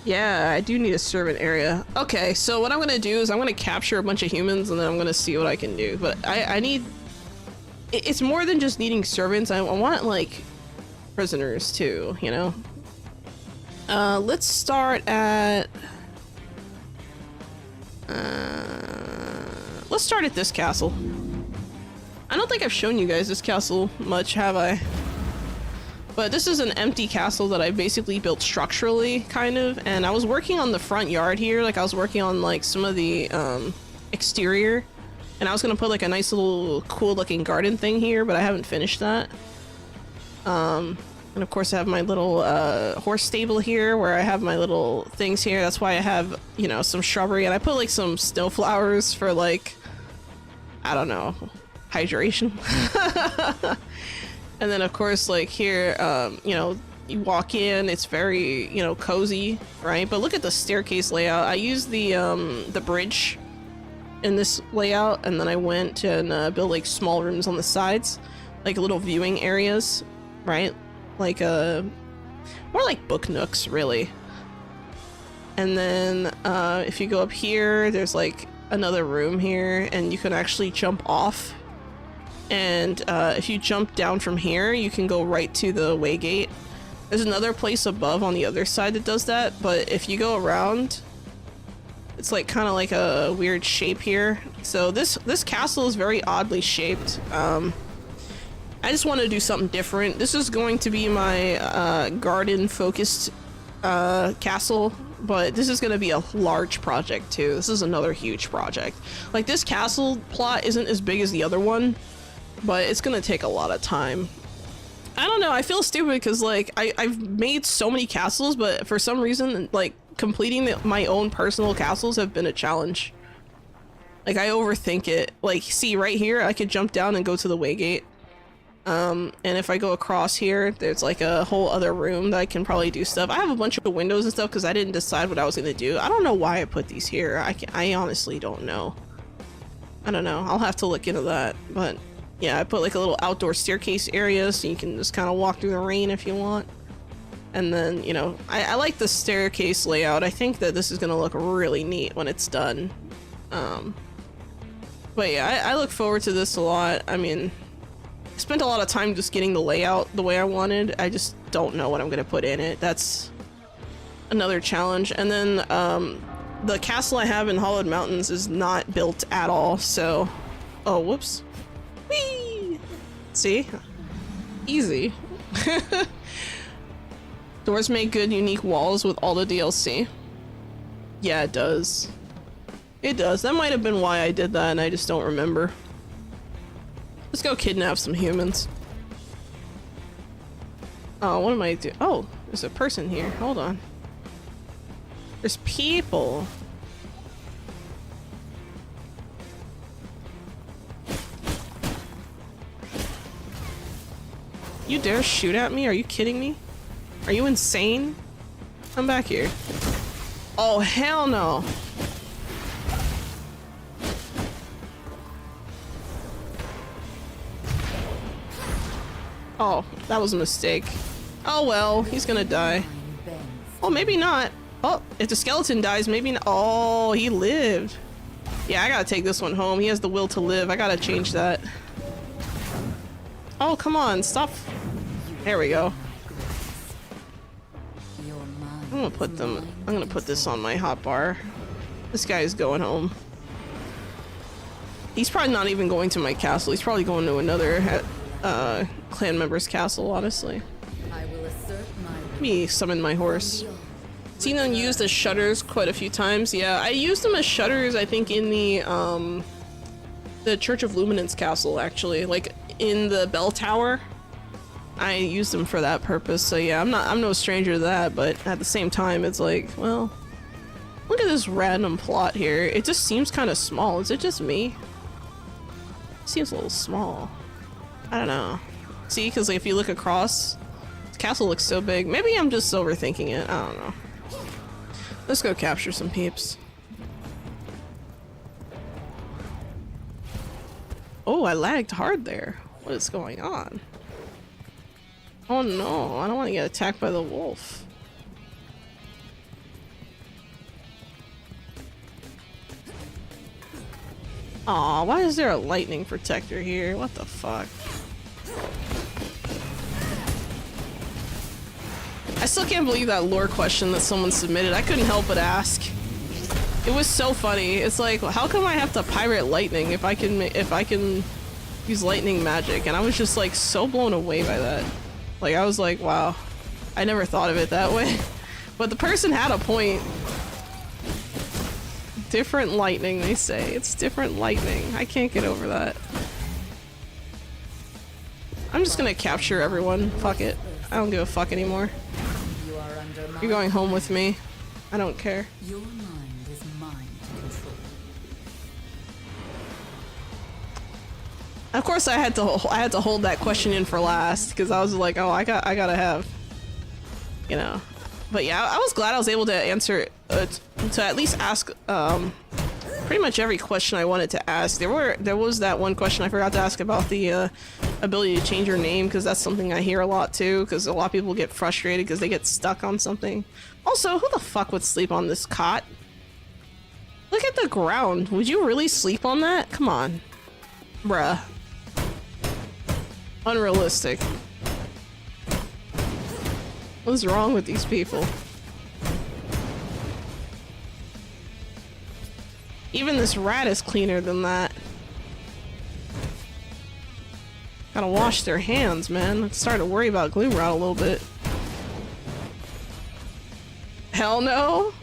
Yeah, I do need a servant area. Okay, so what I'm gonna do is I'm gonna capture a bunch of humans and then I'm gonna see what I can do. But I need... It's more than just needing servants. I want, like, prisoners too, you know? Let's start at... let's start at this castle. I don't think I've shown you guys this castle much, have I? But this is an empty castle that I basically built structurally, kind of, and I was working on the front yard here. Like, I was working on, like, some of the, exterior, and I was gonna put, like, a nice little cool-looking garden thing here, but I haven't finished that. And of course I have my little, horse stable here, where I have my little things here. That's why I have, you know, some shrubbery, and I put, like, some snow flowers for, like, I don't know, hydration. And then of course, like, here, you know, you walk in, it's very, you know, cozy, right? But look at the staircase layout. I used the bridge in this layout, and then I went and built, like, small rooms on the sides, like little viewing areas, right? Like, more like book nooks, really. And then, if you go up here, there's, like, another room here, and you can actually jump off. And if you jump down from here, you can go right to the waygate. There's another place above on the other side that does that, but if you go around, it's like kind of like a weird shape here. So this castle is very oddly shaped. I just want to do something different. This is going to be my garden-focused castle, but this is going to be a large project too. This is another huge project. Like, this castle plot isn't as big as the other one, but it's gonna take a lot of time. I don't know, I feel stupid because, like, I've made so many castles, but for some reason, like, completing my own personal castles have been a challenge. Like, I overthink it. Like, see, right here, I could jump down and go to the waygate. And if I go across here, there's, like, a whole other room that I can probably do stuff. I have a bunch of windows and stuff because I didn't decide what I was gonna do. I don't know why I put these here. I honestly don't know. I don't know. I'll have to look into that, but... Yeah, I put like a little outdoor staircase area so you can just kind of walk through the rain if you want. And then, you know, I like the staircase layout. I think that this is going to look really neat when it's done. But yeah, I look forward to this a lot. I mean, I spent a lot of time just getting the layout the way I wanted. I just don't know what I'm going to put in it. That's another challenge. And then the castle I have in Hollowed Mountains is not built at all, so... Oh, whoops. Whee! See? Easy. Doors make good, unique walls with all the DLC. Yeah, it does. It does. That might have been why I did that, and I just don't remember. Let's go kidnap some humans. Oh, what am I doing? Oh, there's a person here. Hold on. There's people. You dare shoot at me? Are you kidding me? Are you insane? Come back here. Oh, hell no. Oh, that was a mistake. Oh well, he's gonna die. Oh, maybe not. Oh, if the skeleton dies, maybe not. Oh, he lived. Yeah, I gotta take this one home. He has the will to live. I gotta change that. Oh, come on, stop. There we go. I'm gonna put this on my hotbar. This guy is going home. He's probably not even going to my castle. He's probably going to another clan member's castle, honestly. Let me summon my horse. Seen them used as shutters quite a few times. Yeah, I used them as shutters, I think, in the Church of Luminance castle, actually. Like, in the bell tower. I used them for that purpose, so yeah, I'm no stranger to that, but at the same time, it's like, well, look at this random plot here. It just seems kind of small. Is it just me? It seems a little small. I don't know. See, because if you look across, the castle looks so big. Maybe I'm just overthinking it. I don't know. Let's go capture some peeps. Oh, I lagged hard there. What is going on? Oh no, I don't want to get attacked by the wolf. Aw, why is there a lightning protector here? What the fuck? I still can't believe that lore question that someone submitted. I couldn't help but ask. It was so funny. It's like, how come I have to pirate lightning if I can use lightning magic? And I was just like so blown away by that. Like, I was like, wow, I never thought of it that way. But the person had a point. Different lightning, they say. It's different lightning. I can't get over that. I'm just gonna capture everyone. Fuck it. I don't give a fuck anymore. You're going home with me. I don't care. Your mind is mine to control. Of course, I had to hold that question in for last because I was like, oh, I gotta have, you know. But yeah, I was glad I was able to answer to at least ask pretty much every question I wanted to ask. There was that one question I forgot to ask about the ability to change your name, because that's something I hear a lot too, because a lot of people get frustrated because they get stuck on something. Also, who the fuck would sleep on this cot? Look at the ground. Would you really sleep on that? Come on. Bruh. Unrealistic. What's wrong with these people? Even this rat is cleaner than that. Gotta wash their hands, man. I'm starting to worry about Gloomrot a little bit. Hell no?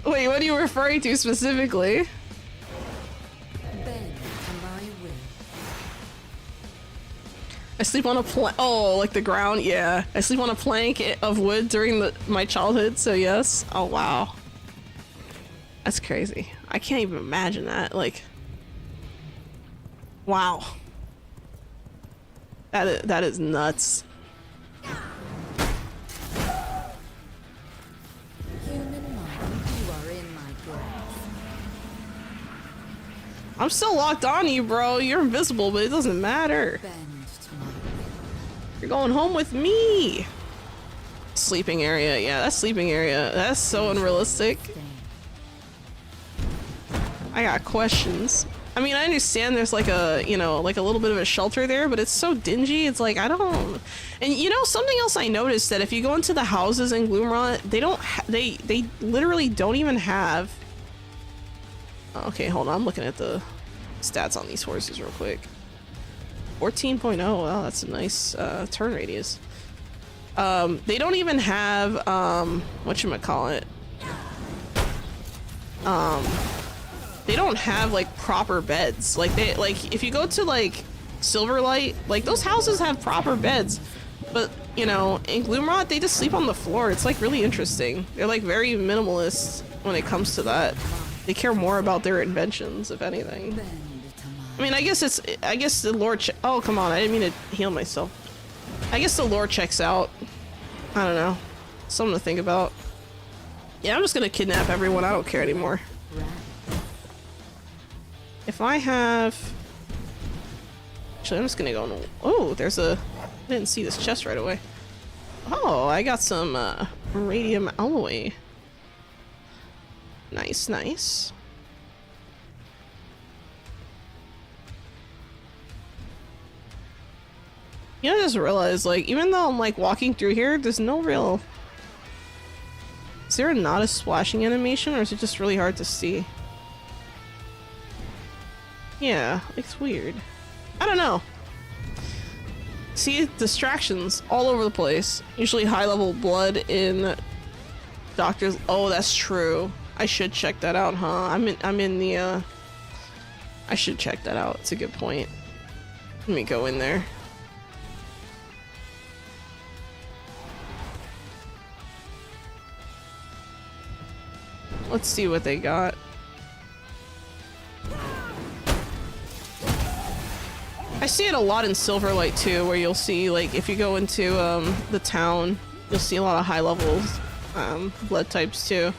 Wait, what are you referring to specifically? I sleep on a plank. Oh, like the ground? Yeah. I sleep on a plank of wood during my childhood, so yes. Oh, wow. That's crazy. I can't even imagine that. Like, wow. That is nuts. Human mind, you are in my grasp. I'm still locked on you, bro. You're invisible, but it doesn't matter. You're going home with me. Sleeping area. Yeah, that sleeping area. That's so unrealistic. I got questions. I mean, I understand there's like a, you know, like a little bit of a shelter there, but it's so dingy. It's like, I don't... And you know, something else I noticed, that if you go into the houses in Gloomrot, they don't they literally don't even have... Okay, hold on. I'm looking at the stats on these horses real quick. 14.0. Wow, that's a nice turn radius. They don't even have whatchamacallit. They don't have like proper beds. Like if you go to like Silverlight, like those houses have proper beds, but you know, in Gloomrot they just sleep on the floor. It's like really interesting. They're like very minimalist when it comes to that. They care more about their inventions, if anything. I mean, I guess the Lord. Oh, come on! I didn't mean to heal myself. I guess the lore checks out. I don't know. Something to think about. Yeah, I'm just gonna kidnap everyone. I don't care anymore. If I have... Actually, I'm just gonna go in... Oh, there's a... I didn't see this chest right away. Oh, I got some radium alloy. Nice, nice. You know, I just realized, like, even though I'm, like, walking through here, there's no real... Is there not a splashing animation, or is it just really hard to see? Yeah, it's weird. I don't know. See, distractions all over the place. Usually high-level blood in doctors. Oh, that's true. I should check that out, huh? I'm in the, I should check that out. It's a good point. Let me go in there. Let's see what they got. I see it a lot in Silverlight too, where you'll see, like, if you go into the town, you'll see a lot of high levels blood types too.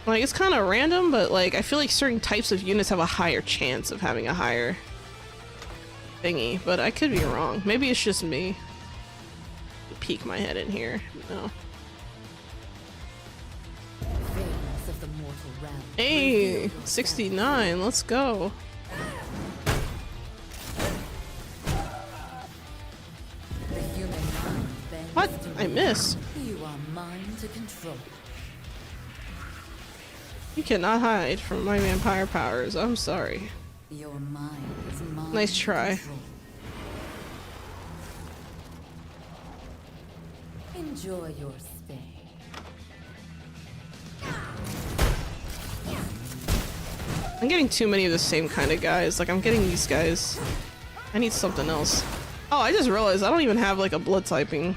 Like, it's kind of random, but like I feel like certain types of units have a higher chance of having a higher thingy, but I could be wrong. Maybe it's just me. Peek my head in here. No. Hey, 69, let's go. What? I missed. You are mine to control. You cannot hide from my vampire powers. I'm sorry. Your mind is mine. Nice try. To control. Enjoy your stay. I'm getting too many of the same kind of guys. Like, I'm getting these guys. I need something else. Oh, I just realized I don't even have, like, a blood typing.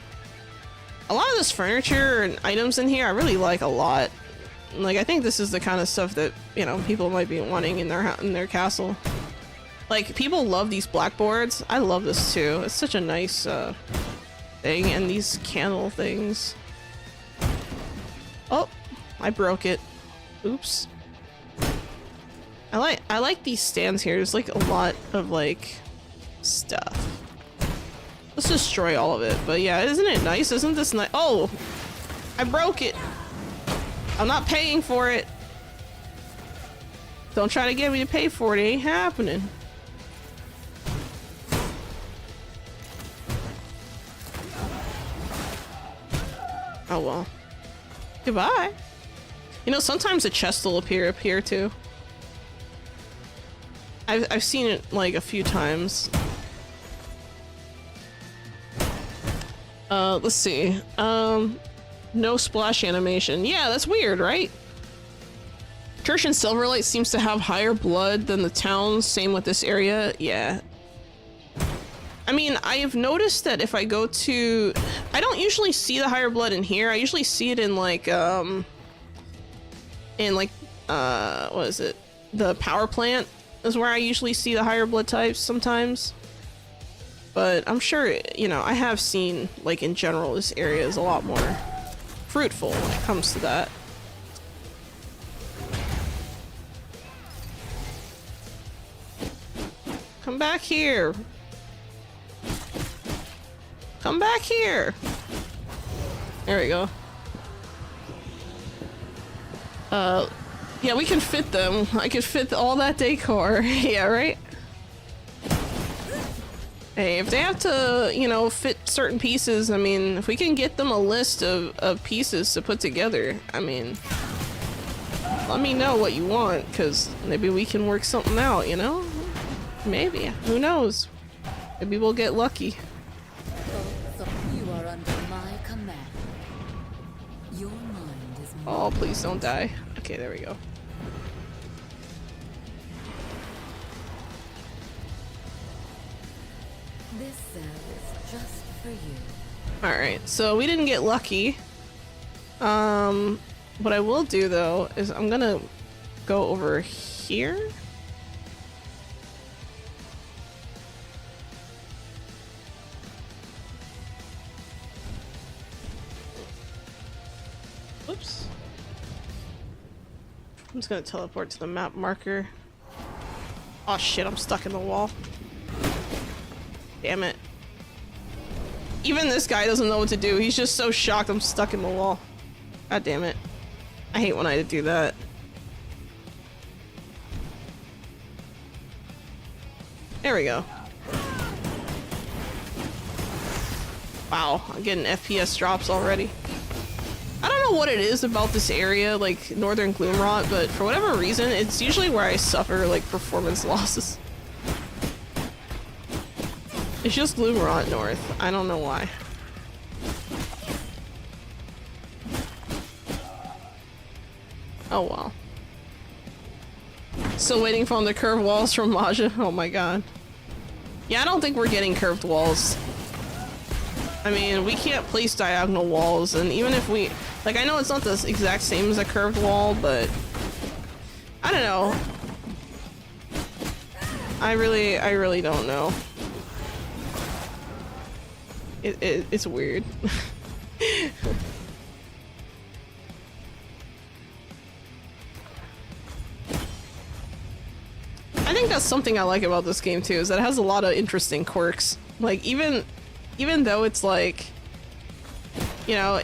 A lot of this furniture and items in here I really like a lot. Like, I think this is the kind of stuff that, you know, people might be wanting in their castle. Like, people love these blackboards. I love this too. It's such a nice thing. And these candle things. Oh, I broke it. Oops. I like these stands here. There's like a lot of like stuff. Let's destroy all of it. But yeah, isn't it nice? Isn't this nice? Oh, I broke it. I'm not paying for it. Don't try to get me to pay for it. It ain't happening. Oh well. Goodbye. You know, sometimes a chest will appear up here too. I've seen it like a few times. Let's see. No splash animation. Yeah, that's weird, right? Church and Silverlight seems to have higher blood than the towns. Same with this area. Yeah. I mean, I have noticed that if I go to... I don't usually see the higher blood in here. I usually see it in like, what is it? The power plant is where I usually see the higher blood types sometimes. But I'm sure, you know, I have seen, like, in general, this area is a lot more fruitful when it comes to that. Come back here. Come back here. There we go. Yeah, we can fit them. I could fit all that decor. Yeah, right? Hey, if they have to, you know, fit certain pieces, I mean, if we can get them a list of pieces to put together, I mean, let me know what you want, because maybe we can work something out, you know? Maybe. Who knows? Maybe we'll get lucky. So you are under my command. Your mind is mine. Oh, please don't die. Okay, there we go. This cell is just for you. Alright, so we didn't get lucky. What I will do, though, is I'm gonna go over here. Whoops. I'm just gonna teleport to the map marker. Oh shit, I'm stuck in the wall. Damn it. Even this guy doesn't know what to do. He's just so shocked I'm stuck in the wall. God damn it. I hate when I had to do that. There we go. Wow, I'm getting FPS drops already. I don't know what it is about this area, like Northern Gloomrot, but for whatever reason, it's usually where I suffer like performance losses. It's just Gloomrot North. I don't know why. Oh well. Still waiting for the curved walls from Maja. Oh my god. Yeah, I don't think we're getting curved walls. I mean, we can't place diagonal walls, and even if we... Like, I know it's not the exact same as a curved wall, but... I don't know. I really don't know. It's weird. I think that's something I like about this game too, is that it has a lot of interesting quirks. Like even though it's like, you know,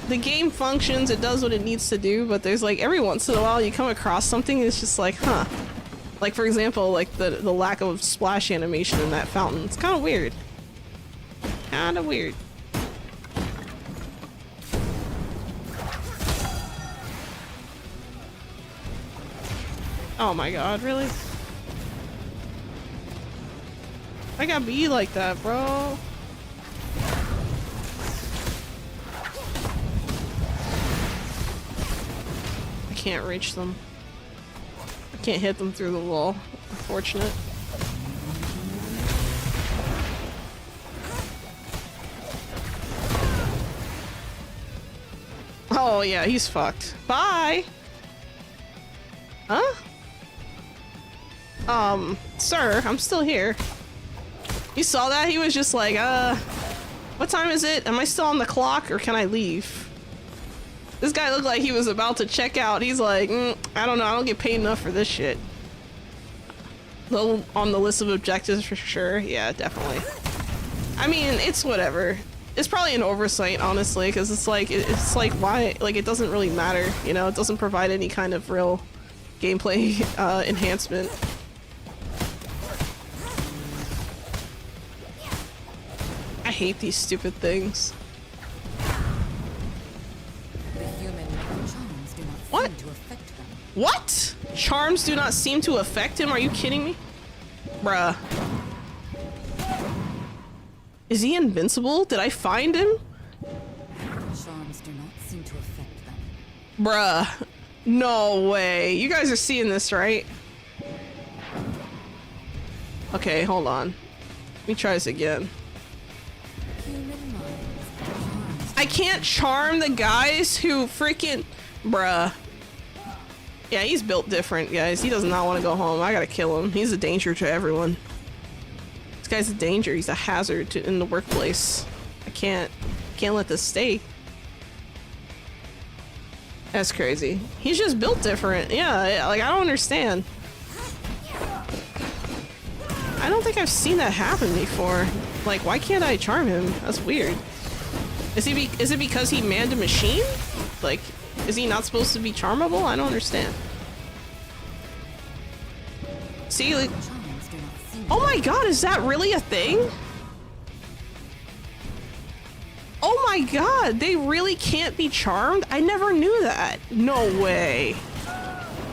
the game functions, it does what it needs to do, but there's like every once in a while you come across something that's just like, huh. Like for example, like the lack of splash animation in that fountain. It's kind of weird. Kind of weird. Oh my god, really? I gotta be like that, bro. I can't reach them. I can't hit them through the wall. Unfortunate. Oh yeah, he's fucked. Bye! Huh? Sir, I'm still here. You saw that? He was just like, what time is it? Am I still on the clock or can I leave? This guy looked like he was about to check out. He's like, I don't know, I don't get paid enough for this shit. Low on the list of objectives for sure. Yeah, definitely. I mean, it's whatever. It's probably an oversight, honestly, because it's like why, like, it doesn't really matter, you know? It doesn't provide any kind of real gameplay enhancement. I hate these stupid things. What? What? Charms do not seem to affect him? Are you kidding me? Bruh. Is he invincible? Did I find him? Charms do not seem to affect them. Bruh. No way. You guys are seeing this, right? Okay, hold on. Let me try this again. I can't charm the guys who freaking... Bruh. Yeah, he's built different, guys. He does not want to go home. I gotta kill him. He's a danger to everyone. This guy's a danger. He's a hazard in the workplace. I can't let this stay. That's crazy. He's just built different. Yeah, like, I don't understand. I don't think I've seen that happen before. Like, why can't I charm him? That's weird. Is it because he manned a machine? Like, is he not supposed to be charmable? I don't understand. See, like... Oh my god, is that really a thing? Oh my god, they really can't be charmed? I never knew that. No way.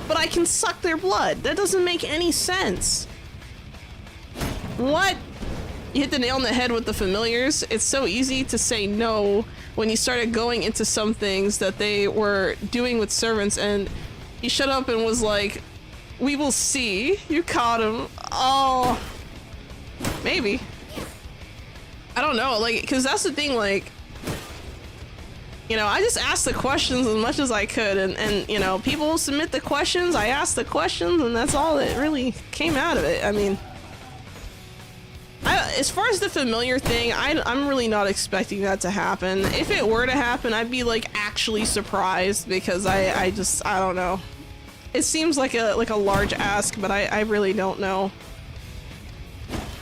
But I can suck their blood. That doesn't make any sense. What? You hit the nail on the head with the familiars. It's so easy to say no when you started going into some things that they were doing with servants, and he shut up and was like, we will see. You caught him. Oh. Maybe. I don't know, like, because that's the thing, like, you know, I just asked the questions as much as I could, and you know, people submit the questions, I asked the questions, and that's all that really came out of it. I mean, as far as the familiar thing, I'm really not expecting that to happen. If it were to happen, I'd be like actually surprised because I don't know. It seems like a large ask, but I really don't know.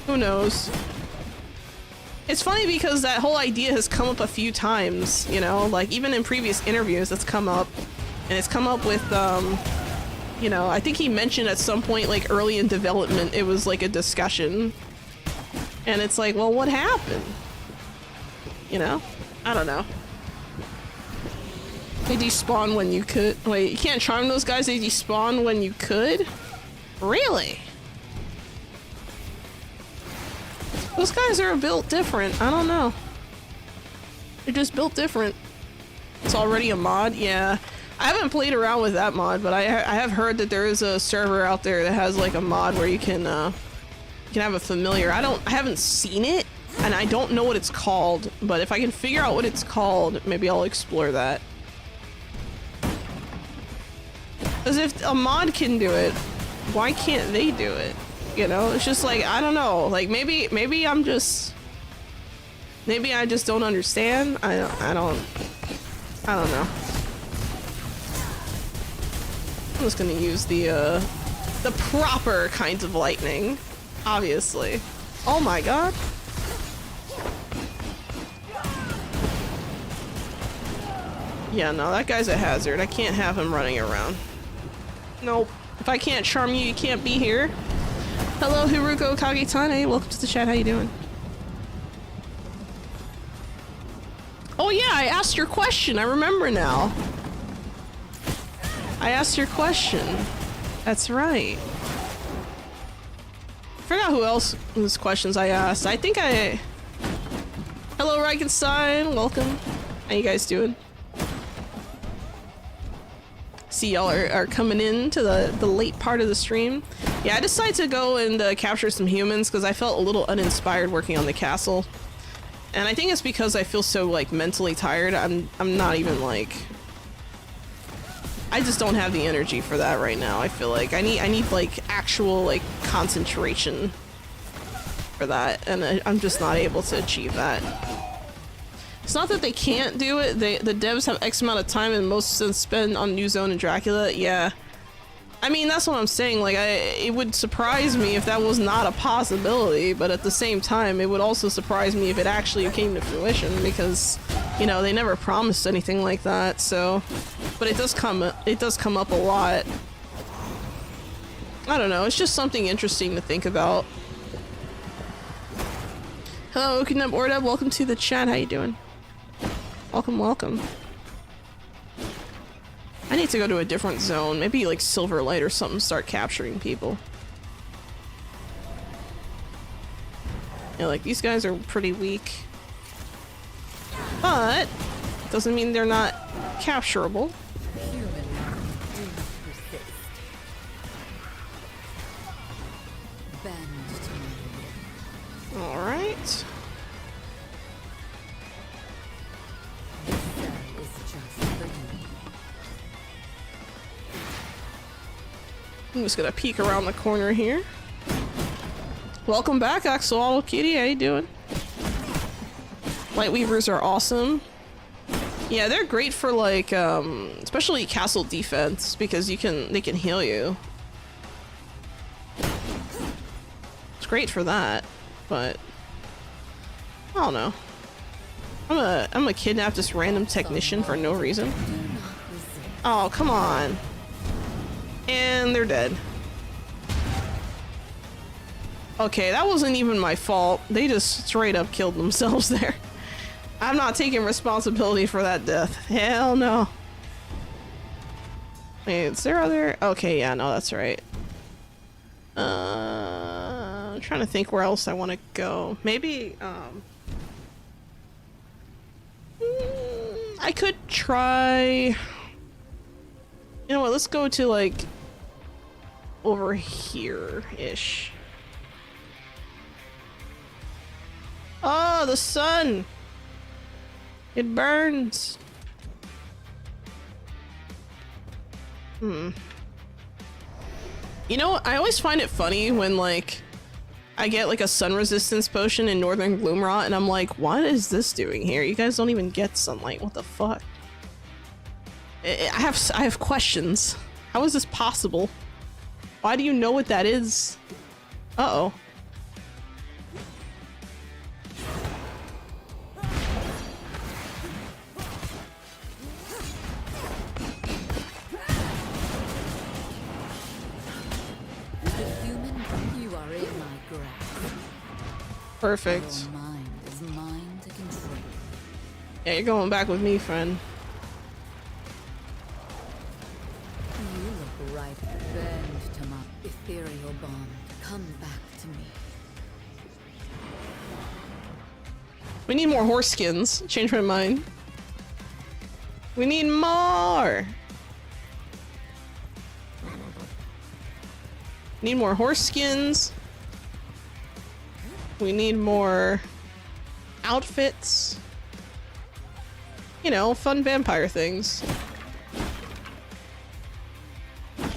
Who knows? It's funny because that whole idea has come up a few times, you know, like even in previous interviews it's come up. And it's come up with, you know, I think he mentioned at some point, like early in development, it was like a discussion. And it's like, well, what happened? You know? I don't know. They despawn when you could. Wait, you can't charm those guys, they despawn when you could? Really? Those guys are built different. I don't know. They're just built different. It's already a mod? Yeah. I haven't played around with that mod, but I have heard that there is a server out there that has like a mod where you can have a familiar. I haven't seen it, and I don't know what it's called, but if I can figure out what it's called, maybe I'll explore that. Because if a mod can do it, why can't they do it? You know, it's just like, I don't know, like maybe I just don't understand. I don't know. I'm just gonna use the proper kinds of lightning, obviously. Oh my god. Yeah, no, that guy's a hazard. I can't have him running around. Nope. If I can't charm you, you can't be here. Hello, Hiruko Kagetane. Welcome to the chat. How you doing? Oh yeah, I asked your question. I remember now. I asked your question. That's right. I forgot who else's questions I asked. I think I... Hello, Reikenstein. Welcome. How you guys doing? See y'all are coming in to the late part of the stream. Yeah, I decided to go and capture some humans because I felt a little uninspired working on the castle. And I think it's because I feel so like mentally tired. I'm not even like... I just don't have the energy for that right now. I feel like I need like actual like concentration for that, and I'm just not able to achieve that. It's not that they can't do it. The devs have X amount of time and most of them spend on New Zone and Dracula. Yeah. I mean, that's what I'm saying. Like, it would surprise me if that was not a possibility, but at the same time, it would also surprise me if it actually came to fruition because, you know, they never promised anything like that. So, but it does come up a lot. I don't know. It's just something interesting to think about. Hello, Okinub Ordub. Welcome to the chat. How you doing? Welcome, welcome. I need to go to a different zone, maybe like Silverlight or something, start capturing people. Yeah, like these guys are pretty weak. But doesn't mean they're not capturable. Alright. I'm just gonna peek around the corner here. Welcome back, Xolo Kitty. How you doing? Lightweavers are awesome. Yeah, they're great for like, especially castle defense because they can heal you. It's great for that, but I don't know. I'm gonna kidnap this random technician for no reason. Oh, come on. And they're dead. Okay, that wasn't even my fault. They just straight up killed themselves there. I'm not taking responsibility for that death. Hell no. Wait, is there other... Okay, yeah, no, that's right. I'm trying to think where else I want to go. Maybe, I could try... You know what, let's go to, like, over here-ish. Oh, the sun! It burns! You know, I always find it funny when, like, I get like a sun resistance potion in Northern Gloomrot, and I'm like, what is this doing here? You guys don't even get sunlight. What the fuck? I have questions. How is this possible? Why do you know what that is? Uh-oh. Perfect. Your mind is mine to control. Yeah, you're going back with me, friend. You look right. Bend to my ethereal bond. Come back to me. We need more horse skins. Change my mind. We need more! Need more horse skins. We need more outfits. You know, fun vampire things.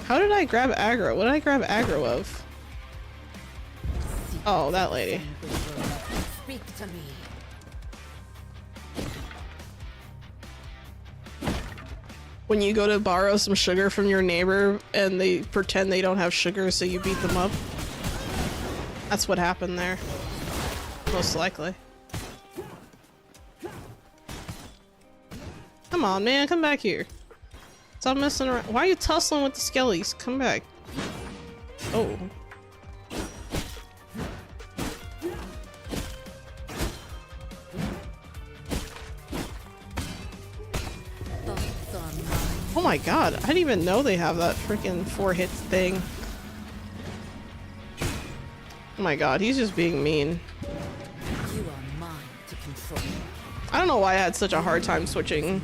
How did I grab aggro? What did I grab aggro of? Oh, that lady. Speak to me. When you go to borrow some sugar from your neighbor and they pretend they don't have sugar, so you beat them up. That's what happened there. Most likely. Come on, man, come back here. Stop messing around. Why are you tussling with the skellies? Come back. Oh. Oh my god, I didn't even know they have that freaking 4-hit thing. Oh my god, he's just being mean. You are mine to control. I don't know why I had such a hard time switching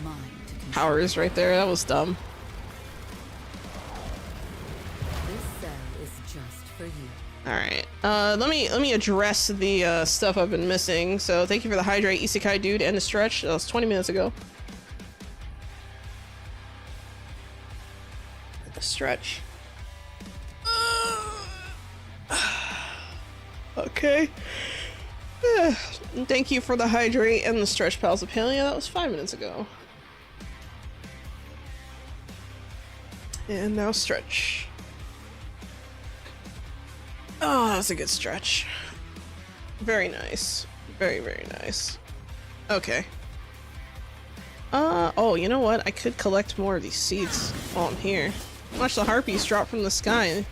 powers right there. That was dumb. This cell is just for you. Alright, let me address the stuff I've been missing. So thank you for the hydrate, isekai dude, and the stretch. That was 20 minutes ago. The stretch. Okay. Thank you for the hydrate and the stretch, pals of Paleo. That was 5 minutes ago. And now stretch. Oh, that was a good stretch. Very nice. Very, very nice. Okay. Oh, you know what? I could collect more of these seeds while I'm here. Watch the harpies drop from the sky and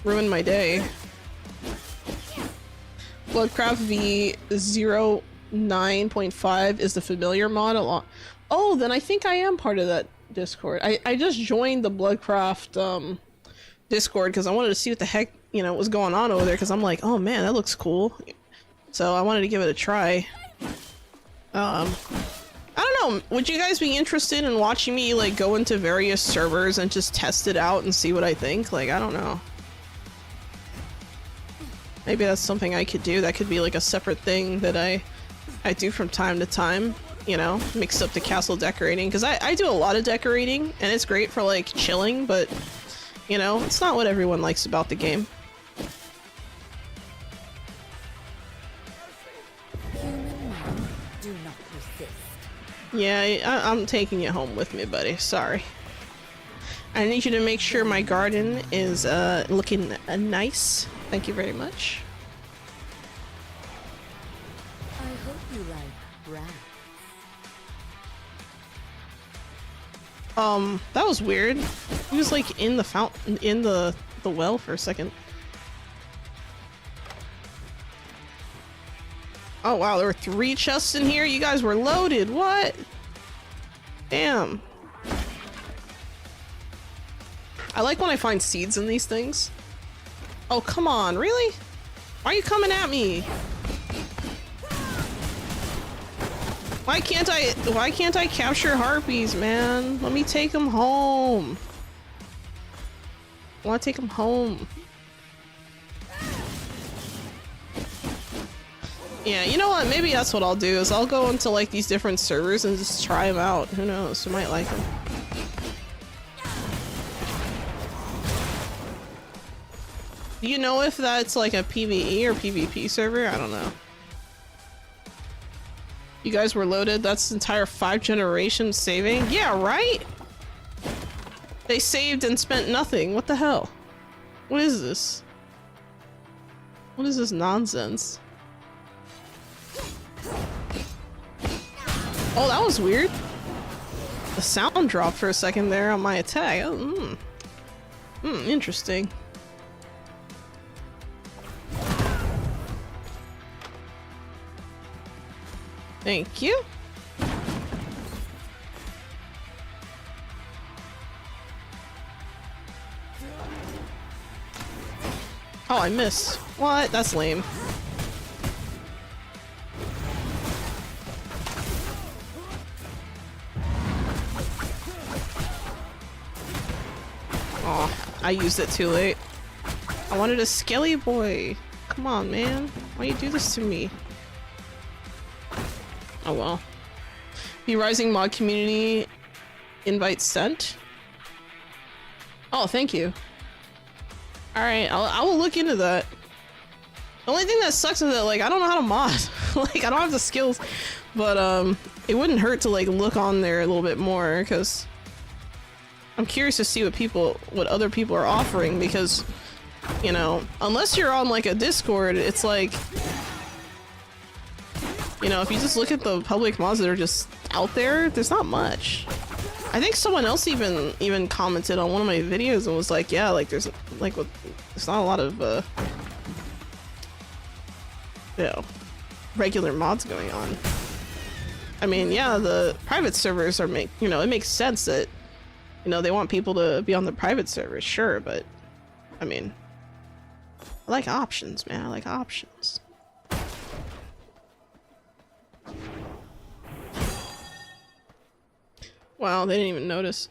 ruin my day. Bloodcraft V09.5 is the familiar mod. Oh, then I think I am part of that Discord. I just joined the Bloodcraft Discord because I wanted to see what the heck, you know, was going on over there, because I'm like, oh man, that looks cool. So I wanted to give it a try. I don't know, would you guys be interested in watching me like go into various servers and just test it out and see what I think? Like, I don't know. Maybe that's something I could do. That could be like a separate thing that I do from time to time, you know, mix up the castle decorating, because I do a lot of decorating and it's great for like chilling, but you know, it's not what everyone likes about the game. Human mind, do not resist. Yeah, I'm taking you home with me, buddy. Sorry. I need you to make sure my garden is looking nice. Thank you very much. I hope you like rats. That was weird. He was like in the fountain, in the well for a second. Oh wow, there were 3 chests in here? You guys were loaded, what? Damn. I like when I find seeds in these things. Oh, come on, really? Why are you coming at me? Why can't I capture harpies, man? Let me take them home. I want to take them home. Yeah, you know what? Maybe that's what I'll do, is I'll go into like these different servers and just try them out. Who knows? I might like them. Do you know if that's like a PvE or PvP server? I don't know. You guys were loaded? That's entire 5 generations saving? Yeah, right? They saved and spent nothing. What the hell? What is this? What is this nonsense? Oh, that was weird. The sound dropped for a second there on my attack. Oh, interesting. Thank you. Oh, I missed. What? That's lame. Oh, I used it too late. I wanted a skelly boy. Come on, man. Why you do this to me? Oh well. vrising mod community invite sent. Oh, thank you. Alright, I will look into that. The only thing that sucks is that, like, I don't know how to mod. Like, I don't have the skills. But, it wouldn't hurt to, like, look on there a little bit more, because I'm curious to see what other people are offering, because, you know, unless you're on, like, a Discord, it's like, you know, if you just look at the public mods that are just out there, there's not much. I think someone else even commented on one of my videos and was like, yeah, like there's not a lot of you know, regular mods going on. I mean, yeah, the private servers are you know, it makes sense that, you know, they want people to be on the private servers, sure, but I mean, I like options, man. I like options. Wow, they didn't even notice.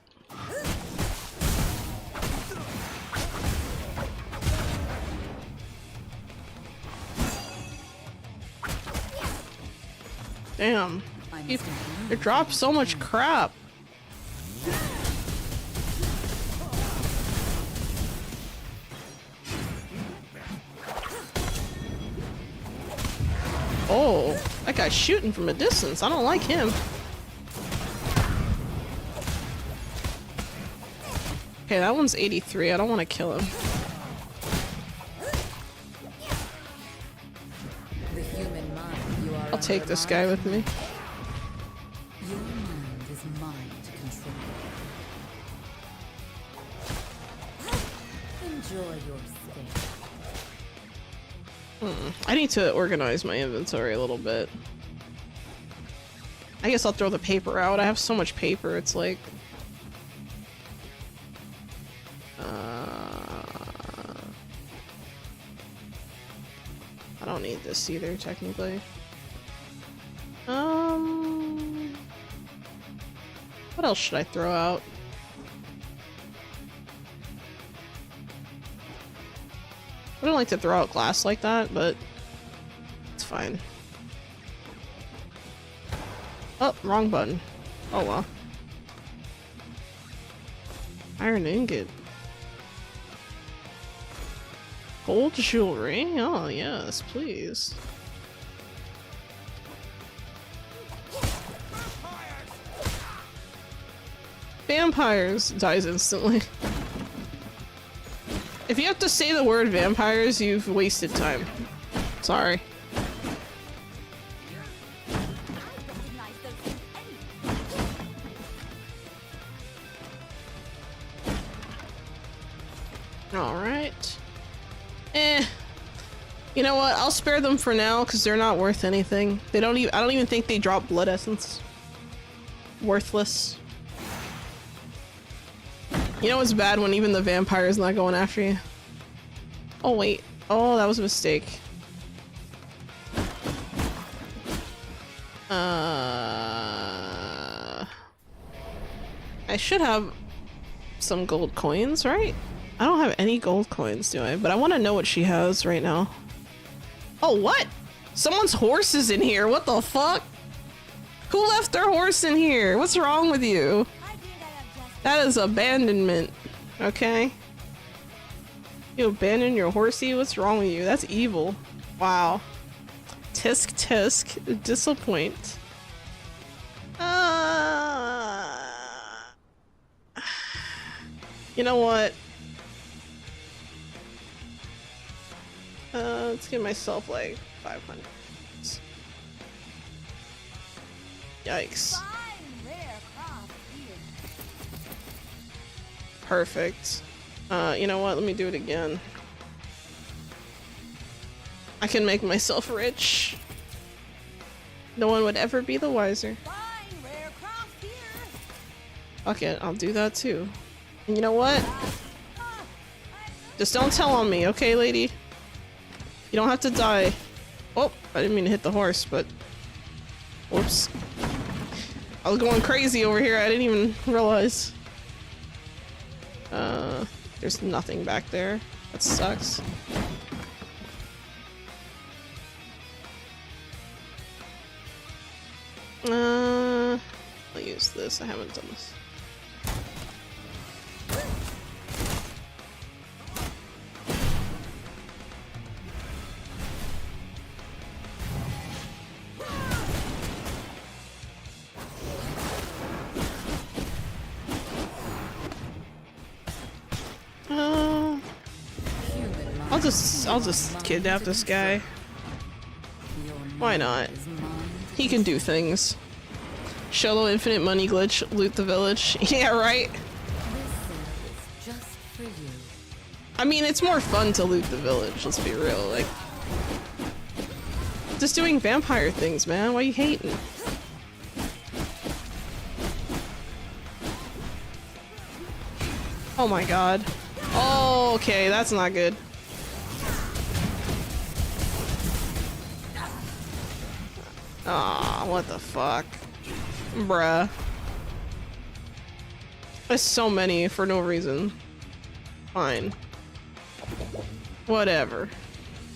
Damn. They dropped so much crap. Oh, that guy's shooting from a distance. I don't like him. Okay, that one's 83. I don't want to kill him. I'll take this guy with me. Your mind is mine to control. Enjoy your stay. I need to organize my inventory a little bit. I guess I'll throw the paper out. I have so much paper, it's like... I don't need this either, technically. What else should I throw out? I don't like to throw out glass like that, but it's fine. Oh, wrong button. Oh well. Iron ingot. Gold jewelry? Oh yes, please. Vampires dies instantly. If you have to say the word vampires, you've wasted time. Sorry. Alright. You know what? I'll spare them for now because they're not worth anything. They don't even I don't even think they drop blood essence. Worthless. You know what's bad when even the vampire is not going after you? Oh wait. Oh, that was a mistake. I should have some gold coins, right? I don't have any gold coins, do I? But I want to know what she has right now. Oh, what? Someone's horse is in here. What the fuck? Who left their horse in here? What's wrong with you? That is abandonment. Okay. You abandoned your horsey? What's wrong with you? That's evil. Wow. Tisk tisk. Disappoint. You know what? Let's give myself like 500. Yikes. Perfect. You know what? Let me do it again. I can make myself rich. No one would ever be the wiser. Okay, I'll do that too. And you know what? Just don't tell on me, okay, lady? You don't have to die. Oh, I didn't mean to hit the horse, but... Whoops. I was going crazy over here, I didn't even realize. There's nothing back there. That sucks. I'll use this. I haven't done this. I'll just kidnap this guy. Why not? He can do things. Xolo infinite money glitch, loot the village. Yeah, right? I mean, it's more fun to loot the village, let's be real. Like, just doing vampire things, man. Why you hating? Oh my god. Oh, okay, that's not good. Aw, what the fuck? Bruh. There's so many for no reason. Fine. Whatever.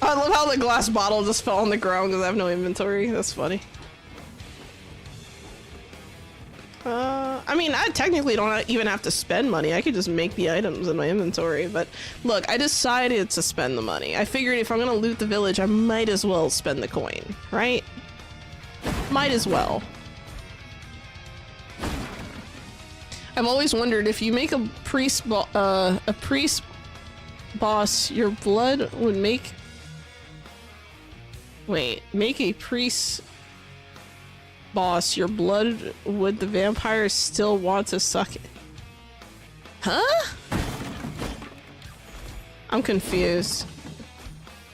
I love how the glass bottle just fell on the ground because I have no inventory. That's funny. I mean, I technically don't even have to spend money. I could just make the items in my inventory, but look, I decided to spend the money. I figured if I'm gonna loot the village, I might as well spend the coin, right? Might as well. I've always wondered if you make a priest boss, your blood would make... Wait, make a priest boss, your blood, would the vampires still want to suck it? Huh? I'm confused.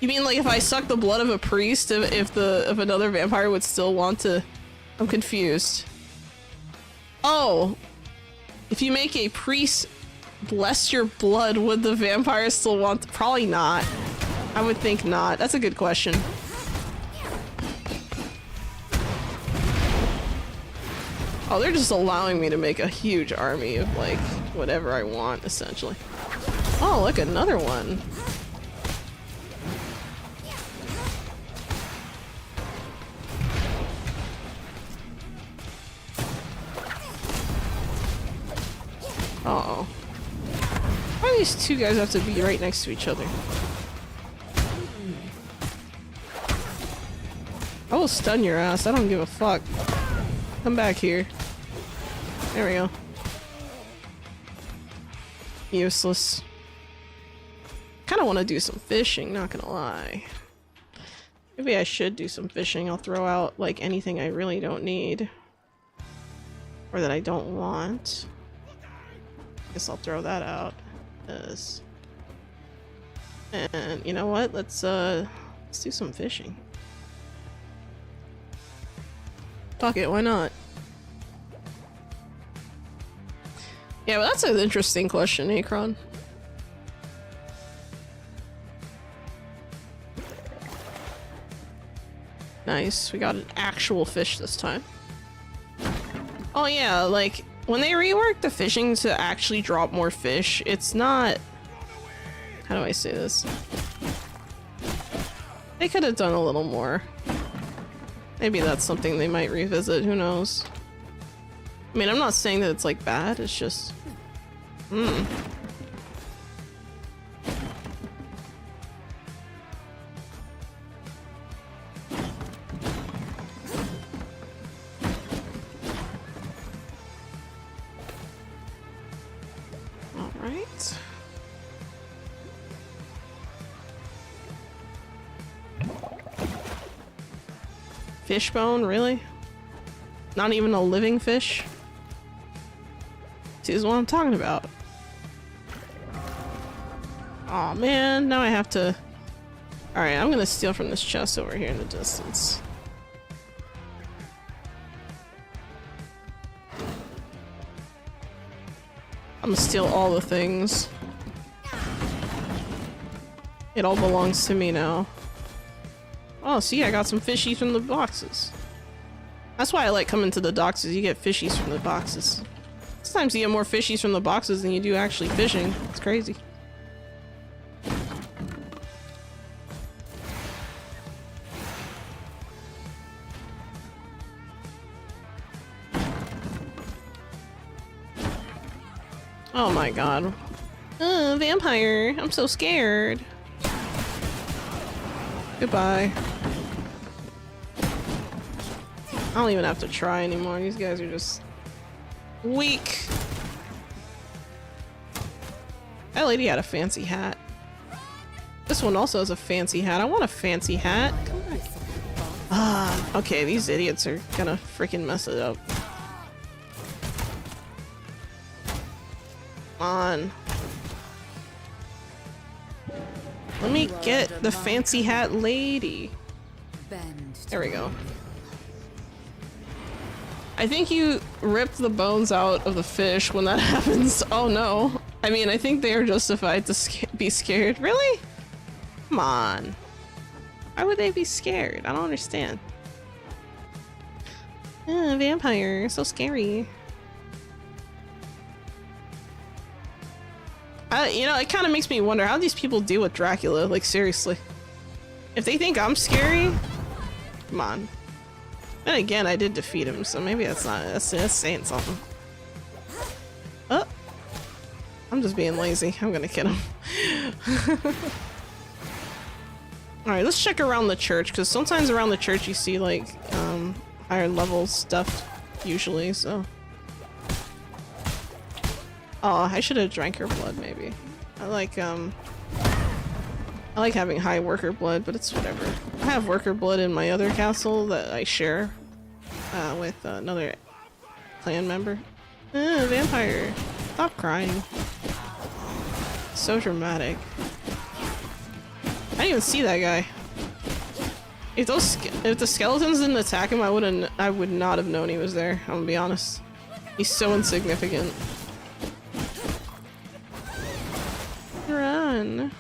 You mean like if I suck the blood of a priest, if another vampire would still want to... I'm confused. Oh! If you make a priest bless your blood, would the vampires still want to... Probably not. I would think not. That's a good question. Oh, they're just allowing me to make a huge army of, like, whatever I want, essentially. Oh, look, another one. Uh-oh. Why do these two guys have to be right next to each other? I will stun your ass. I don't give a fuck. Come back here. There we go. Useless. Kinda wanna do some fishing, not gonna lie. Maybe I should do some fishing. I'll throw out, like, anything I really don't need. Or that I don't want. Guess I'll throw that out. And you know what? Let's do some fishing. Fuck it, why not? Yeah, but that's an interesting question, Akron. Nice, we got an actual fish this time. Oh yeah, like, when they reworked the fishing to actually drop more fish, it's not... How do I say this? They could have done a little more. Maybe that's something they might revisit, who knows? I mean, I'm not saying that it's, like, bad, it's just... Alright. Fishbone, really? Not even a living fish? See, this is what I'm talking about. Aw, man, now I have to... Alright, I'm gonna steal from this chest over here in the distance. I'm gonna steal all the things. It all belongs to me now. Oh, see, I got some fishies from the boxes. That's why I like coming to the docks, is you get fishies from the boxes. Sometimes you get more fishies from the boxes than you do actually fishing. It's crazy. Oh my god. Vampire! I'm so scared. Goodbye. I don't even have to try anymore. These guys are just weak. That lady had a fancy hat. This one also has a fancy hat. I want a fancy hat. Come on. Ah, okay, these idiots are gonna freaking mess it up. Come on. Let me get the fancy hat lady. There we go. I think you rip the bones out of the fish when that happens. Oh no. I mean, I think they are justified to be scared. Really? Come on. Why would they be scared? I don't understand. Vampire. So scary. You know, it kind of makes me wonder how these people deal with Dracula. Like, seriously. If they think I'm scary, come on. And again, I did defeat him, so maybe that's not, that's saying something. Oh! I'm just being lazy. I'm gonna kill him. Alright, let's check around the church, because sometimes around the church you see, like, higher level stuff, usually, so. Oh, I should have drank her blood, maybe. I like having high worker blood, but it's whatever. I have worker blood in my other castle that I share with another clan member. Vampire. Stop crying. So dramatic. I didn't even see that guy. If the skeletons didn't attack him, I would not have known he was there. I'm gonna be honest. He's so insignificant. Run.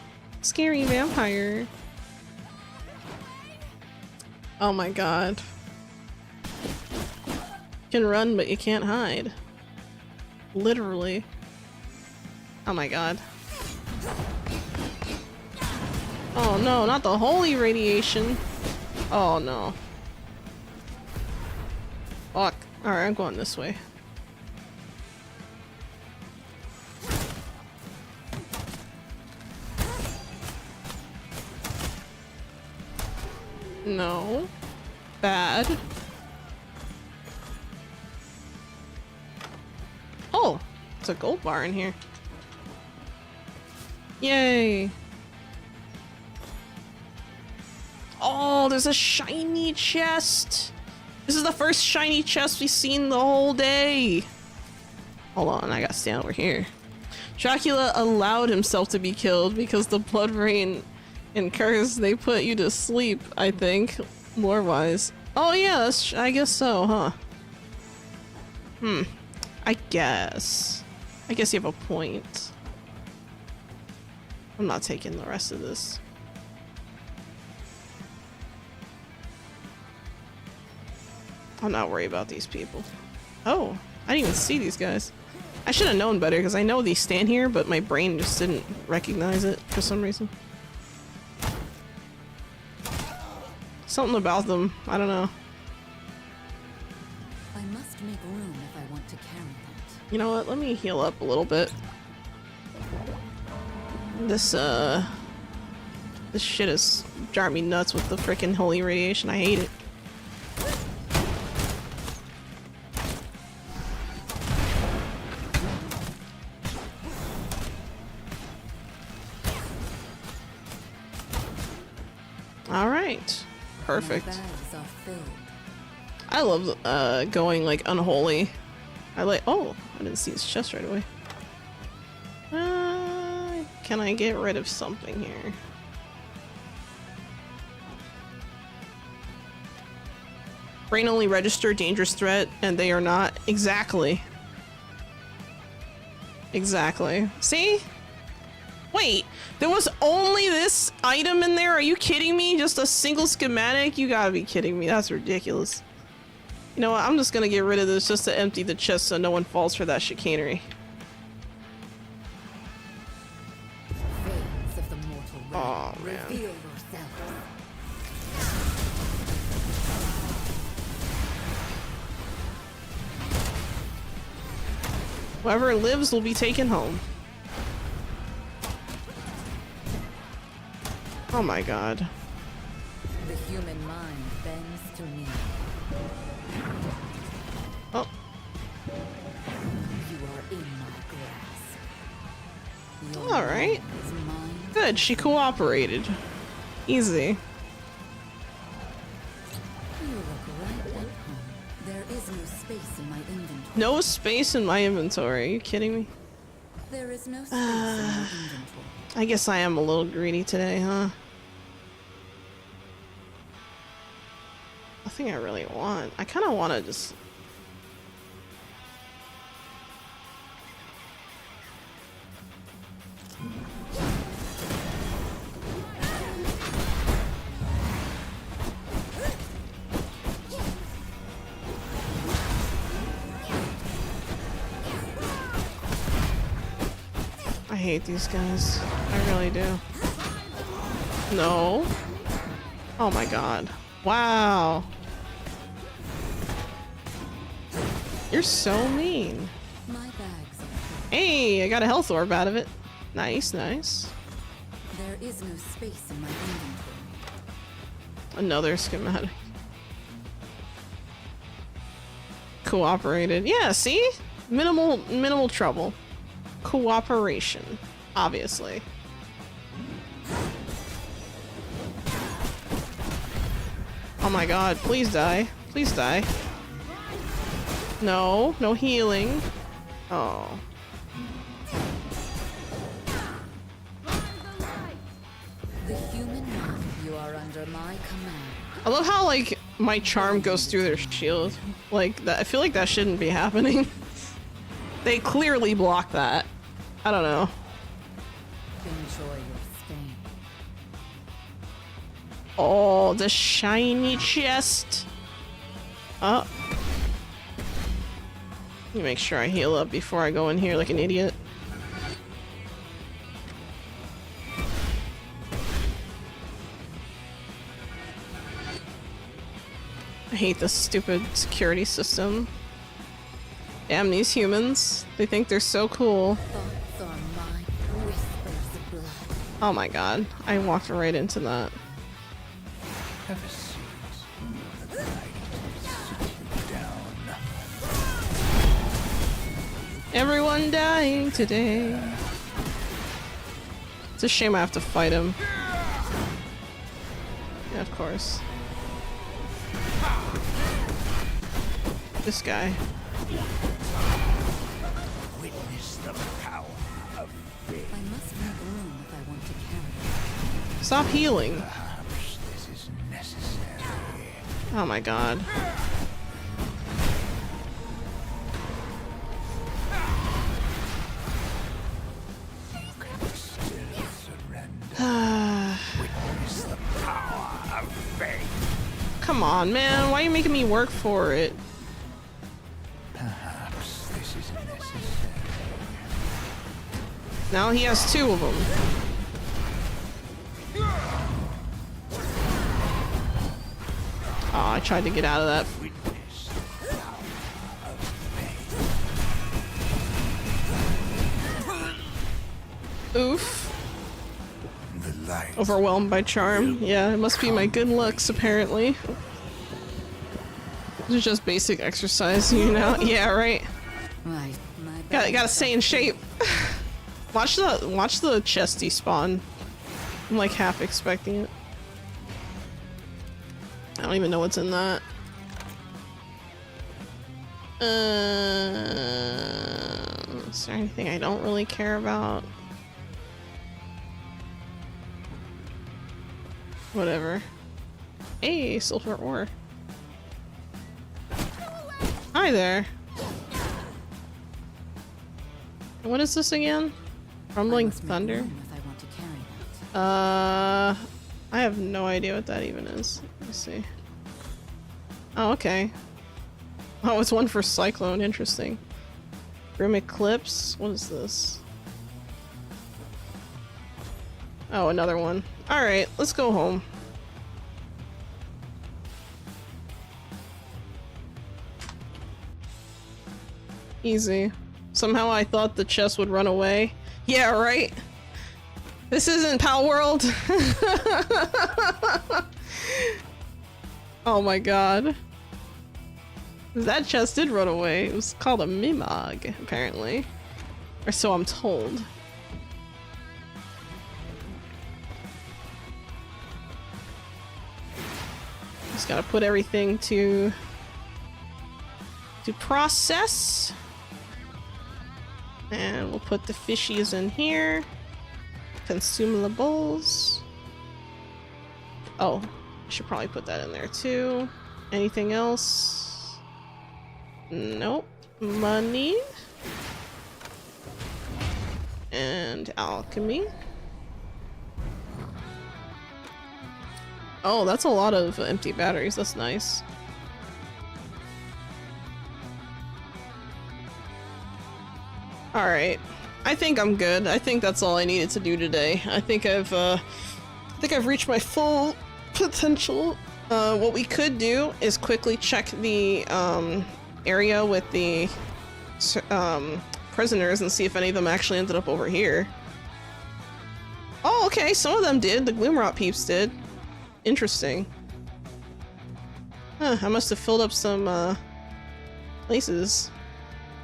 Scary vampire. Oh my god. You can run, but you can't hide. Literally. Oh my god. Oh no, not the holy radiation. Oh no. Fuck. Alright, I'm going this way. No. Bad. Oh! It's a gold bar in here. Yay! Oh, there's a shiny chest! This is the first shiny chest we've seen the whole day! Hold on, I gotta stand over here. Dracula allowed himself to be killed because the blood rain and curse, they put you to sleep, I think, lore-wise. Oh yeah, that's, I guess so, huh? I guess you have a point. I'm not taking the rest of this. I'm not worried about these people. Oh, I didn't even see these guys. I should have known better because I know they stand here, but my brain just didn't recognize it for some reason. Something about them, I don't know. I must make room if I want to carry that. You know what? Let me heal up a little bit. This shit is driving me nuts with the freaking holy radiation. I hate it. right. Perfect. My bags are filled. I love going like unholy. I like. Oh, I didn't see his chest right away. Can I get rid of something here? Brain only register dangerous threat, and they are not. Exactly. Exactly. See? Wait, there was only this item in there? Are you kidding me? Just a single schematic? You gotta be kidding me. That's ridiculous. You know what? I'm just gonna get rid of this just to empty the chest so no one falls for that chicanery. Veins of the mortal realm. Oh, man. Reveal yourself. Whoever lives will be taken home. Oh my god. The human mind bends to me. Oh. You are in my grasp. Your Alright. mind is mine. Good, she cooperated. Easy. You look right at home. There is no space in my inventory. No space in my inventory. Are you kidding me? There is no space in my inventory. I guess I am a little greedy today, huh? Nothing I really want. I kind of want to just... I hate these guys. I really do. No. Oh my god. Wow. You're so mean. My bags are full. Hey, I got a health orb out of it. Nice, nice. There is no space in my inventory. Another schematic. Cooperated. Yeah, see? Minimal trouble. Cooperation. Obviously. Oh my god, please die. Please die. No, no healing. Oh. The human mind, you are under my command. I love how, like, my charm goes through their shield. Like, that, I feel like that shouldn't be happening. They clearly block that. I don't know. Enjoy your stain. Oh, the shiny chest. Oh. Let me make sure I heal up before I go in here like an idiot. I hate this stupid security system. Damn these humans. They think they're so cool. Thoughts are mine. Whispers of blood. Oh my god. I walked right into that. Have a seat. The light is down. Everyone dying today. It's a shame I have to fight him. Yeah, of course. This guy. Witness the power of faith. I must make room if I want to carry. Stop healing. Perhaps this is necessary. Oh my god. You can still surrender. Witness the power of faith. Come on, man. Why are you making me work for it? Perhaps this is necessary. Now he has two of them. Oh, I tried to get out of that. Witness the power of faith. Oof. The light. Overwhelmed by charm. Yeah, it must be my good looks, apparently. This is just basic exercise, you know? Yeah, right. Right. My Gotta bags stay are in shape. Watch the chest despawn. I'm like half expecting it. I don't even know what's in that. Is there anything I don't really care about? Whatever. Hey, silver ore. Hi there. What is this again? Rumbling thunder? If I want to carry that. I have no idea what that even is. Let me see. Oh, okay. Oh, it's one for Cyclone. Interesting. Grim Eclipse. What is this? Oh, another one. Alright, let's go home. Easy. Somehow I thought the chest would run away. Yeah, right? This isn't Pal World. Oh my god. That chest did run away. It was called a Mimog, apparently. Or so I'm told. Just gotta put everything to process. And we'll put the fishies in here. Consumables. Oh, I should probably put that in there too. Anything else? Nope. Money. And alchemy. Oh, that's a lot of empty batteries. That's nice. Alright. I think I'm good. I think that's all I needed to do today. I think I've reached my full potential. What we could do is quickly check the area with the prisoners and see if any of them actually ended up over here. Oh, okay, some of them did. The Gloomrot peeps did. Interesting. Huh, I must have filled up some places.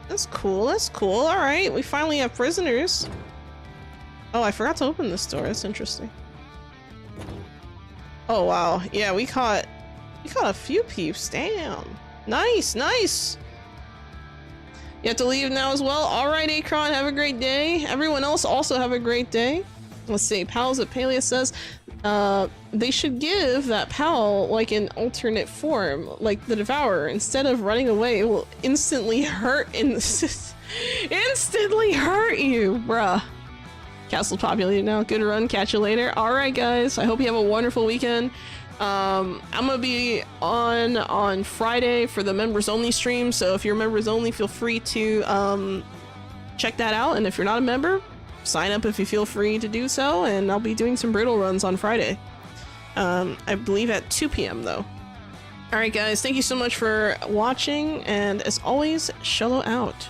That's cool, that's cool. Alright, we finally have prisoners. Oh, I forgot to open this door. That's interesting. Oh wow, yeah, we caught a few peeps. Damn. Nice, nice. You have to leave now as well. Alright, Akron, have a great day. Everyone else also have a great day. Let's see, Pals at Palea says they should give that Pal like an alternate form, like the Devourer. Instead of running away, it will instantly hurt instantly hurt you, bruh. Castle populated now. Good run. Catch you later. Alright guys, I hope you have a wonderful weekend. I'm gonna be on Friday for the members only stream, so if you're members only, feel free to check that out, and if you're not a member, sign up if you feel free to do so, and I'll be doing some brutal runs on Friday. I believe at 2 p.m. though. Alright guys, thank you so much for watching, and as always, Xolo out.